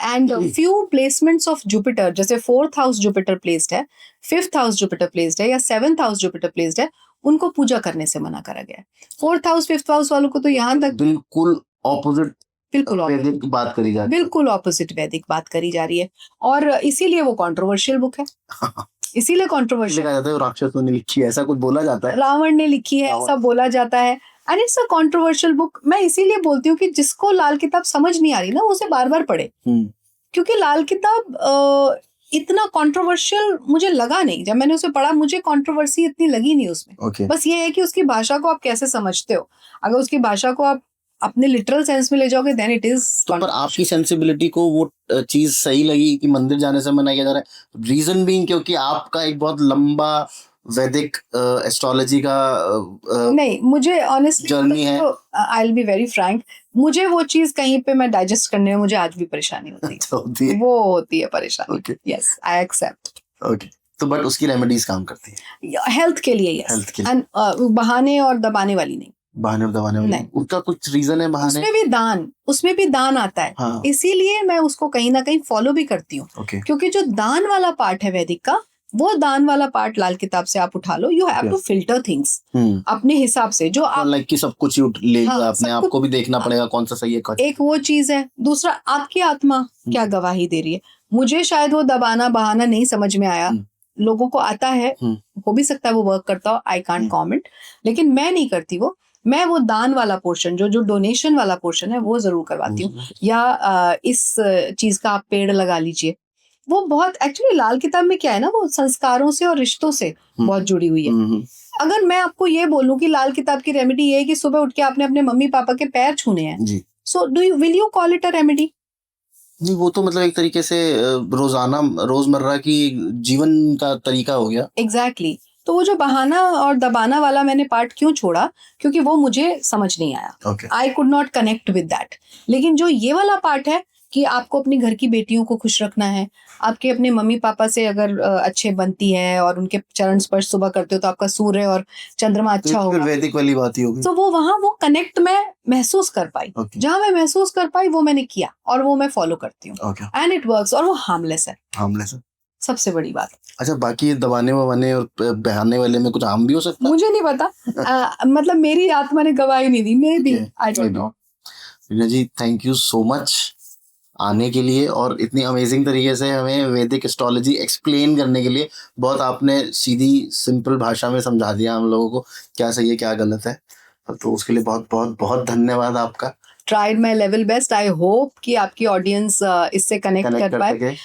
Speaker 2: And few placements of Jupiter, जैसे 4th हाउस जुपिटर प्लेस्ड है, 5th हाउस जुपिटर प्लेस्ड है, या 7th हाउस जुपिटर प्लेस्ड है, उनको पूजा करने से मना करा गया है। 4th हाउस 5th हाउस वालों को तो यहाँ तक
Speaker 1: बिल्कुल ऑपोजिट
Speaker 2: बिल्कुल
Speaker 1: वैदिक बात करी जाती है।
Speaker 2: बिल्कुल ऑपोजिट वैदिक बात करी जा रही है, और इसीलिए वो कंट्रोवर्शियल बुक है, इसीलिए
Speaker 1: इसलिए
Speaker 2: कंट्रोवर्शियल।
Speaker 1: कहा जाता है राक्षसों ने लिखी है, ऐसा कुछ बोला जाता है।
Speaker 2: रावण ने लिखी है,
Speaker 1: रावण।
Speaker 2: ऐसा बोला जाता है, and it's a controversial book. मैं इसीलिए बोलती हूँ कि जिसको लाल किताब समझ नहीं आ रही ना, वो उसे बार बार पढ़े, क्योंकि लाल किताब इतना कंट्रोवर्शियल मुझे लगा नहीं। जब मैंने उसे पढ़ा, मुझे कंट्रोवर्सी इतनी लगी नहीं उसमें।
Speaker 1: ओके,
Speaker 2: बस ये है कि उसकी भाषा को आप कैसे समझते हो। अगर उसकी भाषा को आप अपने लिटरल सेंस में ले जाओगे, देन इट इज।
Speaker 1: तो पर आपकी सेंसिबिलिटी को वो चीज सही लगी कि मंदिर जाने से मना किया जा रहा है, रीजन बीइंग क्योंकि आपका एक बहुत लंबा वैदिक एस्ट्रोलॉजी का
Speaker 2: नहीं, मुझे ऑनेस्टली
Speaker 1: जर्नी है।
Speaker 2: I will be very Frank, मुझे वो चीज कहीं पे मैं डाइजेस्ट करने में मुझे आज भी परेशानी होती है।
Speaker 1: होती है।
Speaker 2: वो होती है परेशानी।
Speaker 1: Okay,
Speaker 2: yes, I accept.
Speaker 1: Okay, तो बट उसकी रेमेडीज काम करती है
Speaker 2: हेल्थ के लिए, यस।
Speaker 1: हेल्थ के लिए,
Speaker 2: एंड बहाने और दबाने वाली नहीं।
Speaker 1: बहाने और दबाने वाली
Speaker 2: नहीं।
Speaker 1: उसका कुछ रीजन है बहाने?
Speaker 2: उसमें भी दान आता है,
Speaker 1: हाँ,
Speaker 2: इसीलिए मैं उसको कहीं ना कहीं फॉलो भी करती हूँ।
Speaker 1: ओके,
Speaker 2: क्योंकि जो दान वाला पार्ट है वैदिक का, वो दान वाला पार्ट लाल किताब से आप उठा लो। You have to filter things अपने हिसाब से, जो आप
Speaker 1: लाइक कि सब कुछ ही ले
Speaker 2: हाँ,
Speaker 1: अपने
Speaker 2: सब
Speaker 1: आप
Speaker 2: कुछ-
Speaker 1: को भी देखना पड़ेगा कौन सा सही है कौन।
Speaker 2: एक वो चीज है। दूसरा, आपकी आत्मा क्या गवाही दे रही है। मुझे शायद वो दबाना बहाना नहीं समझ में आया, लोगों को आता है, हो भी सकता है वो वर्क करता हो, आई कांट कॉमेंट, लेकिन मैं नहीं करती वो। मैं वो दान वाला पोर्शन, जो डोनेशन वाला पोर्शन है, वो जरूर करवाती हूँ। या इस चीज का आप पेड़ लगा लीजिए, वो बहुत एक्चुअली लाल किताब में क्या है ना, वो संस्कारों से और रिश्तों से बहुत जुड़ी हुई है। अगर मैं आपको ये बोलूं कि लाल किताब की रेमेडी ये है कि सुबह उठ के आपने अपने मम्मी पापा के पैर छूने हैं, so will you call it a remedy?
Speaker 1: नहीं, वो तो मतलब एक तरीके से रोजाना रोजमर्रा की जीवन का तरीका हो गया।
Speaker 2: एग्जैक्टली। तो वो जो बहाना और दबाना वाला मैंने पार्ट क्यों छोड़ा, क्योंकि वो मुझे समझ नहीं आया। I could not connect with that. लेकिन जो ये वाला पार्ट है कि आपको अपनी घर की बेटियों को खुश रखना है, आपके अपने मम्मी पापा से अगर अच्छे बनती है और उनके चरण स्पर्श सुबह करते हो तो आपका सूर्य और चंद्रमा अच्छा होगा,
Speaker 1: वैदिक वाली बात ही होगी।
Speaker 2: तो वो वहां वो कनेक्ट मैं महसूस कर पाई। जहां मैं महसूस कर पाई वो मैंने किया, और वो मैं फॉलो करती हूँ, एंड इट वर्क्स। और वो हार्मलेस है, सबसे बड़ी बात।
Speaker 1: अच्छा, बाकी दबाने वबाने और बहाने वाले में कुछ हार्म भी हो सकता है?
Speaker 2: मुझे नहीं पता, मतलब मेरी आत्मा ने गवाही नहीं दी, maybe, I don't know.
Speaker 1: Reena ji, thank you so much आने के लिए और इतनी अमेजिंग तरीके से हमें वैदिक एस्ट्रोलॉजी एक्सप्लेन करने के लिए। बहुत आपने सीधी सिंपल भाषा में समझा दिया हम लोगों को क्या सही है क्या गलत है, तो उसके लिए बहुत बहुत बहुत धन्यवाद आपका।
Speaker 2: Tried my level best. I hope कि आपकी ऑडियंस इससे कनेक्ट कर पाए।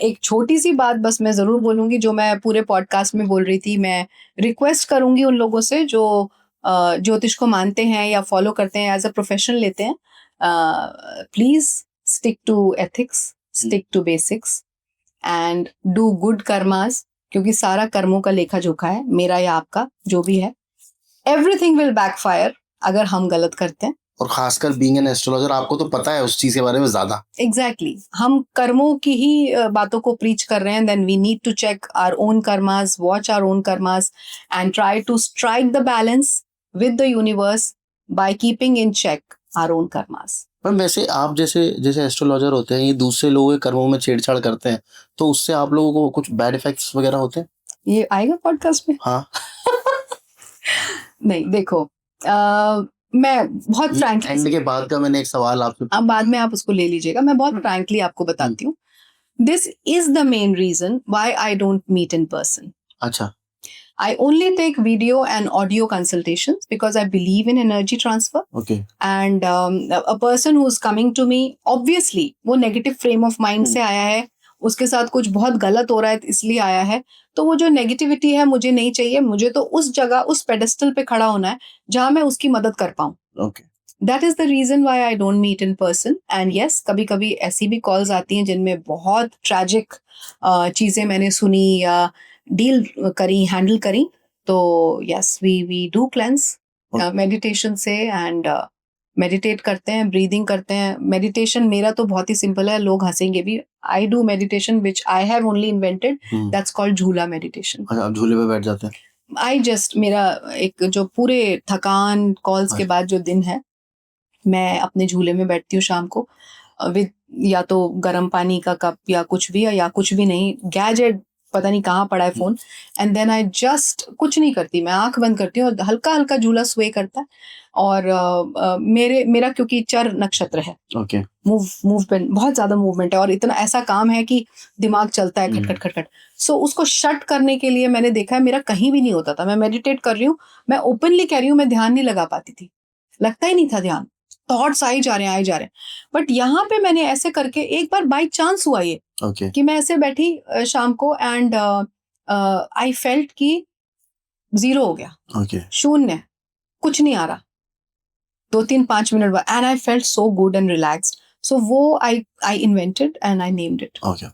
Speaker 2: एक छोटी सी बात बस मैं जरूर बोलूंगी, जो मैं पूरे पॉडकास्ट में बोल रही थी। मैं रिक्वेस्ट करूंगी उन लोगों से जो ज्योतिष को मानते हैं या फॉलो करते हैं, एज अ प्रोफेशन लेते हैं, please stick to ethics, stick to basics, and do good karmas, क्योंकि सारा कर्मों का लेखा जोखा है, मेरा या आपका जो भी है। एवरीथिंग विल बैकफायर अगर हम गलत करते हैं,
Speaker 1: और खासकर बीइंग एन एस्ट्रोलॉजर आपको तो पता है उस चीज के बारे में ज्यादा।
Speaker 2: एग्जैक्टली। हम कर्मों की ही बातों को प्रीच कर रहे हैं, then we need to check our own karmas, watch our own karmas, and try to strike the balance with the universe by keeping in check our own karmas.
Speaker 1: पर वैसे आप जैसे जैसे एस्ट्रोलॉजर होते हैं, ये दूसरे लोगों के कर्मों में छेड़छाड़ करते हैं, तो उससे आप लोगों को कुछ बैड इफेक्ट्स वगैरह होते हैं?
Speaker 2: ये आएगा पॉडकास्ट में?
Speaker 1: हाँ।
Speaker 2: नहीं, देखो, मैं बहुत फ्रैंकली,
Speaker 1: एंड के बाद का मैंने एक सवाल आपसे
Speaker 2: अब बाद में आप उसको ले लीजिएगा, मैं बहुत फ्रैंकली आपको बताती हूँ, this is the main reason why I don't meet in person.
Speaker 1: अच्छा
Speaker 2: I only take video and audio consultations because I believe in energy transfer.
Speaker 1: Okay
Speaker 2: And a person who's coming to me, obviously वो negative frame of mind से आया है, उसके साथ कुछ बहुत गलत हो रहा है इसलिए आया है, तो वो जो नेगेटिविटी है मुझे नहीं चाहिए. मुझे तो उस जगह, उस पेडेस्टल पे खड़ा होना है जहां मैं उसकी मदद कर पाऊं.
Speaker 1: Okay
Speaker 2: that is the reason why I don't meet in person. And yes, कभी कभी ऐसी भी कॉल्स आती हैं जिनमें बहुत ट्रैजिक चीजें मैंने सुनी या डील करी, हैंडल करी. तो yes, we do cleanse meditation से, एंड मेडिटेट करते हैं, ब्रीदिंग करते हैं. मेडिटेशन मेरा तो बहुत ही सिंपल है, लोग हंसेंगे भी. I do meditation which I have only invented, that's called झूला मेडिटेशन.
Speaker 1: अच्छा आप झूले पे बैठ जाते हैं?
Speaker 2: आई जस्ट, मेरा एक जो पूरे थकान कॉल्स के बाद जो दिन है, मैं अपने झूले में बैठती हूँ शाम को, विद या तो गर्म पानी का कप या कुछ भी, या कुछ भी नहीं, गैजेट पता नहीं कहाँ पड़ा है phone, and then I just कुछ नहीं करती, मैं आंख बंद करती हूँ और हल्का हल्का झूला स्वे करता है. और मेरा क्योंकि चर नक्षत्र है,
Speaker 1: ओके
Speaker 2: मूवमेंट, बहुत ज्यादा मूवमेंट है और इतना ऐसा काम है कि दिमाग चलता है खटखट खटखट. सो उसको शट करने के लिए मैंने देखा है, मेरा कहीं भी नहीं होता था. मैं मेडिटेट कर रही हूँ, मैं ओपनली कह रही हूँ, मैं ध्यान नहीं लगा पाती थी, लगता ही नहीं था ध्यान, थॉट्स आई जा रहे हैं. बट यहाँ पे मैंने ऐसे करके एक बार बाई चांस हुआ ये
Speaker 1: ओके
Speaker 2: कि मैं ऐसे बैठी शाम को, एंड आई फेल्ट कि जीरो हो गया,
Speaker 1: ओके
Speaker 2: शून्य, कुछ नहीं आ रहा. 2-3-5 मिनट बाद, and I felt so good and relaxed. So वो I invented and I named it.
Speaker 1: Okay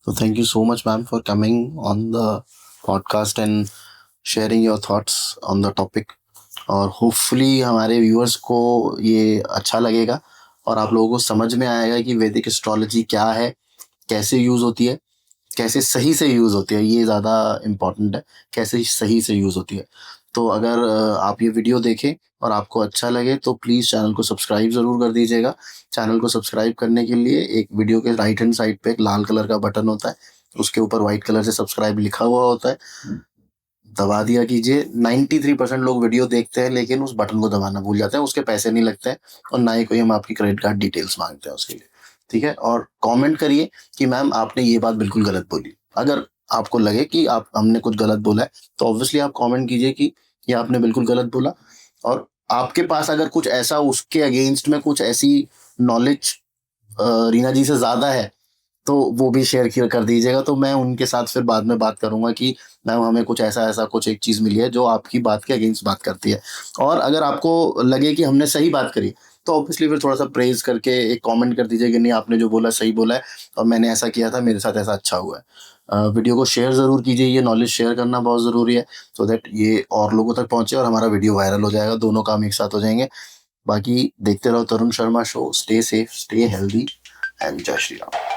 Speaker 1: so thank you so much ma'am for coming on the podcast and sharing your thoughts on the topic. और hopefully हमारे viewers को ये अच्छा लगेगा और आप लोगों को समझ में आएगा कि वैदिक एस्ट्रोलॉजी क्या है, कैसे यूज़ होती है, कैसे सही से यूज़ होती है. ये ज़्यादा इम्पॉर्टेंट है, कैसे सही से यूज़ होती है. तो अगर आप ये वीडियो देखें और आपको अच्छा लगे तो प्लीज़ चैनल को सब्सक्राइब ज़रूर कर दीजिएगा. चैनल को सब्सक्राइब करने के लिए एक वीडियो के राइट हैंड साइड पे एक लाल कलर का बटन होता है, उसके ऊपर वाइट कलर से सब्सक्राइब लिखा हुआ होता है, दबा दिया कीजिए. 93% लोग वीडियो देखते हैं लेकिन उस बटन को दबाना भूल जाते हैं. उसके पैसे नहीं लगते हैं और ना ही कोई हम आपकी क्रेडिट कार्ड डिटेल्स मांगते हैं उसके लिए. ठीक है, और कमेंट करिए कि मैम आपने ये बात बिल्कुल गलत बोली. अगर आपको लगे कि हमने कुछ गलत बोला है तो ऑब्वियसली आप कमेंट कीजिए कि ये आपने बिल्कुल गलत बोला. और आपके पास अगर कुछ ऐसा उसके अगेंस्ट में कुछ ऐसी नॉलेज रीना जी से ज़्यादा है तो वो भी शेयर कर दीजिएगा. तो मैं उनके साथ फिर बाद में बात करूंगा कि मैम हमें कुछ ऐसा कुछ एक चीज़ मिली है जो आपकी बात के अगेंस्ट बात करती है. और अगर आपको लगे कि हमने सही बात करी तो ऑब्वियसली फिर थोड़ा सा प्रेज करके एक कमेंट कर दीजिए कि नहीं आपने जो बोला सही बोला है और मैंने ऐसा किया था, मेरे साथ ऐसा अच्छा हुआ है. वीडियो को शेयर ज़रूर कीजिए, ये नॉलेज शेयर करना बहुत ज़रूरी है सो दैट ये और लोगों तक पहुँचे और हमारा वीडियो वायरल हो जाएगा. दोनों काम एक साथ हो जाएंगे. बाकी देखते रहो Tarun Sharma show. Stay safe, stay healthy and Jai Shri Ram.